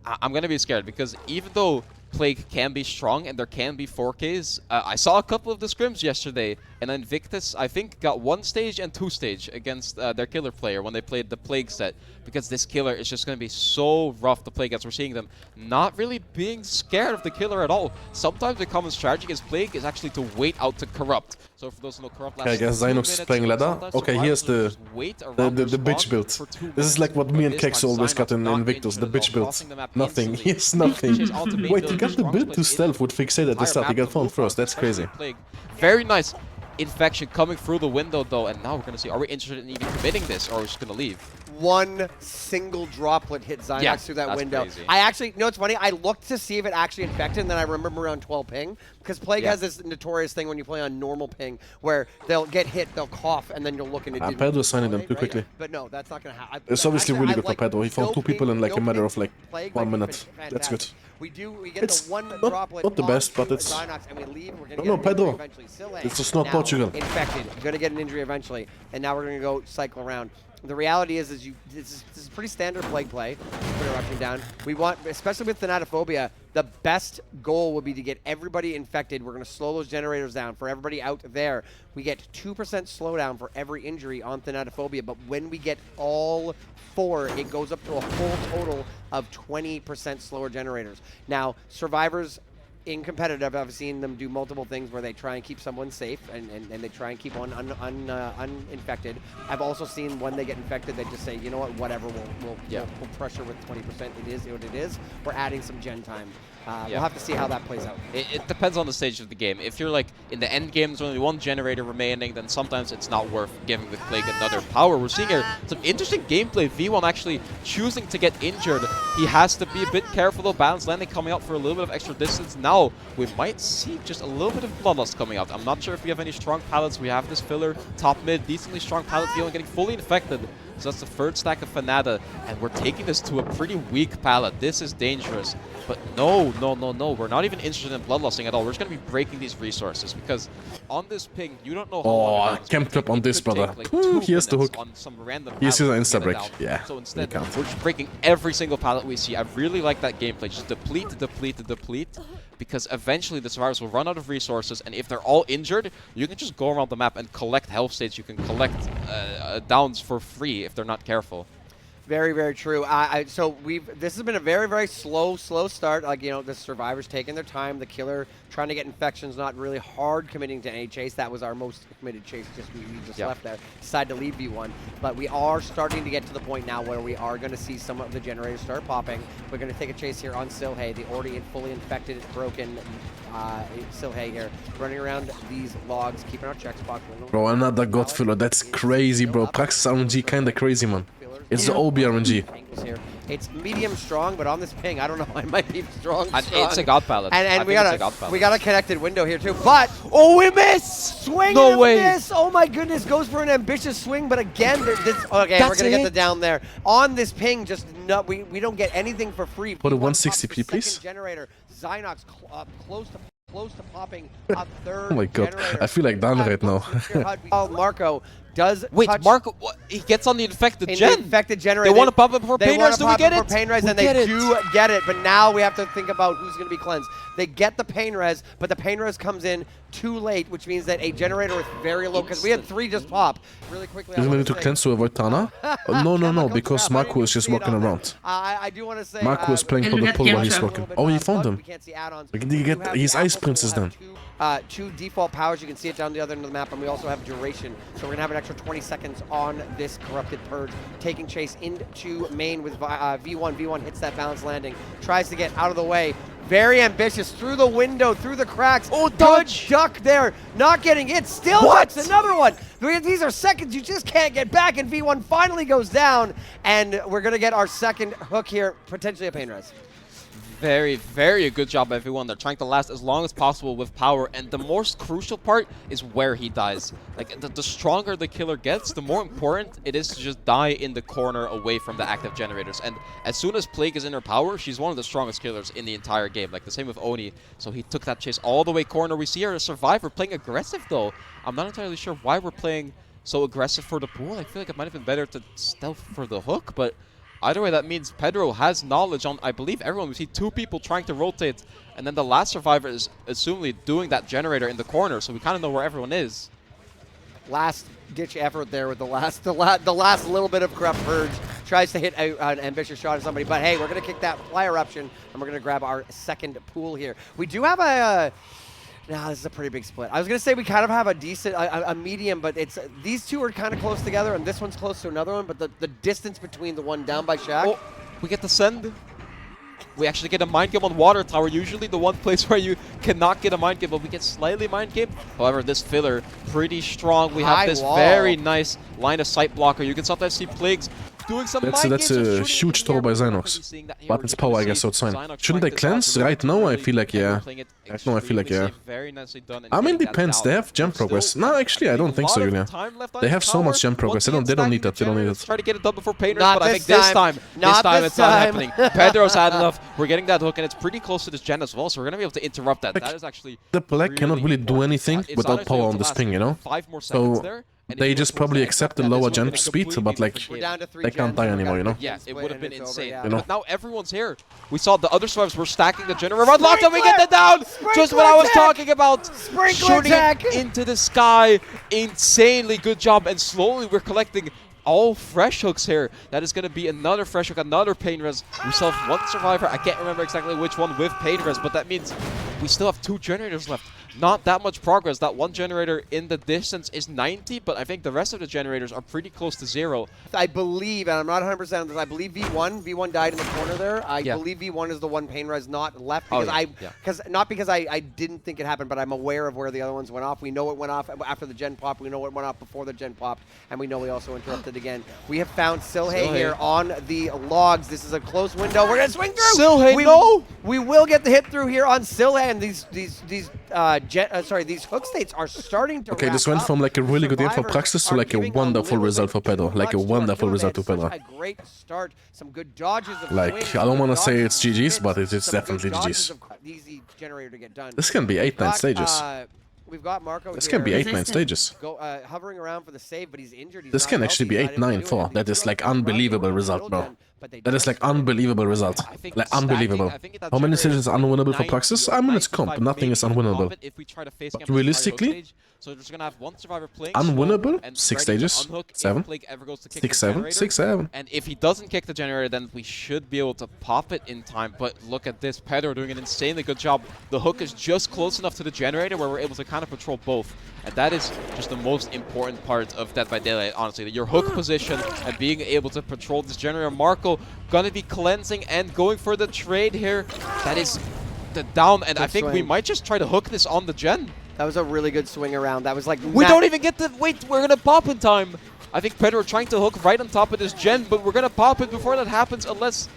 I'm going to be scared because even though Plague can be strong and there can be 4Ks, I saw a couple of the scrims yesterday, and Invictus, I think, got 1 stage and 2 stage against their killer player when they played the Plague set, because this killer is just going to be so rough to play against. We're seeing them not really being scared of the killer at all. Sometimes the common strategy against Plague is actually to wait out to Corrupt. So for those who know, Corrupt lasts I guess Zynox is playing ladder. Okay, here's the bitch build. This is like what me and Kex always got in Invictus, the bitch build. Nothing, here's nothing. Wait, he got the build to stealth with Fixate at the start, he got found first, that's crazy. Very nice infection coming through the window though, and now we're going to see, are we interested in even committing this, or are we just going to leave? 1 single droplet hit Zynox through that window. Crazy. I actually, you know what's funny? I looked to see if it actually infected, and then I remember around 12 ping, because Plague has this notorious thing when you play on normal ping, where they'll get hit, they'll cough, and then you'll look and it didn't. Pedro's signing them too quickly. But no, that's not going to happen. It's obviously really good for Pedro. He found 2 people in like a matter of like 1 minute. That's good. We get the 1 droplet. Not the best, but it's... Zynox, and we leave. We're gonna No, get Pedro. eventually. It's not Portugal. Infected. Going to get an injury eventually, and now we're going to go cycle around. The reality is this is pretty standard Plague play. Put Eruption down. We want, especially with Thanatophobia, the best goal would be to get everybody infected. We're going to slow those generators down. For everybody out there, we get 2% slowdown for every injury on Thanatophobia, but when we get all 4, it goes up to a full total of 20% slower generators. Now, Survivors in competitive, I've seen them do multiple things where they try and keep someone safe and they try and keep one uninfected. I've also seen when they get infected, they just say, you know what, whatever, we'll pressure with 20%. It is what it is. We're adding some gen time. We'll have to see how that plays out. It depends on the stage of the game. If you're like in the end game, there's only 1 generator remaining, then sometimes it's not worth giving the Plague another power. We're seeing here some interesting gameplay. V1 actually choosing to get injured. He has to be a bit careful though. Balance landing coming out for a little bit of extra distance. Now we might see just a little bit of bloodlust coming out. I'm not sure if we have any strong pallets. We have this filler, top mid, decently strong pallet. V1 getting fully infected. So that's the 3rd stack of Fanata, and we're taking this to a pretty weak pallet. This is dangerous. But no. We're not even interested in bloodlusting at all. We're just going to be breaking these resources, because on this ping, you don't know how long it camp trap on this, brother. Here's the hook. Here's his insta break. Yeah, so instead, we're just breaking every single pallet we see. I really like that gameplay. Just deplete, because eventually the Survivors will run out of resources, and if they're all injured, you can just go around the map and collect health states. You can collect downs for free if they're not careful. Very, very true. So this has been a very, very slow start. Like, you know, the Survivors taking their time. The killer trying to get infections, not really hard committing to any chase. That was our most committed chase. We just left there. Decided to leave V1. But we are starting to get to the point now where we are going to see some of the generators start popping. We're going to take a chase here on Silhay, the already fully infected, broken Silhay here, running around these logs, keeping our checks box. Bro, another God filler. That's crazy, bro. Praxis RNG kinda crazy, man. It's the OB RNG. It's medium strong, but on this ping, I don't know. It might be strong. It's a God pallet. And we got a connected window here too. But we miss. Swing and miss. Oh my goodness, goes for an ambitious swing, but again, okay, we're gonna get the down there on this ping. Just no, we don't get anything for free. Put a 160p, please. Generator. Zynox close to popping a 3rd. Oh my god, I feel like done right now. Marco does Wait, touch Marco, he gets on the infected in gen. the infected generator. They want to pop it before They pain want res. to Do we pop get it it? for pain res, We and they get it. do get it. But now we have to think about who's going to be cleansed. They get the pain res, but the pain res comes in too late, which means that a generator with very low, because we had 3 just pop. Really quickly, Is he going to cleanse to avoid Tana? No, because Marco is just walking around. I do want to say Marco is playing for the pull while he's walking. Oh, he found him. Did he get his ice princess then? 2 default powers. You can see it down the other end of the map, and we also have duration. So we're going to have an extra 20 seconds on this Corrupted Purge, taking chase into main with V1. V1 hits that balance landing, tries to get out of the way. Very ambitious, through the window, through the cracks. Oh, dodge! Good duck there, not getting it. Still gets another one. These are seconds you just can't get back, and V1 finally goes down, and we're going to get our second hook here, potentially a pain res. Very, very good job, everyone. They're trying to last as long as possible with power, and the most crucial part is where he dies. Like, the stronger the killer gets, the more important it is to just die in the corner away from the active generators. And as soon as Plague is in her power, she's one of the strongest killers in the entire game. Like, the same with Oni. So he took that chase all the way corner. We see her as a survivor playing aggressive, though. I'm not entirely sure why we're playing so aggressive for the pool. I feel like it might have been better to stealth for the hook, but either way, that means Pedro has knowledge on, I believe, everyone. We see 2 people trying to rotate, and then the last survivor is assumedly doing that generator in the corner, so we kind of know where everyone is. Last-ditch effort there with the last little bit of Corrupt Purge. Tries to hit an ambitious shot at somebody, but hey, we're going to kick that Fly Eruption, and we're going to grab our second pool here. We do have a... Nah, this is a pretty big split. I was going to say we kind of have a decent, a medium, but it's these 2 are kind of close together, and this one's close to another one, but the distance between the one down by Shaq. Oh, we get the send. We actually get a mind game on Water Tower, usually the one place where you cannot get a mind game, but we get slightly mind game. However, this filler, pretty strong. We have this very nice line of sight blocker. You can sometimes see Plagues doing some That's a huge throw by Zynox. But it's power, I guess, so it's fine. Shouldn't they cleanse? Right now, I feel like, yeah. Right now, I feel like, yeah. I mean, depends. They have gem progress. No, actually, I don't think so, Julia. They have so much gem progress. They don't need that. They don't need it. Try to get it done before Painters, but I think this time it's not happening. Pedro's had enough. We're getting that hook, and it's pretty close to this gen as well, so we're going to be able to interrupt that. That is actually... The Black cannot really do anything without power on this ping, you know? So they just probably accept the lower jump speed, but like, they can't die anymore, you know? Yeah, it would have been insane. But now everyone's here. We saw the other survivors were stacking the generator. Unlocked and we get it down! Just what I was talking about! Shooting it into the sky. Insanely good job, and slowly we're collecting all fresh hooks here. That is going to be another fresh hook, another pain res. We still have 1 survivor. I can't remember exactly which one with pain res, but that means we still have 2 generators left. Not that much progress. That 1 generator in the distance is 90, but I think the rest of the generators are pretty close to 0. I believe, and I'm not 100% on this, I believe V1 died in the corner there. I believe V1 is the one pain res not left, because not because I didn't think it happened, but I'm aware of where the other ones went off. We know it went off after the gen pop. We know it went off before the gen popped, and we know we also interrupted again. We have found Silhey here on the logs. This is a close window. We're gonna swing through. Silhey, no! We will get the hit through here on Silhey, and these hook states are starting to this went from like a really good game for Praxis to like a wonderful result for Pedro. Like a wonderful result to Pedro. A great start, some good dodges of like, I don't want to say it's GG's, but it's definitely GG's. Easy generator to get done. This can be 8-9 stages. We've got Marco. This can be 8-9 stages. Hovering around for the save, but he's injured. This can actually be 8-9-4. That is like unbelievable result, bro. That is like unbelievable result. Like unbelievable. How many stages is unwinnable for Praxis? I mean, it's comp. Nothing is unwinnable. But realistically, unwinnable? 6 stages? 7? 6-7? And if he doesn't kick the generator, then we should be able to pop it in time. But look at this. Pedro doing an insanely good job. The hook is just close enough to the generator where we're able to kind of patrol both. And that is just the most important part of Dead by Daylight, honestly. Your hook position and being able to patrol this generator. Marco gonna be cleansing and going for the trade here. That is the down, and I think we might just try to hook this on the gen. That was a really good swing around. That was like... We don't even get the... Wait, we're gonna pop in time. I think Pedro trying to hook right on top of this gen, but we're gonna pop it before that happens unless...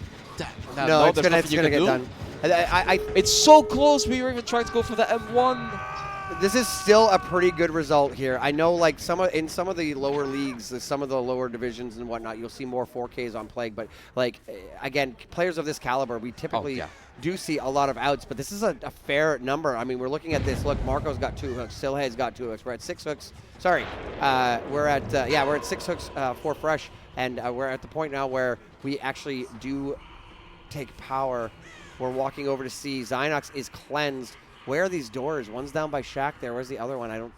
No, it's gonna get done. It's so close. We were even trying to go for the M1. this is still a pretty good result here. I know, like in some of the lower leagues, some of the lower divisions and whatnot, you'll see more 4Ks on Plague. But like again, players of this caliber, we typically do see a lot of outs. But this is a fair number. I mean, we're looking at this. Look, Marco's got 2 hooks. Silhe's got 2 hooks. We're at 6 hooks. Sorry, we're at 6 hooks for Fresh, and we're at the point now where we actually do take power. We're walking over to see Zynox is cleansed. Where are these doors? One's down by Shaq there. Where's the other one? I don't.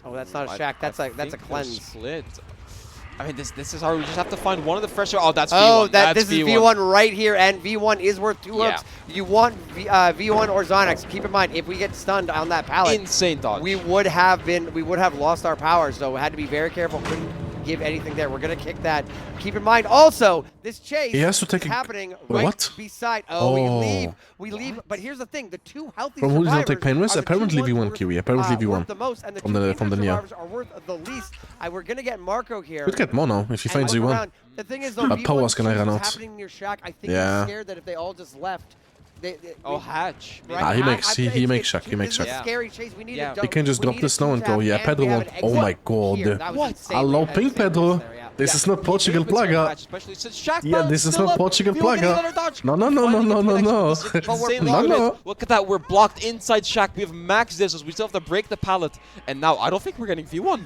Oh, that's not a Shaq. That's a cleanse. Split. I mean, this is hard. We just have to find one of the fresher. Oh, that's V1. That's this is V1 right here, and V1 is worth 2 hooks. You want V1 or Zynox. Keep in mind, if we get stunned on that pallet, insane dodge. We would have lost our power. So we had to be very careful. Couldn't give anything there. We're gonna kick that. Keep in mind also, this chase is happening right beside. We leave. But here's the thing: the 2 healthy From who does not take pain risk? survivors Apparently V1 Kiwi. Apparently V1 the most, and the from the Nia. survivors are worth the least. We're gonna get Marco here. Could get more now if he finds V1. The thing is, though, But powers can run out. happening near Shaq. I think he's scared that if they all just left. Hatch. Right? He makes Shaq. He makes Shaq. Scary chase. We need He can just drop this now and go. Yeah, Pedro won't. Oh my god. Hello, Pink Pedro. This is not Portugal Plaga. Yeah, this is not Portugal Plaga. No. No. Look at that. We're blocked inside Shaq. We have Max this. We still have to break the pallet. And now I don't think we're getting V1.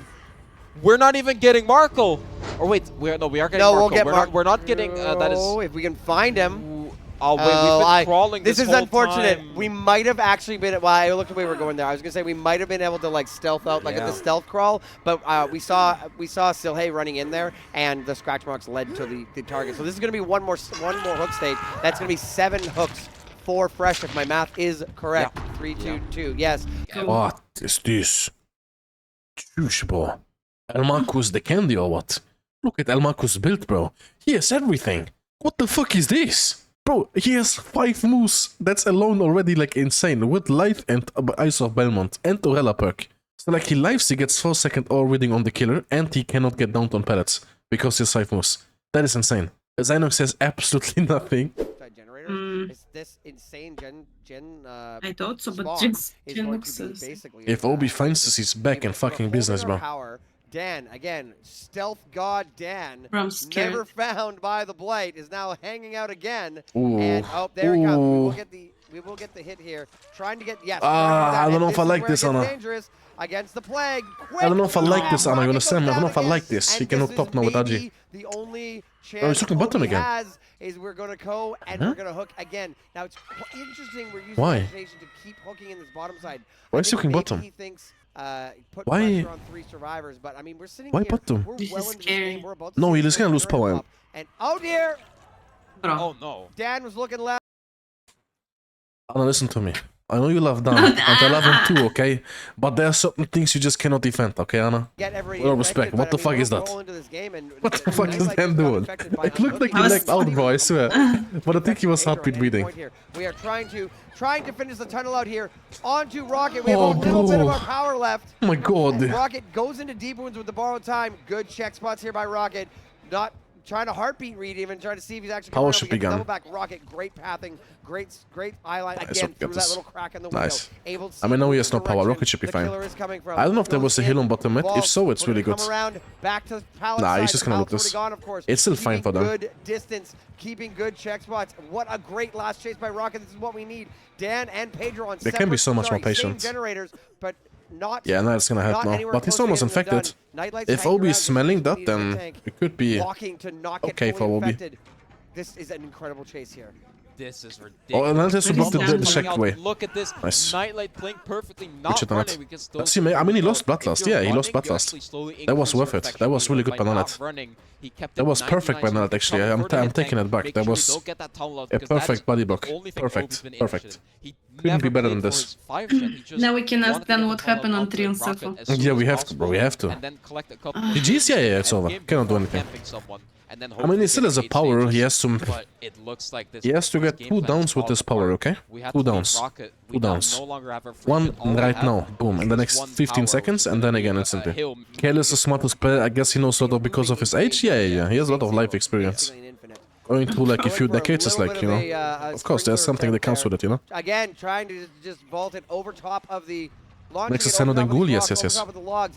We're not even getting Marco. Or wait, we are getting Marco. We'll get we're not getting that is. If we can find him. Oh, wait, we've been crawling this whole is unfortunate. time. We might have actually been. Well, I looked the way we were going there. I was gonna say we might have been able to like stealth out, like at the stealth crawl, but we saw Silhe running in there, and the scratch marks led to the target. So this is gonna be one more hook stage. That's gonna be 7 hooks for Fresh, if my math is correct. 3, 2, 2. Yes. What is this? Tjush, bro. Elmaku's the candy or what? Look at Elmaku's build, bro. He has everything. What the fuck is this? Bro, he has 5 moves. That's alone already like insane. With Life and Ice of Belmont and Torella perk. So like he lives, he gets 4-second all reading on the killer, and he cannot get downed on pellets because he has 5 moves. That is insane. Zynox has absolutely nothing. Is this insane gen I thought so, but Gen looks if Obi finds us, he's back in fucking business, bro. Dan, again, stealth god Dan, scared. never found by the Blight, is now hanging out again. Ooh. And there he comes. We will get the hit here. Trying to get I don't know if I like this, Anna. Dangerous against the Plague. I don't know if I like this, Anna. I'm gonna say, I don't know if I like this. He cannot top now with Agi. The only chance he's hooking bottom again. has is we're gonna go and we're gonna hook again. Now it's interesting. We're using Why? imagination to keep hooking in this bottom side. Why is he hooking bottom? He thinks put Why? pressure on 3 survivors, but I mean we're sitting Why here. bottom? We're well into this game. We're about to No, see he this is gonna lose turn power. up. And oh dear, Oh no. Dan was looking left. Anna, listen to me. I know you love Dan, and I love him too, okay? But there are certain things you just cannot defend, okay, Anna? With all respect, what the fuck is that? What the fuck is Dan doing? It looked like he lagged out, bro, I swear. But I think he was heartbeat breathing. We are trying to finish the tunnel out here onto Rocket. We have a little bit of our power left. Oh my god. And Rocket goes into deep wounds with the borrowed time. Good check spots here by Rocket. Not trying to heartbeat read, even trying to see if he's actually Power should be gone. double back. Rocket, great pathing, great eye line again through that little crack in the window. Nice. Able to I mean, now he has see no power. Rocket should be the fine. killer is coming from. I don't know if there was a heal on bottom mid. If so, it's really good. Come around, back to pallet Nah, side. he's just gonna look Pallet's this. already gone, of course. It's still fine for them. Good distance, keeping good check spots. What a great last chase by Rocket. This is what we need. Dan and Pedro on They can be so much more patient. same generators, but not. Yeah, no, it's gonna help now. But he's almost infected. If Obi is smelling that, then it could be okay for Obi. This is an incredible chase here. This is ridiculous. Oh, and then this will block the check way. Look at this. Nice. Nightlight playing perfectly, Good not shot, running. Nat. We can still I mean, he lost Bloodlust. Yeah, he lost Bloodlust. That was worth it. That was really good by Nanette. That was perfect by Nanette, actually. I'm taking it back. That was a perfect body block. Perfect. Perfect. Couldn't be better than this. Now we can ask Dan what happened on 3 on Shuffle. Yeah, we have to, bro. We have to. GG's, yeah, it's over. Cannot do anything. I mean, he still has a power. He has to. He has to get 2 downs with this power, okay? 2 downs. 2 downs. 1 right now. Boom. In the next 15 seconds, and then again instantly. Kale is the smartest player. I guess he knows sort of because of his age. Yeah. He has a lot of life experience. Going through like a few decades is like, you know. Of course, there's something that comes with it, you know. Again, trying to just vault it over top of the Next is Seno Dengul, yes.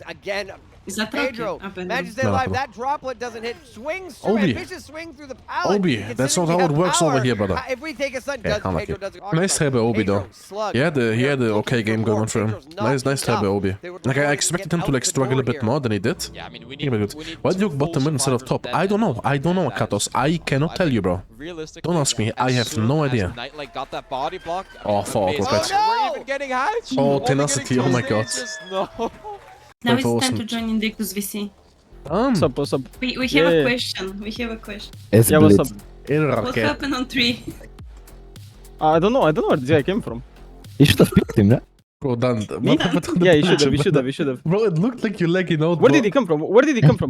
Again, Is that Pedro manages to stay alive. That droplet doesn't hit. Swings through. Ambitious swing through the pallet. Obi, that's not how it works over here, brother. If we take a stun, Yeah, Pedro does nice try by Obi though. He had a okay game going for him. Nice try by Obi. Like I expected him to like struggle a bit more than he did. Yeah, I mean, we need why did you bottom mid instead of top? I don't know. Katos. I cannot tell you, bro. Don't ask me. I have no idea. Nightlight got that body block. Oh, fuck. We're even getting hatched. Oh, tenacity. Oh my god. No. Now it's time to join Invictus VC. What's up? We have a question. We have a question. Yeah, what's up? What happened on 3? I don't know where this guy came from. You should have picked him, right? Bro, Dan. Yeah, you should have. Bro, it looked like you're lagging out. Where did he come from?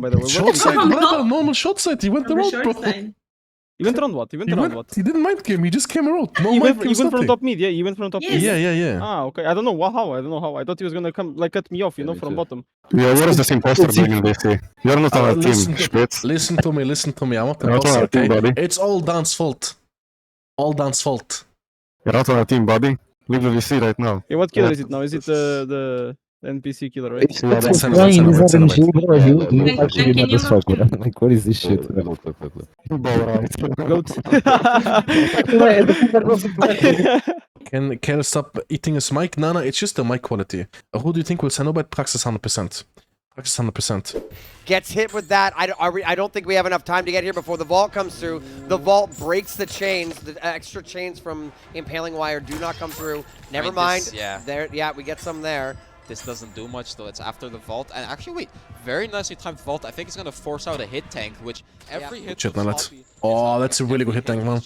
By the way? Shot side, normal shot side. He went around, bro. He went around what? He didn't mind game. He just came around. No he mind went from top mid. Yeah, he went from top mid. Yeah. Ah, okay. I don't know how. I thought he was gonna come like cut me off, from bottom. Yeah, what is this imposter doing in DC? You're not on our team, Spitz. Listen to me. I'm not an imposter, okay? It's all Dan's fault. All Dan's fault. You're not on our team, buddy. Leave the VC right now. Yeah, what killer is it now? Is it the NPC killer, right? It's like, what is this shit? Can Kel stop eating his mic? Nana, it's just the mic quality. Who do you think will Cenobite? Praxis 100%. Praxis 100%. Gets hit with that. I don't think we have enough time to get here before the vault comes through. The vault breaks the chains. The extra chains from impaling wire do not come through. Never mind. There, we get some there. This doesn't do much though. It's after the vault, and actually, wait, very nicely timed vault. I think it's gonna force out a hit tank, which every hit. Shit, Nallet. Oh, that's a really good hit tank, man.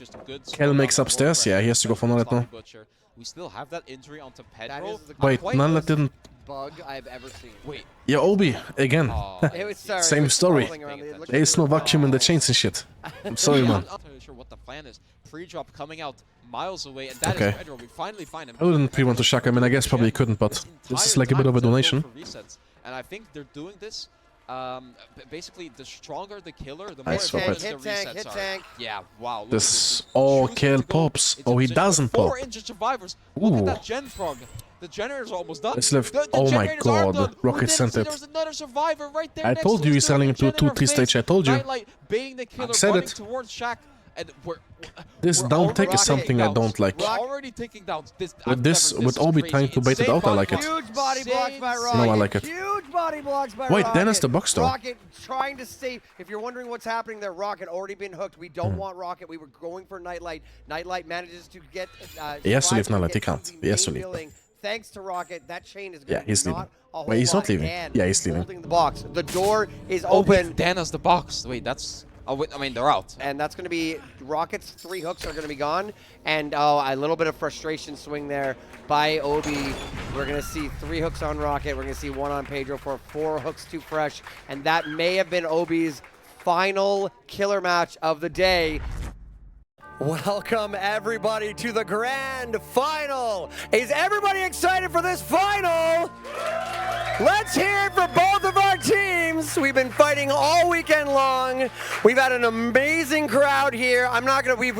Kel makes upstairs. Yeah, he has to go for Nallet now. We still have that injury onto Pedro. Wait, Nallet didn't. Bug I've ever seen. Wait. Yeah, Obi again. Same story. There is no vacuum in the chains and shit. I'm sorry, man. I'm not sure what the plan is. Pre-drop coming out miles away, and that is Pedro. We finally find him. I wouldn't pre-want to shock. I mean, I guess probably couldn't, but this is like a bit of a donation. And I think they're doing this. Basically, the stronger the killer, the more Nice, effective hit the resets are. Yeah, wow. Look This Kel pops. Oh, he doesn't pop. 4 injured survivors. Look at that gen frog. The generator's almost done. Let's live. Oh my god, Rocket sent it. There's another survivor right there. I told you he's running into a 2-3 stage. I told you. Nightlight being the killer, I said running it. towards Shaq. And This down take is something I don't like. We're already taking down. With Obi trying to bait it out, I like it. Huge body blocks by Rocket. No, I like it. Huge body blocks by Wait, Rocket. then it's the box though. Rocket trying to save. If you're wondering what's happening there, Rocket already been hooked. We don't want Rocket. We were going for Nightlight. Nightlight manages to get. He has to leave Nightlight. He can't. He has to leave. Thanks to Rocket, that chain is Yeah, he's leaving. Wait, he's not leaving. Yeah, he's leaving. Holding the box. The door is open. open. Dan has the box. Wait, that's. Oh, wait, I mean, they're out. And that's going to be Rocket's 3 hooks are going to be gone. And a little bit of frustration swing there by Obi. We're going to see 3 hooks on Rocket. We're going to see 1 on Pedro for 4 hooks too fresh. And that may have been Obi's final killer match of the day. Welcome everybody to the grand final. Is everybody excited for this final? Let's hear it for both of our teams. We've been fighting all weekend long. We've had an amazing crowd here.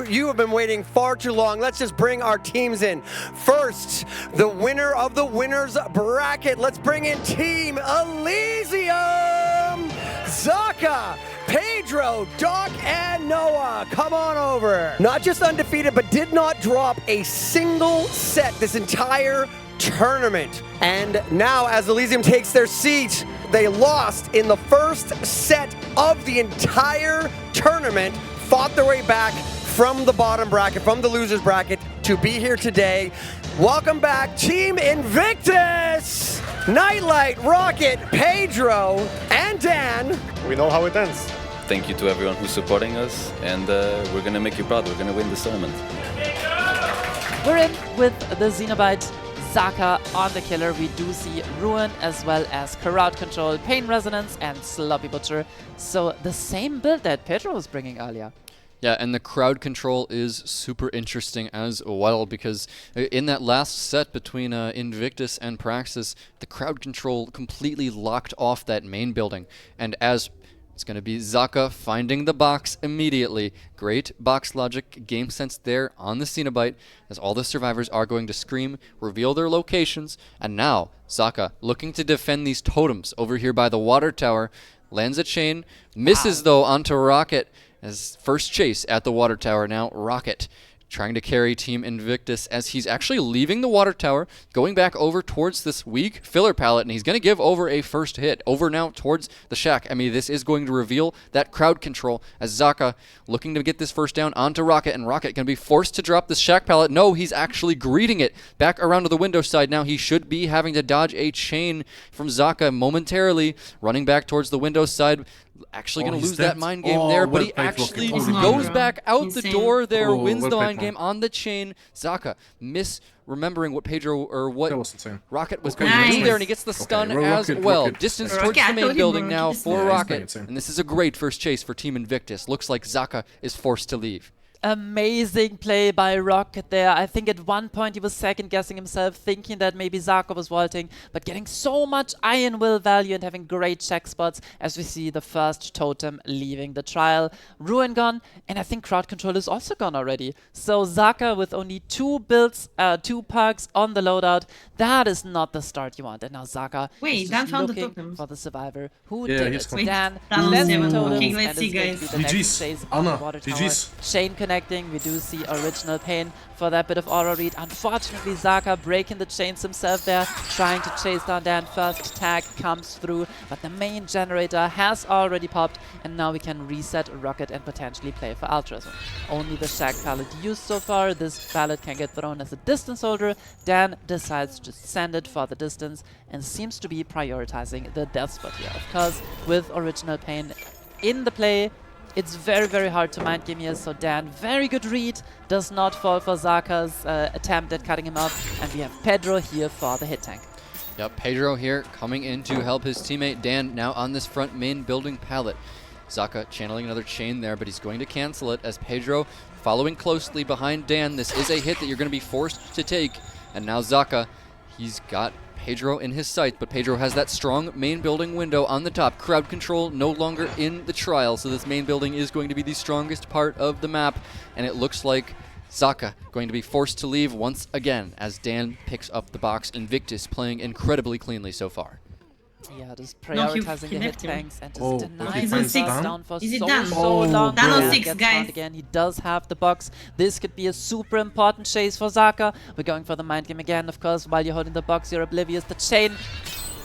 You have been waiting far too long. Let's just bring our teams in. First, the winner of the winners bracket. Let's bring in Team Elysium. Zaka, Pedro, Doc, and Noah, come on over. Not just undefeated, but did not drop a single set this entire tournament. And now, as Elysium takes their seat, they lost in the first set of the entire tournament, fought their way back from the bottom bracket, from the losers bracket, to be here today. Welcome back, Team Invictus! Nightlight, Rocket, Pedro, and Dan. We know how it ends. Thank you to everyone who's supporting us, and we're gonna make you proud. We're gonna win this tournament. We're in with the Xenobite Zaka on the killer. We do see Ruin as well as Crowd Control, Pain Resonance, and Sloppy Butcher. So the same build that Pedro was bringing earlier. Yeah, and the crowd control is super interesting as well, because in that last set between Invictus and Praxis, the crowd control completely locked off that main building. And as It's going to be Zaka finding the box immediately. Great box logic, game sense there on the Cenobite, as all the survivors are going to scream, reveal their locations, and now Zaka looking to defend these totems over here by the water tower. Lands a chain, misses though onto Rocket as first chase at the water tower. Now Rocket trying to carry Team Invictus as he's actually leaving the water tower, going back over towards this weak filler pallet, and he's going to give over a first hit. Over now towards the shack. I mean, this is going to reveal that crowd control as Zaka looking to get this first down onto Rocket, and Rocket going to be forced to drop this shack pallet. No, he's actually greeting it back around to the window side. Now he should be having to dodge a chain from Zaka momentarily, running back towards the window side. Actually going to lose that mind game there, but he actually goes back out the door there, wins the mind game on the chain. Zaka remembering what Pedro or what Rocket was going to do there, and he gets the stun as well. Distance towards the main building now for Rocket, and this is a great first chase for Team Invictus. Looks like Zaka is forced to leave. Amazing play by Rocket there. I think at one point he was second guessing himself, thinking that maybe Zaka was vaulting, but getting so much Iron Will value and having great check spots as we see the first totem leaving the trial. Ruin gone, and I think crowd control is also gone already. So Zaka with only 2 builds, 2 perks on the loadout, that is not the start you want. And now Zaka is just looking for the survivor who did it. Dan left the totems, okay, let's see, guys. GG's. Anna, GG's. Chain connecting, we do see Original Pain for that bit of aura read. Unfortunately, Zaka breaking the chains himself there, trying to chase down Dan. First tag comes through, but the main generator has already popped, and now we can reset Rocket and potentially play for Ultrazone. Only the Shack pallet used so far. This pallet can get thrown as a distance holder. Dan decides to just send it for the distance and seems to be prioritizing the death spot here. Of course, with Original Pain in the play, it's very, very hard to mind game here, so Dan, very good read, does not fall for Zaka's attempt at cutting him off, and we have Pedro here for the hit tank. Yep, Pedro here coming in to help his teammate Dan now on this front main building pallet. Zaka channeling another chain there, but he's going to cancel it as Pedro following closely behind Dan. This is a hit that you're going to be forced to take, and now Zaka, he's got Pedro in his sight, but Pedro has that strong main building window on the top. Crowd control no longer in the trial, so this main building is going to be the strongest part of the map, and it looks like Zaka going to be forced to leave once again as Dan picks up the box. Invictus playing incredibly cleanly so far. Yeah, just prioritizing the hit tanks and just denying He's the on 6. down for Is it so done? long. Dan on Yeah, 6, gets guys. found again. He does have the box. This could be a super important chase for Zaka. We're going for the mind game again, of course. While you're holding the box, you're oblivious. The chain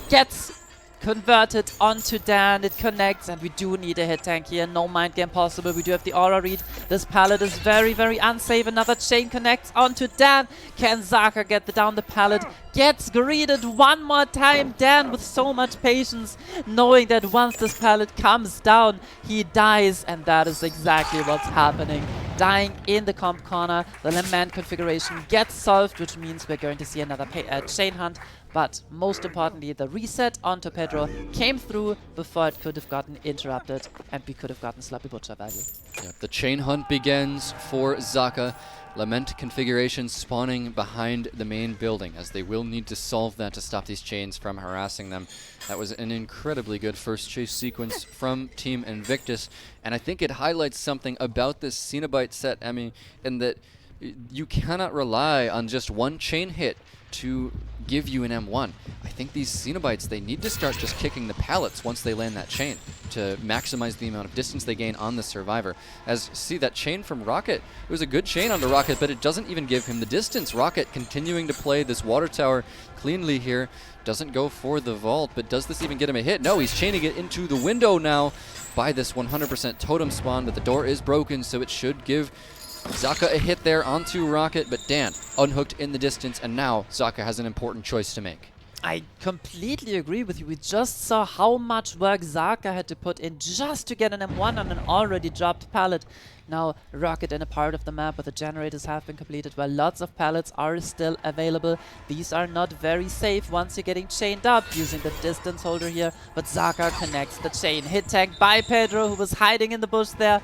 gets converted onto Dan. It connects, and we do need a hit tank here. No mind game possible. We do have the aura read. This pallet is very, very unsafe. Another chain connects onto Dan. Can Zaka get down the pallet? Gets greeted one more time. Dan with so much patience, knowing that once this pallet comes down, he dies, and that is exactly what's happening. Dying in the comp corner. The Lament configuration gets solved, which means we're going to see another chain hunt. But most importantly, the reset onto Pedro came through before it could have gotten interrupted, and we could have gotten Sloppy Butcher value. Yep, the chain hunt begins for Zaka. Lament configuration spawning behind the main building, as they will need to solve that to stop these chains from harassing them. That was an incredibly good first chase sequence from Team Invictus, and I think it highlights something about this Cenobite set, Emmy, in that you cannot rely on just one chain hit to give you an M1. I think these Cenobites, they need to start just kicking the pallets once they land that chain to maximize the amount of distance they gain on the survivor. As see that chain from Rocket, it was a good chain onto Rocket, but it doesn't even give him the distance. Rocket continuing to play this water tower cleanly here, doesn't go for the vault, but does this even get him a hit? No, he's chaining it into the window now by this 100% totem spawn, but the door is broken, so it should give Zaka a hit there onto Rocket, but Dan unhooked in the distance, and now Zaka has an important choice to make. I completely agree with you. We just saw how much work Zaka had to put in just to get an M1 on an already dropped pallet. Now Rocket in a part of the map where the generators have been completed, where lots of pallets are still available. These are not very safe once you're getting chained up using the distance holder here, but Zaka connects the chain. Hit tank by Pedro, who was hiding in the bush there.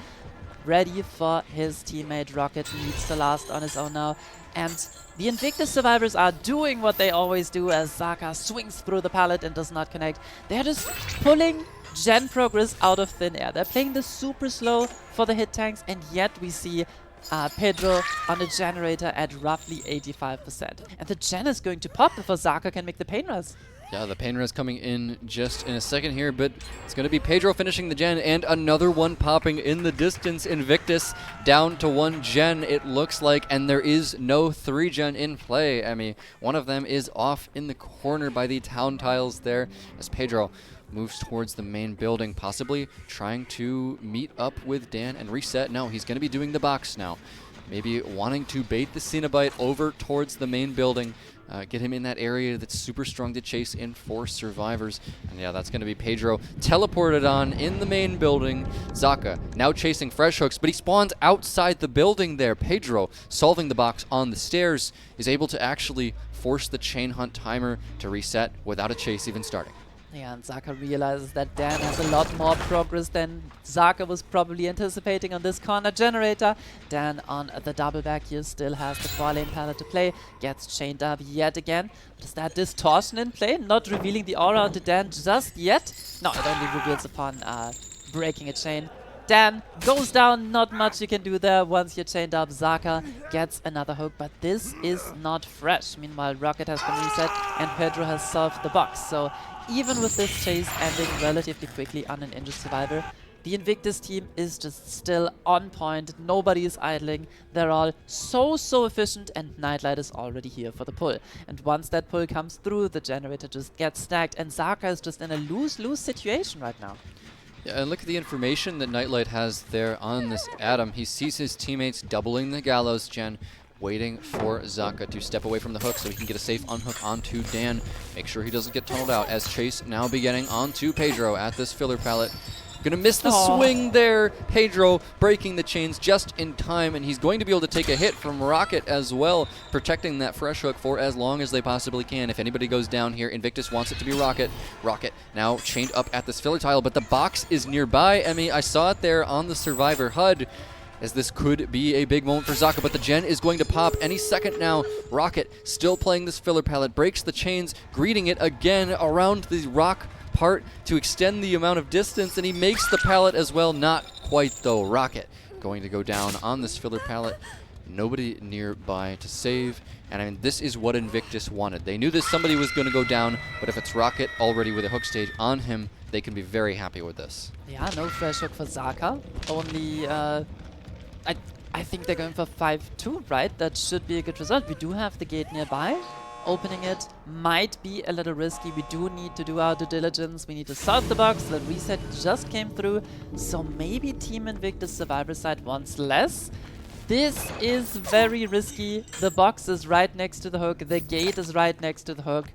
Ready for his teammate. Rocket needs to last on his own now. And The Invictus survivors are doing what they always do as Zaka swings through the pallet and does not connect. They're just pulling gen progress out of thin air. They're playing this super slow for the hit tanks, and yet we see Pedro on a generator at roughly 85%. And the gen is going to pop before Zaka can make the pain res. Yeah, the pain res coming in just in a second here, but it's going to be Pedro finishing the gen and another one popping in the distance. Invictus down to 1 gen, it looks like, and there is no 3 gen in play. I mean, one of them is off in the corner by the town tiles there as Pedro moves towards the main building, possibly trying to meet up with Dan and reset. No, he's going to be doing the box now. Maybe wanting to bait the Cenobite over towards the main building. Get him in that area that's super strong to chase in for survivors. And yeah, that's going to be Pedro teleported on in the main building. Zaka now chasing fresh hooks, but he spawns outside the building there. Pedro, solving the box on the stairs, is able to actually force the chain hunt timer to reset without a chase even starting. Yeah, and Zaka realizes that Dan has a lot more progress than Zaka was probably anticipating on this corner generator. Dan on the double back here still has the 4-lane pallet to play, gets chained up yet again. But is that distortion in play? Not revealing the aura onto Dan just yet? No, it only reveals upon breaking a chain. Dan goes down, not much you can do there once you're chained up. Zaka gets another hook, but this is not fresh. Meanwhile, Rocket has been reset and Pedro has solved the box. So even with this chase ending relatively quickly on an injured survivor, the Invictus team is just still on point. Nobody is idling. They're all so efficient, and Nightlight is already here for the pull. And once that pull comes through, the generator just gets stacked, and Zaka is just in a lose-lose situation right now. Yeah, and look at the information that Nightlight has there on this Adam. He sees his teammates doubling the Gallows gen, waiting for Zaka to step away from the hook so he can get a safe unhook onto Dan. Make sure he doesn't get tunneled out as Chase now beginning onto Pedro at this filler pallet. Gonna miss the swing there. Pedro breaking the chains just in time, and he's going to be able to take a hit from Rocket as well, protecting that fresh hook for as long as they possibly can. If anybody goes down here, Invictus wants it to be Rocket. Rocket now chained up at this filler tile, but the box is nearby. Emmy, I saw it there on the Survivor HUD, as this could be a big moment for Zaka, but the gen is going to pop any second now. Rocket still playing this filler pallet, breaks the chains, greeting it again around the rock part to extend the amount of distance, and he makes the pallet as well. Not quite though. Rocket going to go down on this filler pallet. Nobody nearby to save, and I mean, this is what Invictus wanted. They knew that somebody was going to go down, but if it's Rocket already with a hook stage on him, they can be very happy with this. Yeah, no fresh hook for Zaka. Only, I think they're going for 5-2, right? That should be a good result. We do have the gate nearby. Opening it might be a little risky. We do need to do our due diligence. We need to solve the box. The reset just came through. So maybe Team Invictus Survivor side wants less. This is very risky. The box is right next to the hook. The gate is right next to the hook.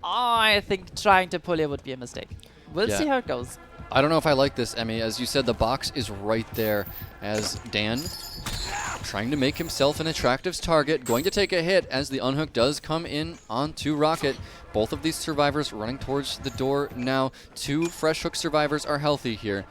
I think trying to pull here would be a mistake. We'll see how it goes. I don't know if I like this, Emmy. As you said, the box is right there as Dan trying to make himself an attractive target, going to take a hit as the unhook does come in onto Rocket. Both of these survivors running towards the door now. 2 fresh hook survivors are healthy here.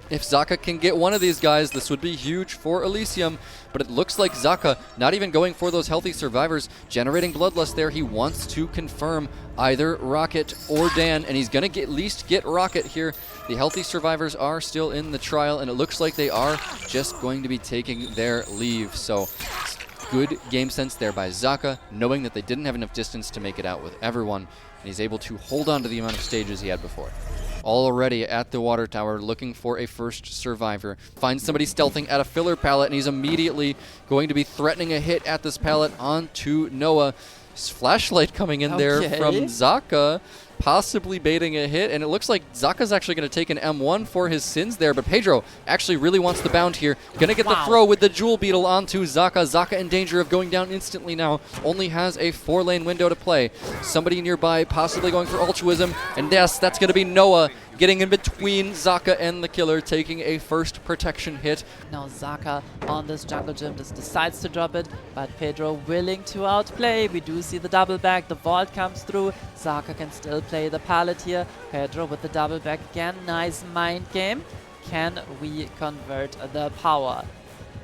If Zaka can get one of these guys, this would be huge for Elysium, but it looks like Zaka not even going for those healthy survivors, generating Bloodlust there. He wants to confirm either Rocket or Dan, and he's going to at least get Rocket here. The healthy survivors are still in the trial, and it looks like they are just going to be taking their leave. So good game sense there by Zaka, knowing that they didn't have enough distance to make it out with everyone, and he's able to hold on to the amount of stages he had before. Already at the water tower, looking for a first survivor. Finds somebody stealthing at a filler pallet, and he's immediately going to be threatening a hit at this pallet onto Noah. His flashlight coming in there from Zaka, possibly baiting a hit, and it looks like Zaka's actually going to take an M1 for his sins there, but Pedro actually really wants the bound here. Going to get the throw with the Jewel Beetle onto Zaka. Zaka in danger of going down instantly now. Only has a 4-lane window to play. Somebody nearby possibly going for altruism, and yes, that's going to be Noah getting in between Zaka and the killer, taking a first protection hit. Now Zaka on this jungle gym just decides to drop it, but Pedro willing to outplay. We do see the double back, the vault comes through. Zaka can still play the pallet here. Pedro with the double back again, nice mind game. Can we convert the power?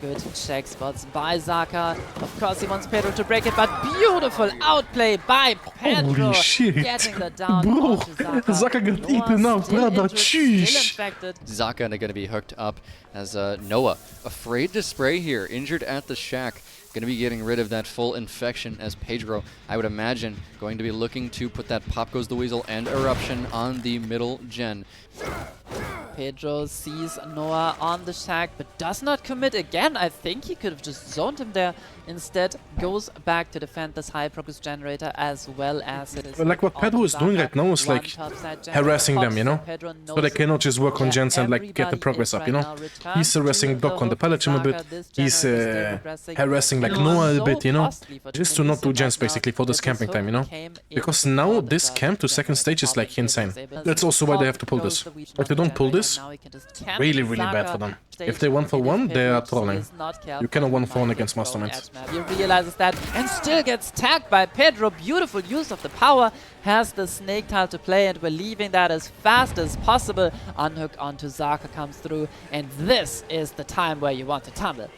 Good check spots by Zaka. Of course, he wants Pedro to break it, but beautiful outplay by Pedro. Holy shit. Getting the down Bro, onto Zaka. Zaka got eaten up, brother. Sheesh. Zaka going to be hooked up as Noah, afraid to spray here, injured at the shack. Going to be getting rid of that full infection as Pedro, I would imagine, going to be looking to put that Pop Goes the Weasel and Eruption on the middle gen. Pedro sees Noah on the shack, but does not commit again. I think he could have just zoned him there. Instead, goes back to defend this high progress generator as well as it is. Like what Pedro is doing right now is like harassing them, you know? So they cannot just work on gens and like get the progress up, you know? He's harassing Doc on the pallet a bit. He's harassing like Noah a bit, you know? Just to not do gens basically for this camping time, you know? Because now this camp to second stage is like insane. That's also why they have to pull this. If they don't pull this, really, really bad for them. If they 1-for-1, they are trolling. You cannot 1-for-1 against Mastermind. He realizes that and still gets tagged by Pedro. Beautiful use of the power. Has the snake tile to play, and we're leaving that as fast as possible. Unhook onto Zaka comes through, and this is the time where you want to tunnel.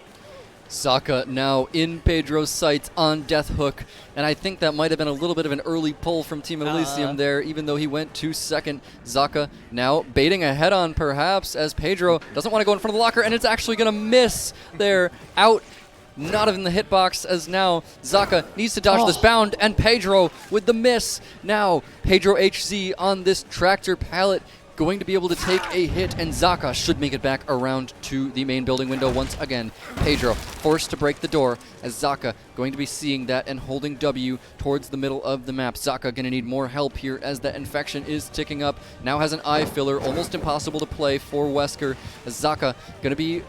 Zaka now in Pedro's sights on Death Hook, and I think that might have been a little bit of an early pull from Team Elysium there, even though he went 2-second. Zaka now baiting a head-on perhaps, as Pedro doesn't want to go in front of the locker, and it's actually going to miss there, out. Not in the hitbox, as now Zaka needs to dodge this bound, and Pedro with the miss. Now Pedro HZ on this tractor pallet going to be able to take a hit, and Zaka should make it back around to the main building window once again. Pedro forced to break the door, as Zaka going to be seeing that and holding W towards the middle of the map. Zaka going to need more help here as that infection is ticking up. Now has an eye filler, almost impossible to play for Wesker, as Zaka going to be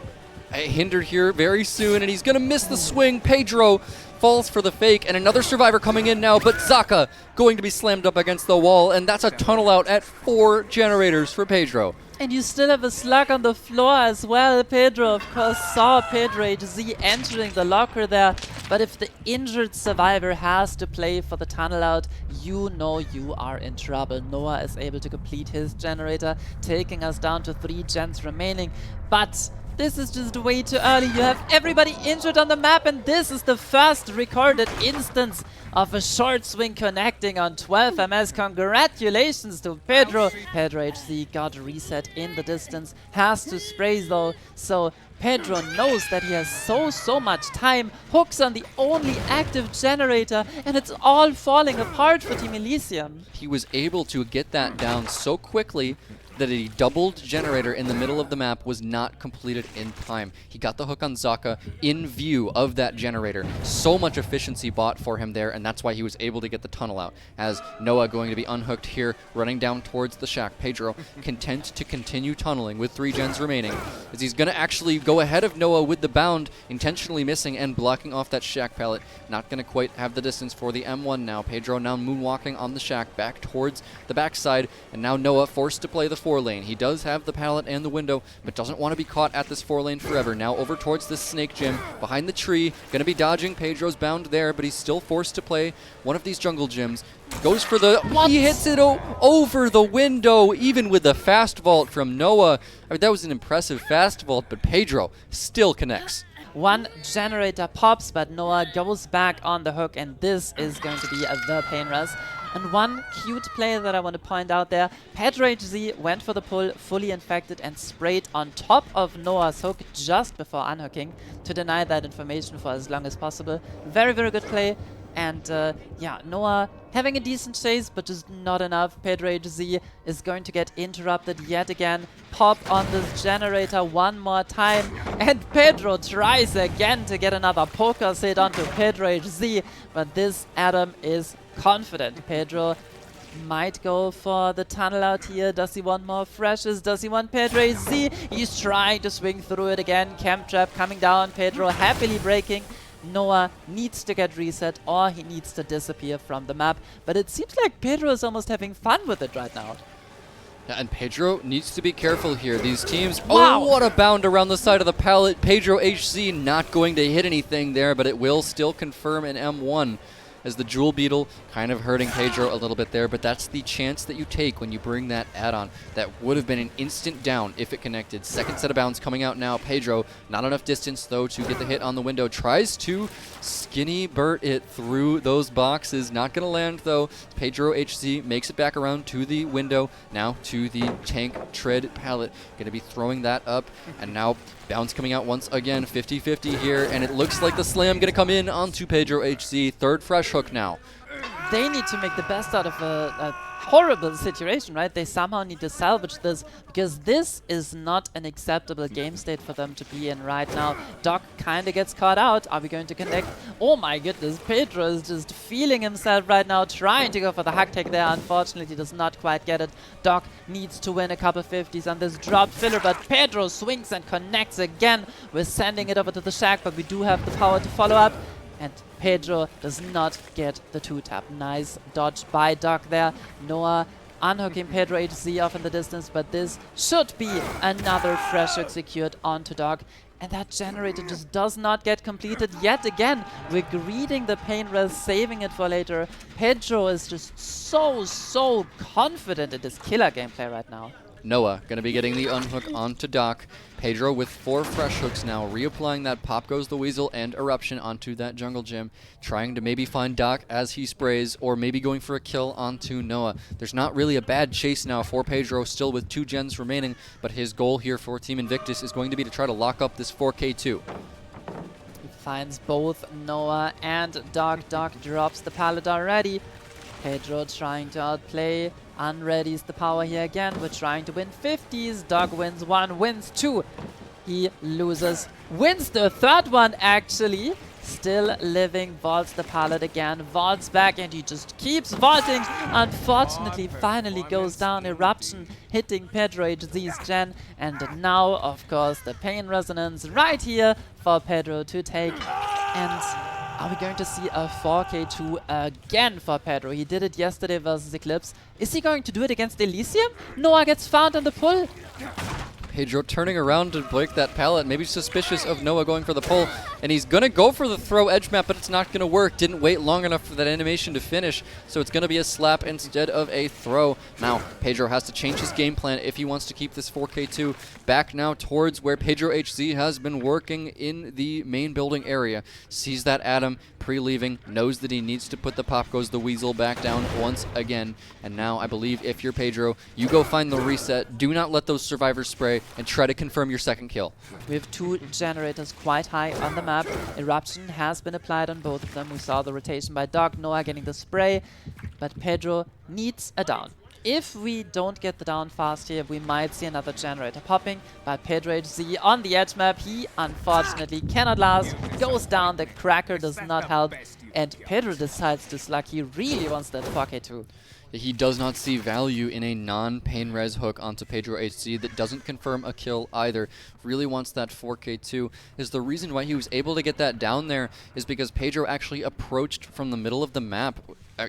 hindered here very soon, and he's going to miss the swing. Pedro falls for the fake, and another survivor coming in now, but Zaka going to be slammed up against the wall, and that's a tunnel out at 4 generators for Pedro. And you still have a slug on the floor as well. Pedro, of course, saw Pedro HZ entering the locker there, but if the injured survivor has to play for the tunnel out, you know you are in trouble. Noah is able to complete his generator, taking us down to 3 gens remaining, but this is just way too early. You have everybody injured on the map, and this is the first recorded instance of a short swing connecting on 12 MS. Congratulations to Pedro. Pedro HZ got reset in the distance, has to spray though, so Pedro knows that he has so much time. Hooks on the only active generator, and it's all falling apart for Team Elysium. He was able to get that down so quickly that a doubled generator in the middle of the map was not completed in time. He got the hook on Zaka in view of that generator. So much efficiency bought for him there, and that's why he was able to get the tunnel out. As Noah going to be unhooked here, running down towards the shack. Pedro content to continue tunneling with 3 gens remaining, as he's going to actually go ahead of Noah with the bound, intentionally missing and blocking off that shack pallet. Not going to quite have the distance for the M1 now. Pedro now moonwalking on the shack back towards the backside, and now Noah forced to play the 4-lane. He does have the pallet and the window, but doesn't want to be caught at this 4-lane forever. Now over towards this snake gym, behind the tree, going to be dodging. Pedro's bound there, but he's still forced to play one of these jungle gyms. Goes for the... He hits it over the window, even with the fast vault from Noah. I mean, that was an impressive fast vault, but Pedro still connects. 1 generator pops, but Noah goes back on the hook, and this is going to be the pain res. And one cute play that I want to point out there, Pedro HZ went for the pull, fully infected, and sprayed on top of Noah's hook just before unhooking to deny that information for as long as possible. Very, very good play. And yeah, Noah having a decent chase, but just not enough. Pedro HZ is going to get interrupted yet again. Pop on this generator one more time. And Pedro tries again to get another poker hit onto Pedro HZ. But this Adam is confident. Pedro might go for the tunnel out here. Does he want more freshes? Does he want Pedro HZ? He's trying to swing through it again. Camp trap coming down. Pedro happily breaking. Noah needs to get reset, or he needs to disappear from the map. But it seems like Pedro is almost having fun with it right now. Yeah, and Pedro needs to be careful here. These teams... Wow. Oh, what a bound around the side of the pallet. Pedro HZ not going to hit anything there, but it will still confirm an M1. as the Jewel Beetle kind of hurting Pedro a little bit there, but that's the chance that you take when you bring that add-on. That would have been an instant down if it connected. Second set of bounds coming out now. Pedro, not enough distance though to get the hit on the window. Tries to skinny Bert it through those boxes. Not going to land though. Pedro HC makes it back around to the window. Now to the tank tread pallet. Going to be throwing that up. And now bounce coming out once again. 50-50 here. And it looks like the slam going to come in onto Pedro HC. Third fresh hook now. They need to make the best out of a horrible situation, right? They somehow need to salvage this, because this is not an acceptable game state for them to be in right now. Doc kind of gets caught out. Are we going to connect? Oh my goodness, Pedro is just feeling himself right now, trying to go for the hack take there. Unfortunately, does not quite get it. Doc needs to win a couple 50s on this dropped filler, but Pedro swings and connects again. We're sending it over to the shack, but we do have the power to follow up. And Pedro does not get the 2-tap. Nice dodge by Doc there. Noah unhooking Pedro HC off in the distance, but this should be another fresh hook secured onto Doc. And that generator just does not get completed yet again. We're greeting the pain res, saving it for later. Pedro is just so confident in this killer gameplay right now. Noah going to be getting the unhook onto Doc. Pedro with 4 fresh hooks now, reapplying that Pop Goes the Weasel and Eruption onto that jungle gym, trying to maybe find Doc as he sprays, or maybe going for a kill onto Noah. There's not really a bad chase now for Pedro, still with 2 gens remaining, but his goal here for Team Invictus is going to be to try to lock up this 4K2. He finds both Noah and Doc. Doc drops the pallet already. Pedro trying to outplay, unreadies the power here again. We're trying to win 50s. Doc wins 1, wins 2. He loses, wins the 3rd one actually. Still living, vaults the pallet again, vaults back, and he just keeps vaulting. Unfortunately, finally goes down. Eruption hitting Pedro HZ's gen, and now, of course, the pain resonance right here for Pedro to take. And are we going to see a 4K2 again for Pedro? He did it yesterday versus Eclipse. Is he going to do it against Elysium? Noah gets found on the pull. Pedro turning around to break that pallet, maybe suspicious of Noah going for the pull, and he's going to go for the throw edge map, but it's not going to work. Didn't wait long enough for that animation to finish, so it's going to be a slap instead of a throw. Now, Pedro has to change his game plan if he wants to keep this 4K2 back now towards where Pedro HZ has been working in the main building area. Sees that Adam pre-leaving, knows that he needs to put the Pop Goes the Weasel back down once again, and now I believe if you're Pedro, you go find the reset. Do not let those survivors spray, and try to confirm your 2nd kill. We have 2 generators quite high on the map. Eruption has been applied on both of them. We saw the rotation by Doc, Noah getting the spray, but Pedro needs a down. If we don't get the down fast here, we might see another generator popping, but Pedro HZ on the edge map, he unfortunately cannot last, goes down, the cracker does not help, and Pedro decides to slug. He really wants that 4K2. He does not see value in a non-pain res hook onto Pedro HC that doesn't confirm a kill either. Really wants that 4K2. Is the reason why he was able to get that down there is because Pedro actually approached from the middle of the map,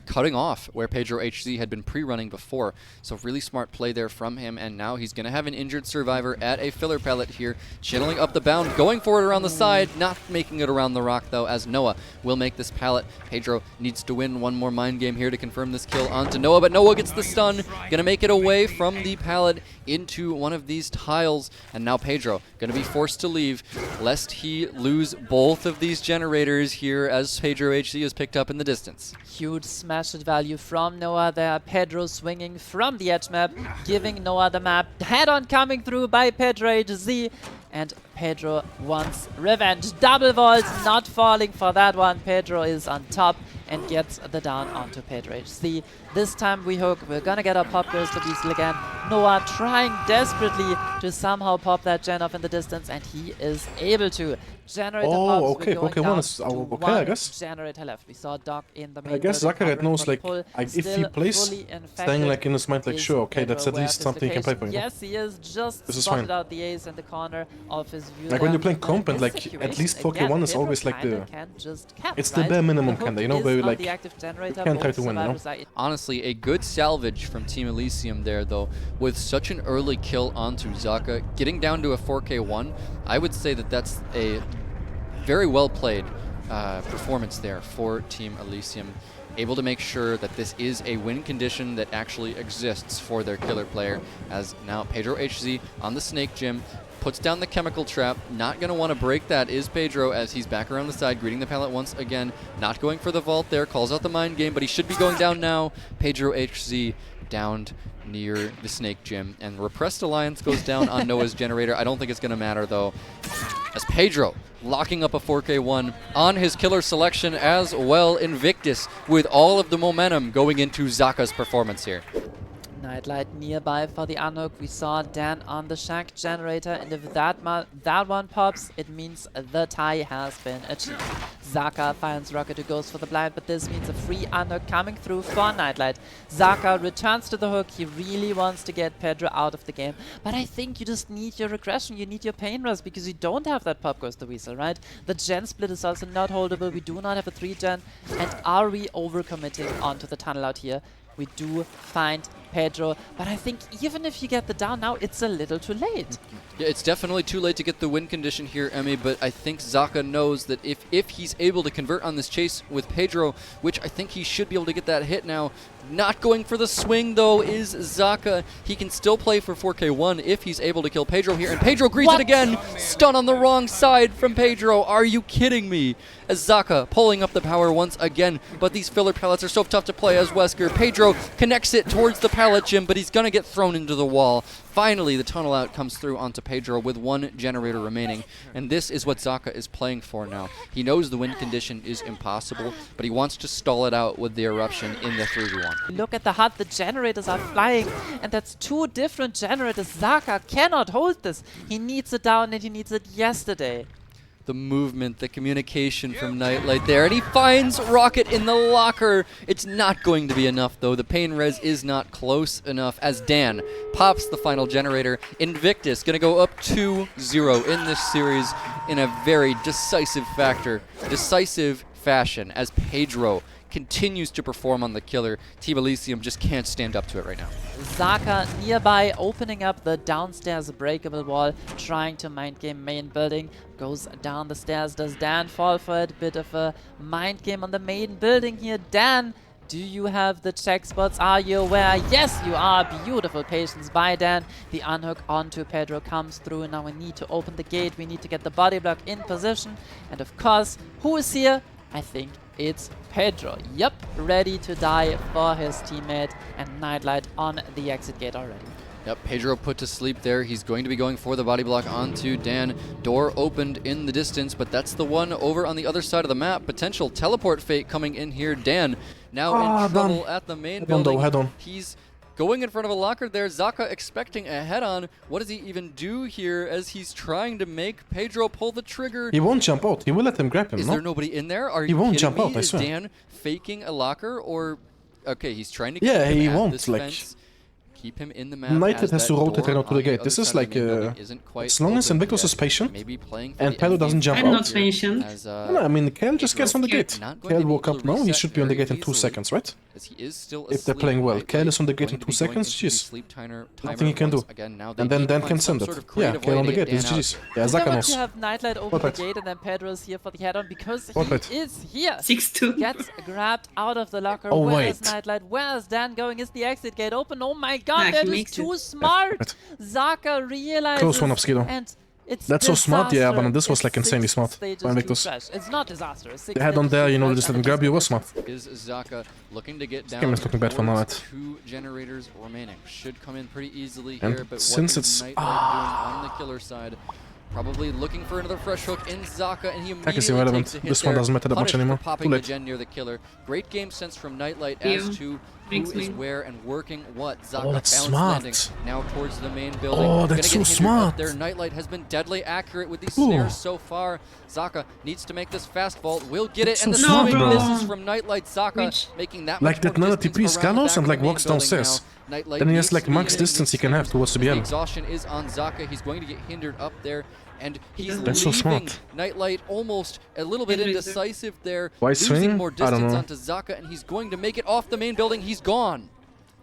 cutting off where Pedro HC had been pre-running before. So really smart play there from him, and now he's going to have an injured survivor at a filler pallet here, channeling up the bound, going for it around the side, not making it around the rock though, as Noah will make this pallet. Pedro needs to win one more mind game here to confirm this kill onto Noah, but Noah gets the stun, going to make it away from the pallet into one of these tiles, and now Pedro going to be forced to leave lest he lose both of these generators here as Pedro HC is picked up in the distance. Huge smash at value from Noah there. Pedro swinging from the edge map, giving Noah the map. Head-on coming through by Pedro HZ, and Pedro wants revenge. Double vault, not falling for that one. Pedro is on top and gets the down onto Pedro HZ. This time we hook. We're gonna get our Pop Goes the Weasel again. Noah trying desperately to somehow pop that gen off in the distance, and he is able to. Generator pops, okay, one is okay, I guess. Generator left. We saw Doc in the main. I guess Zakaret knows, like, if he plays, staying like in his mind, like, sure, okay, that's at least something he can play for. Yes, he is just spotted out the ace in the corner of his view. Like when you're playing comp, and like at least 4K1 is always like it's the bare minimum kinda, you know, where like you can't try to win, you know. Honestly, a good salvage from Team Elysium there though, with such an early kill onto Zaka, getting down to a 4K1. I would say that that's a very well played performance there for Team Elysium. Able to make sure that this is a win condition that actually exists for their killer player, as now Pedro HZ on the Snake Gym puts down the chemical trap. Not going to want to break that is Pedro, as he's back around the side, greeting the pallet once again. Not going for the vault there, calls out the mind game, but he should be going down now. Pedro HZ downed near the Snake Gym, and Repressed Alliance goes down on Noah's generator. I don't think it's going to matter, though, as Pedro locking up a 4K1 on his killer selection as well. Invictus with all of the momentum going into Zaka's performance here. Nightlight nearby for the Unhook. We saw Dan on the Shack generator, and if that one pops, it means the tie has been achieved. Zaka finds Rocket, who goes for the blind, but this means a free Unhook coming through for Nightlight. Zaka returns to the hook. He really wants to get Pedro out of the game, but I think you just need your regression, you need your pain rush, because you don't have that Pop Goes the Weasel, right? The gen split is also not holdable. We do not have a 3-gen, and are we overcommitting onto the tunnel out here? We do find Pedro, but I think even if you get the down now, it's a little too late. Yeah, it's definitely too late to get the win condition here, Emmy, but I think Zaka knows that if he's able to convert on this chase with Pedro, which I think he should be able to get that hit now. Not going for the swing, though, is Zaka. He can still play for 4K1 if he's able to kill Pedro here, and Pedro greets it again! Stun on the wrong side from Pedro. Are you kidding me? As Zaka pulling up the power once again, but these filler pallets are so tough to play as Wesker. Pedro connects it towards the pallet gym, but he's gonna get thrown into the wall. Finally, the tunnel out comes through onto Pedro with one generator remaining, and this is what Zaka is playing for now. He knows the win condition is impossible, but he wants to stall it out with the eruption in the 3v1. Look at the HUD, the generators are flying, and that's two different generators. Zaka cannot hold this. He needs it down, and he needs it yesterday. The movement, the communication from Nightlight there, and he finds Rocket in the locker. It's not going to be enough, though. The pain res is not close enough, as Dan pops the final generator. Invictus gonna go up 2-0 in this series in a very decisive fashion, as Pedro continues to perform on the killer. Team Elysium just can't stand up to it right now. Zaka nearby, opening up the downstairs breakable wall, trying to mind game main building. Goes down the stairs. Does Dan fall for it? Bit of a mind game on the main building here. Dan, do you have the check spots? Are you aware? Yes, you are. Beautiful patience by Dan. The unhook onto Pedro comes through. Now we need to open the gate. We need to get the body block in position. And of course, who is here? I think it's Pedro. Yep, ready to die for his teammate, and Nightlight on the exit gate already. Yep, Pedro put to sleep there. He's going to be going for the body block onto Dan. Door opened in the distance, but that's the one over on the other side of the map. Potential teleport fate coming in here. Dan now in trouble at the main building. Head on. He's going in front of a locker there. Zaka expecting a head-on. What does he even do here as he's trying to make Pedro pull the trigger? He won't jump out. He will let him grab him, Is there nobody in there? Are he you won't kidding jump me? out, I Is swear. Dan faking a locker, or... Okay, he's trying to Yeah, keep him he at won't, this like... fence. Keep him in the map. Nightlight has to rotate right out to the gate. This is like, as long as Invictus is patient and Pedro doesn't jump I'm out. not patient. No, I mean, Kel just gets on the gate. Kel woke up now, he should be on the gate in 2 seconds, right? If they're playing well. Kel is on the gate in 2 seconds, jeez. Nothing he can do. And then Dan can send it. Yeah, Kel on the gate, it's GG's. Yeah, Zaka knows. You have Nightlight open the gate, and then Pedro's here for the head-on, because he is here. 6-2. Gets grabbed out of the locker. Oh, Where wait. is Nightlight? Where is Dan going? Is the exit gate open? Oh my god, Yeah, that he is makes too smart. Zaka realizes. Close one up, Skido. And it's That's so smart, yeah, but this was It's like insanely 6 smart stages by to Invictus. crash. It's not disastrous. The head on there, you know, just let him grab you, was smart. Is Zaka looking to get down? game is looking bad for towards Nightlight. 2 generators remaining. Should come in pretty easily And here, but since what is it's- Nightlight doing on the killer side? Probably looking for another fresh hook in Zaka, and he Attack is immediately irrelevant. takes a hit This one there, doesn't matter that much punished for anymore. popping Too the late. gen near the killer. Great game sense from Nightlight Yeah. as to who Makes is me- where and working what. Zaka Oh, that's balance smart. landing now towards the main building. Oh, Gonna that's get so hindered up smart. There, Nightlight has been deadly accurate with these Ooh. snares so far. Zaka needs to make this fast vault. Will get it, That's and the so smart, swing bro. misses from Nightlight. Zaka making that Like much that more Nana distance TP around the Scalos back and of like the main walks building downstairs. now. Nightlight Then he has needs like to be max in distance he this can have game. towards the The BL. exhaustion is on Zaka. He's going to get hindered up there, and he's That's so leaving smart. Nightlight almost a little bit indecisive there, Why losing swing? more I don't distance know. onto Zaka, and he's going to make it off the main building. He's gone.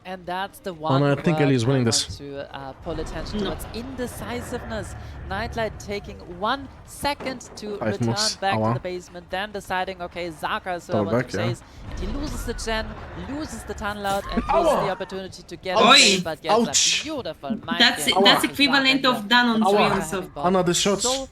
And that's the one I think Ellie is winning this. to pull attention towards indecisiveness. Nightlight taking 1 second to return back to the basement, then deciding, okay, Zaka is who I want to chase. And he loses the gen, loses the tunnel out, and loses the opportunity to get away, but gets a beautiful mind That's equivalent of done on dreams. Another shots.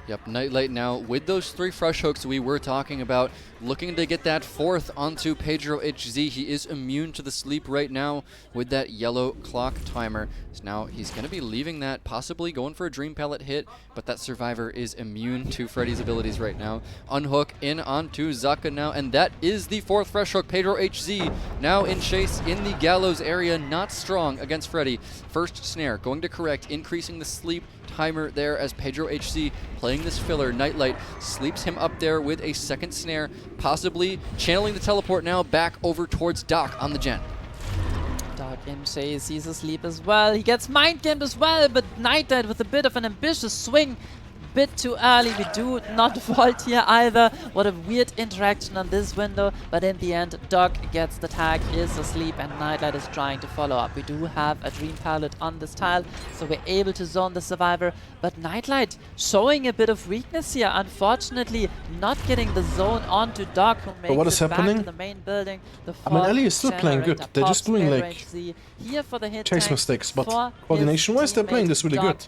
Yep, Nightlight now with those 3 fresh hooks we were talking about, looking to get that 4th onto Pedro HZ. He is immune to the sleep right now with that yellow clock timer. So now he's going to be leaving that, possibly going for a Dream Pallet hit, but that Survivor is immune to Freddy's abilities right now. Unhook in onto Zaka now, and that is the 4th fresh hook. Pedro HZ now in chase in the gallows area, not strong against Freddy. First snare going to correct, increasing the sleep timer there as Pedro HZ playing this filler. Nightlight sleeps him up there with a 2nd snare, possibly channeling the teleport now back over towards Doc on the gen. Doc in chase, he's asleep as well. He gets mind gamed as well, but Nightlight with a bit of an ambitious swing. Bit too early. We do not vault here either. What a weird interaction on this window, but in the end Doc gets the tag, is asleep, and Nightlight is trying to follow up. We do have a Dream Pallet on this tile, so we're able to zone the Survivor, but Nightlight showing a bit of weakness here, unfortunately not getting the zone onto Doc, who makes it back to the main building. I mean, Ellie is still playing good. They're just doing like here for the hit chase mistakes, but coordination-wise they're playing this really good.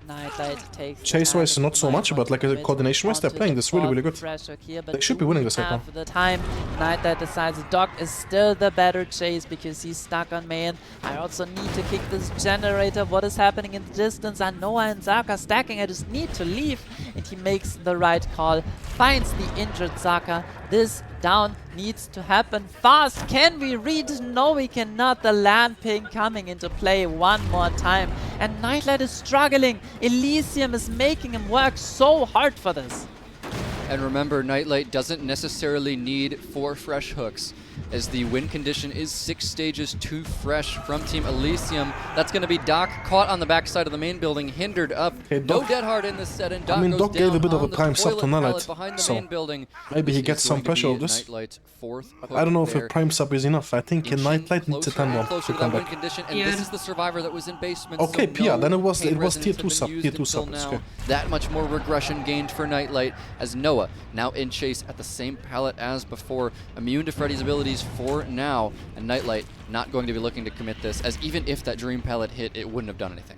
Nightlight takes chase-wise not so much, but like coordination-wise they're playing this really, really good. Here, they should be winning this right now. The time, Nightlight decides Doc is still the better chase because he's stuck on main. I also need to kick this generator. What is happening in the distance? I know and Zaka stacking. I just need to leave. And he makes the right call. Finds the injured Zaka. This down needs to happen fast. Can we read? No, we cannot. The land ping coming into play one more time. And Nightlight is struggling. Elysium is making him work so hard for this. And remember, Nightlight doesn't necessarily need 4 fresh hooks, as the win condition is 6 stages, 2 fresh from Team Elysium. That's going to be Doc caught on the backside of the main building, hindered up. Okay, no dead hard in this set, and Doc Doc goes gave a bit down of a prime sub to Nightlight, so maybe he gets some pressure of this. I don't know if a prime sub is enough. I think a Nightlight needs a 10-1 to come back. And this is the Survivor that was in basement. Okay, so Pia, then it was tier 2 sub, okay. That much more regression gained for Nightlight, as Noah now in chase at the same pallet as before, immune to Freddy's abilities for now, and Nightlight not going to be looking to commit this, as even if that Dream Pallet hit, it wouldn't have done anything.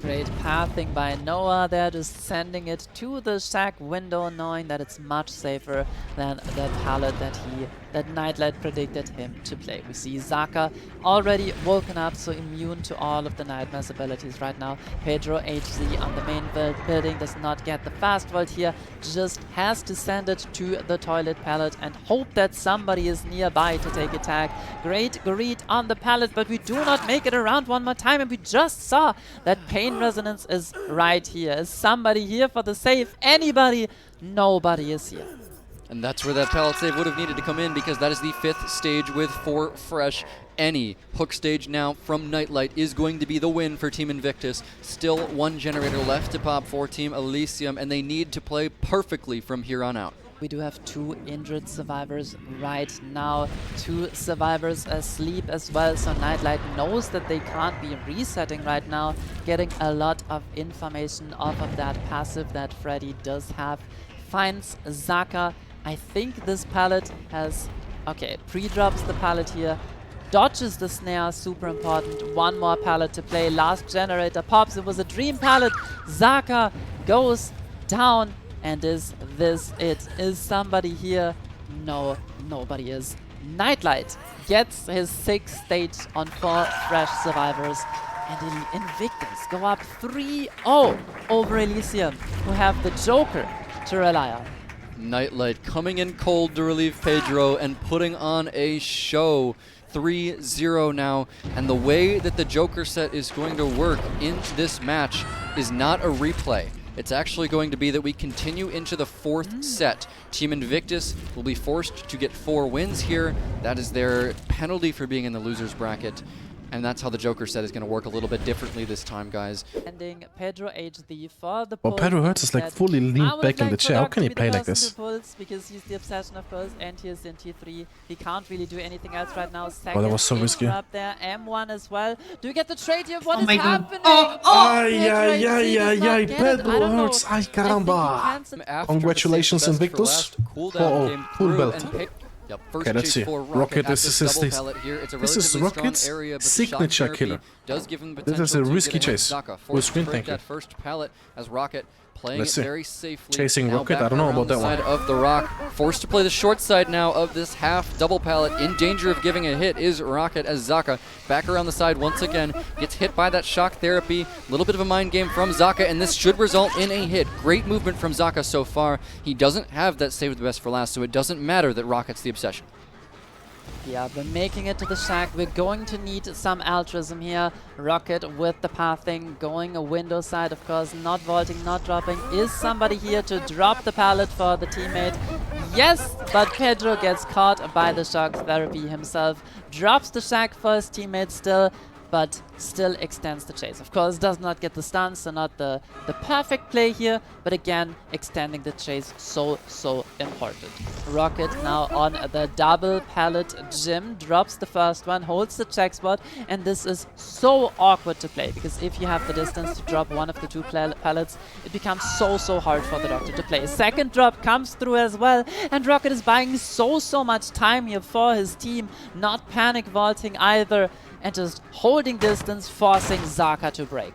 Great pathing by Noah there, just sending it to the shack window, knowing that it's much safer than the pallet that Nightlight predicted him to play. We see Zaka already woken up, so immune to all of the Nightmare's abilities right now. Pedro HZ on the main building does not get the fast vault here, just has to send it to the toilet pallet and hope that somebody is nearby to take a tag. Great greed on the pallet, but we do not make it around one more time, and we just saw that Pain Resonance is right here. Is somebody here for the save? Anybody? Nobody is here. And that's where that pallet save would have needed to come in, because that is the 5th stage with 4 fresh. Any hook stage now from Nightlight is going to be the win for Team Invictus. Still 1 generator left to pop for Team Elysium, and they need to play perfectly from here on out. We do have 2 injured survivors right now, 2 survivors asleep as well, so Nightlight knows that they can't be resetting right now, getting a lot of information off of that passive that Freddy does have. Finds Zaka. I think this pallet has... Okay, pre-drops the pallet here, dodges the snare, super important. 1 more pallet to play, last generator pops, it was a Dream Pallet. Zaka goes down, and is this it? Is somebody here? No, nobody is. Nightlight gets his 6th stage on 4 fresh survivors, and Invictus go up 3-0 over Elysium, who have the Joker to rely on. Nightlight coming in cold to relieve Pedro and putting on a show. 3-0 now, and the way that the Joker set is going to work in this match is not a replay. It's actually going to be that we continue into the 4th set. Team Invictus will be forced to get 4 wins here. That is their penalty for being in the loser's bracket. and that's how the Joker set is going to work a little bit differently this time, guys. Ending Pedro HD for the Well, Pedro Hertz is like fully leaned back in the chair. How can he play like this? Because he's the obsession of course, and he is in T3. He can't really do anything else right now. Oh, that was so risky. Up there, M1 as well. Do you get the trade here? What is my God. happening? Ay, Pedro Hertz. Ay, caramba. Congratulations, Invictus. Oh, full belt. Yep, first Okay, let's chase see. for Rocket, at this double is pellet here. It's a this is relatively Rocket's strong area, but the signature shock killer. does give him This is a potential risky to get chase. Zaka With forced to screen break tanking. that first pallet as Rocket playing Let's it see. very safely. Chasing Now Rocket, back I don't know around about the that one. side of the rock, forced to play the short side now of this half double pallet. In danger of giving a hit is Rocket as Zaka back around the side once again gets hit by that shock therapy. A little bit of a mind game from Zaka, and this should result in a hit. Great movement from Zaka so far. He doesn't have that save the best for last, so it doesn't matter that Rocket's the obsession. Yeah, we're making it to the shack. We're going to need some altruism here. Rocket with the pathing, going a window side, of course, not vaulting, not dropping. Is somebody here to drop the pallet for the teammate? Yes, but Pedro gets caught by the shock therapy himself. Drops the shack for his teammate still, but still extends the chase. Of course, does not get the stun, so not the perfect play here, but again, extending the chase so important. Rocket now on the double pallet gym, drops the first one, holds the check spot, and this is so awkward to play, because if you have the distance to drop one of the two pallets, it becomes so hard for the Doctor to play. Second drop comes through as well, and Rocket is buying so much time here for his team, not panic vaulting either, and just holding distance, forcing Zaka to break.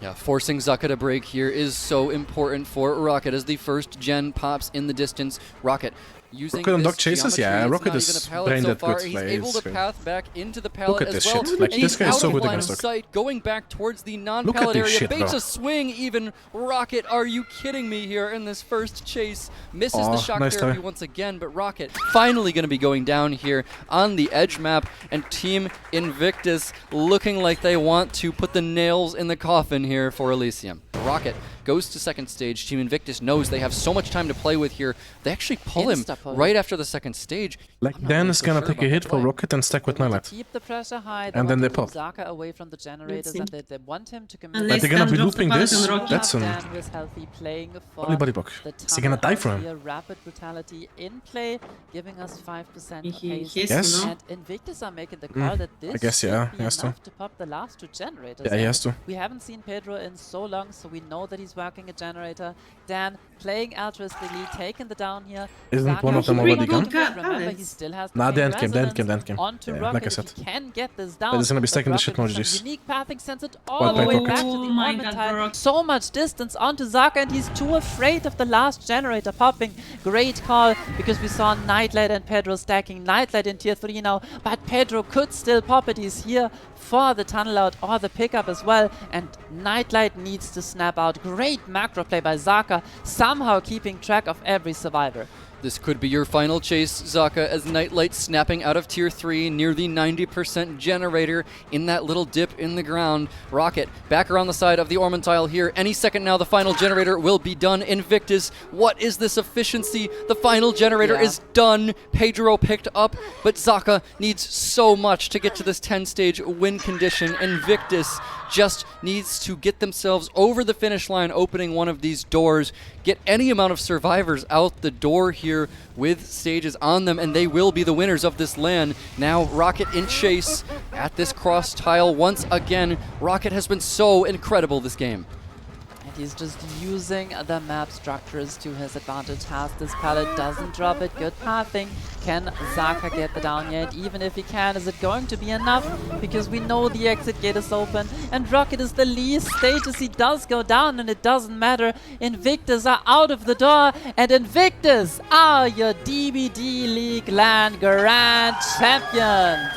Yeah, forcing Zaka to break here is so important for Rocket as the first gen pops in the distance. Rocket using Rocket on this dog chases? geometry, Yeah, it's Rocket not is even a pallet brain so dead far. good. He's Like, able it's to good. path back into the pallet Look at as this well. shit. Like, And this he's guy is out so of good line against of dog. sight, going back towards the Look non-pallet at this area. shit, Baits bro. a swing even. Rocket, are you kidding me here in this first chase? Misses the shock nice therapy try. once again, but Rocket finally going to be going down here on the edge map, and Team Invictus looking like they want to put the nails in the coffin here for Elysium. Rocket goes to second stage. Team Invictus knows they have so much time to play with here. They actually pull him right after the second stage. Like, Dan is gonna take a hit for Rocket and stack with Nightlight. Keep the pressure high. And then they pop. Zaka away from the generators, and they want him to commit. Like, they're gonna be looping this? That's an Dan was healthy, playing for only body block. the Is he gonna die for him? here. Rapid brutality in play, giving us 5% He pace. Yes. And Invictus are making the call that this I guess, should yeah, be he has to. enough to pop the last two generators. Yeah, he And has to. We haven't seen Pedro in so long, so we know that he's working a generator. Dan playing altruistically, taking the down here. Isn't Zaka one of them really already gone? good. Remember, he still has Nah, the the end game, the end game, the end resonance game. onto Yeah, Rocket. like I If said. he can get this down. But he's gonna be but stacking the shit Rocket with emojis. some unique pathing sends it White all the way Pocket. back to the Oh my orbit God, Rocket. so much distance onto Zaka, and he's too afraid of the last generator popping. Great call, because we saw Nightlight and Pedro stacking Nightlight in tier 3 now, but Pedro could still pop it. He's here for the tunnel out or the pickup as well, and Nightlight needs to snap out. Great macro play by Zaka, somehow keeping track of every survivor. This could be your final chase, Zaka, as Nightlight snapping out of tier 3 near the 90% generator in that little dip in the ground. Rocket back around the side of the Ormentile here. Any second now, the final generator will be done. Invictus, what is this efficiency? The final generator is done. Pedro picked up, but Zaka needs so much to get to this 10-stage win condition. Invictus just needs to get themselves over the finish line, opening one of these doors, get any amount of survivors out the door here with stages on them, and they will be the winners of this LAN. Now Rocket in chase at this cross tile once again. Rocket has been so incredible this game. He's just using the map structures to his advantage. Has this pallet, doesn't drop it. Good pathing. Can Zaka get the down yet? Even if he can, is it going to be enough? Because we know the exit gate is open, and Rocket is the least stages. He does go down, and it doesn't matter. Invictus are out of the door, and Invictus are your Dbdleague Lan Grand Champions.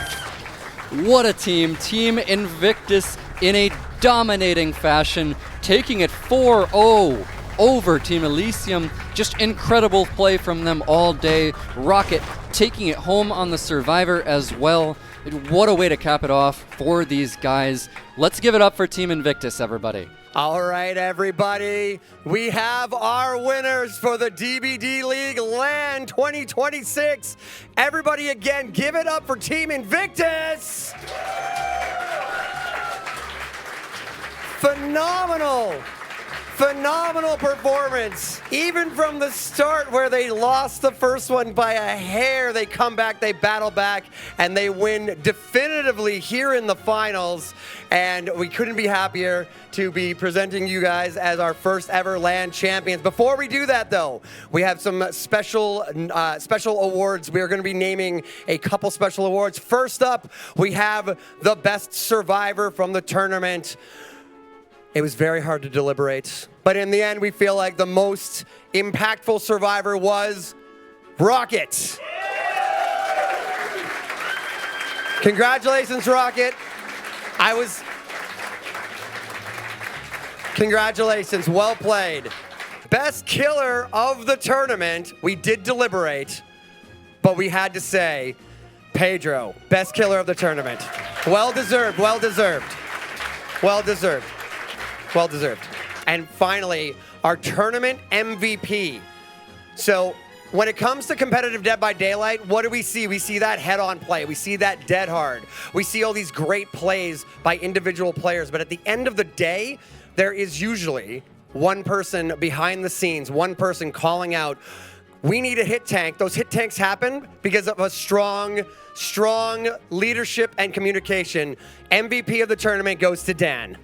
What a team. Team Invictus in a dominating fashion, taking it 4-0 over Team Elysium. Just incredible play from them all day. Rocket taking it home on the Survivor as well. What a way to cap it off for these guys. Let's give it up for Team Invictus, everybody. All right, everybody. We have our winners for the Dbdleague Lan 2026. Everybody again, give it up for Team Invictus. Phenomenal performance. Even from the start where they lost the first one by a hair, they come back, they battle back, and they win definitively here in the finals. And we couldn't be happier to be presenting you guys as our first ever LAN champions. Before we do that though, we have some special awards. We are going to be naming a couple special awards. First up, we have the best survivor from the tournament. It was very hard to deliberate, but in the end, we feel like the most impactful survivor was Rocket. Congratulations, Rocket. Congratulations, well played. Best killer of the tournament, we did deliberate, but we had to say, Pedro, best killer of the tournament. Well deserved, well deserved, well deserved. Well deserved. And finally, our tournament MVP. So when it comes to competitive Dead by Daylight, what do we see? We see that head-on play. We see that dead hard. We see all these great plays by individual players. But at the end of the day, there is usually one person behind the scenes, one person calling out, we need a hit tank. Those hit tanks happen because of a strong leadership and communication. MVP of the tournament goes to Dan.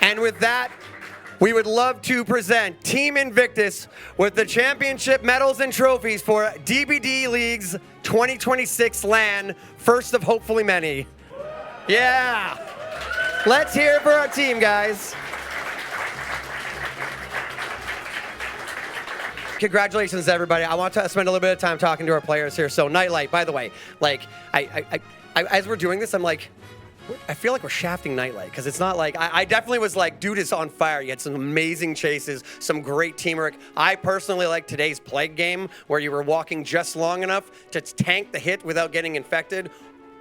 And with that, we would love to present Team Invictus with the championship medals and trophies for Dbdleague's 2026 LAN, first of hopefully many. Yeah! Let's hear it for our team, guys. Congratulations, everybody. I want to spend a little bit of time talking to our players here. So, Nightlight, by the way, like, I as we're doing this, I'm like, I feel like we're shafting Nightlight because it's not like, I definitely was like, dude is on fire. You had some amazing chases, some great teamwork. I personally like today's Plague game where you were walking just long enough to tank the hit without getting infected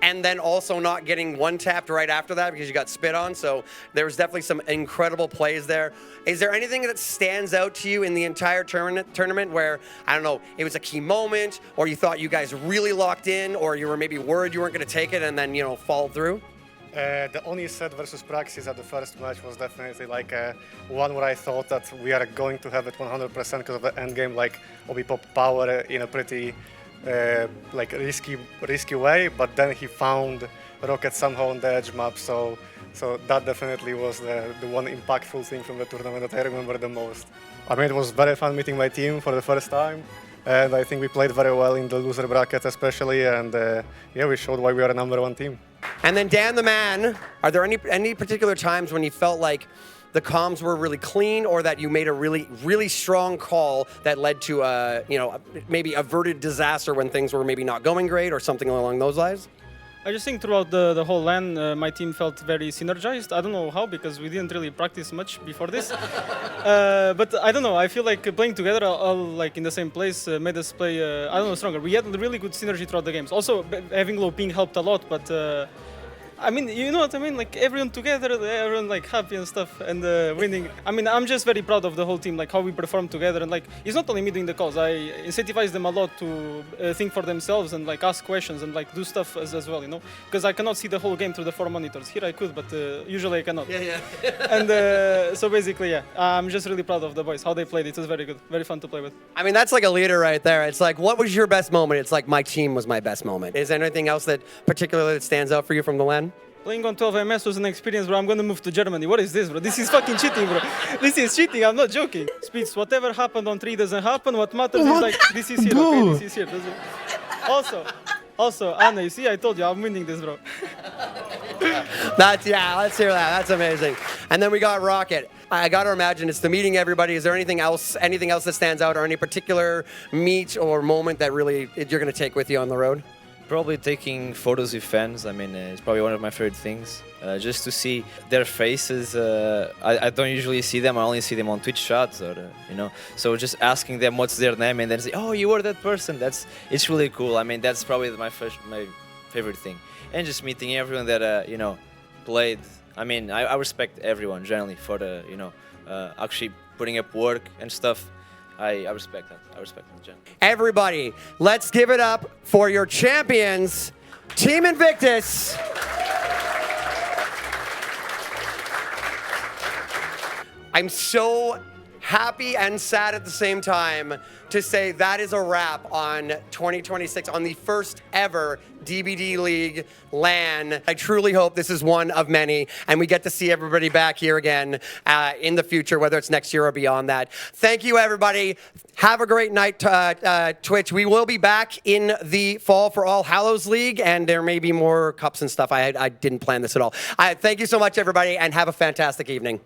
and then also not getting one-tapped right after that because you got spit on. So there was definitely some incredible plays there. Is there anything that stands out to you in the entire tournament where, I don't know, it was a key moment or you thought you guys really locked in or you were maybe worried you weren't going to take it and then, you know, followed through? The only set versus Praxis at the first match was definitely like one where I thought that we are going to have it 100% because of the end game, like Obi pop power in a pretty like risky way, but then he found Rocket somehow on the edge map, so that definitely was the one impactful thing from the tournament that I remember the most. I mean, it was very fun meeting my team for the first time. And I think we played very well in the loser bracket especially, and yeah, we showed why we are a #1 team. And then Dan the Man, are there any particular times when you felt like the comms were really clean or that you made a really strong call that led to you know, maybe averted disaster when things were maybe not going great or something along those lines? I just think throughout the whole LAN, my team felt very synergized. I don't know how, because we didn't really practice much before this. But I don't know, I feel like playing together, all like in the same place, made us play, I don't know, stronger. We had really good synergy throughout the games. Also, having low ping helped a lot, but I mean, you know what I mean? Like everyone together, everyone like happy and stuff, and winning. I mean, I'm just very proud of the whole team, like how we performed together, and like it's not only me doing the calls. I incentivize them a lot to think for themselves and like ask questions and like do stuff as well, you know? Because I cannot see the whole game through the 4 monitors. Here I could, but usually I cannot. Yeah. And so basically, yeah, I'm just really proud of the boys, how they played. It was very good, very fun to play with. I mean, that's like a leader right there. It's like, what was your best moment? It's like my team was my best moment. Is there anything else that particularly that stands out for you from the LAN? Playing on 12 MS was an experience, bro. I'm gonna move to Germany. What is this, bro? This is fucking cheating, bro. This is cheating. I'm not joking. Speeds, whatever happened on 3 doesn't happen. What matters is like, this is here, okay? This is here. Also, Anna, you see, I told you, I'm winning this, bro. Yeah, let's hear that. That's amazing. And then we got Rocket. I gotta imagine it's the meeting everybody. Is there anything else that stands out or any particular meet or moment that really you're gonna take with you on the road? Probably taking photos with fans. I mean, it's probably one of my favorite things. Just to see their faces. I don't usually see them. I only see them on Twitch chats, or you know. So just asking them what's their name and then say, "Oh, you were that person." It's really cool. I mean, that's probably my favorite thing. And just meeting everyone that you know played. I mean, I respect everyone generally for the you know actually putting up work and stuff. I respect that. I respect them, Jen. Everybody, let's give it up for your champions, Team Invictus. I'm so happy and sad at the same time to say that is a wrap on 2026, on the first ever Dbdleague Lan. I truly hope this is one of many, and we get to see everybody back here again in the future, whether it's next year or beyond that. Thank you, everybody. Have a great night, Twitch. We will be back in the fall for All Hallows League, and there may be more cups and stuff. I didn't plan this at all. Thank you so much, everybody, and have a fantastic evening.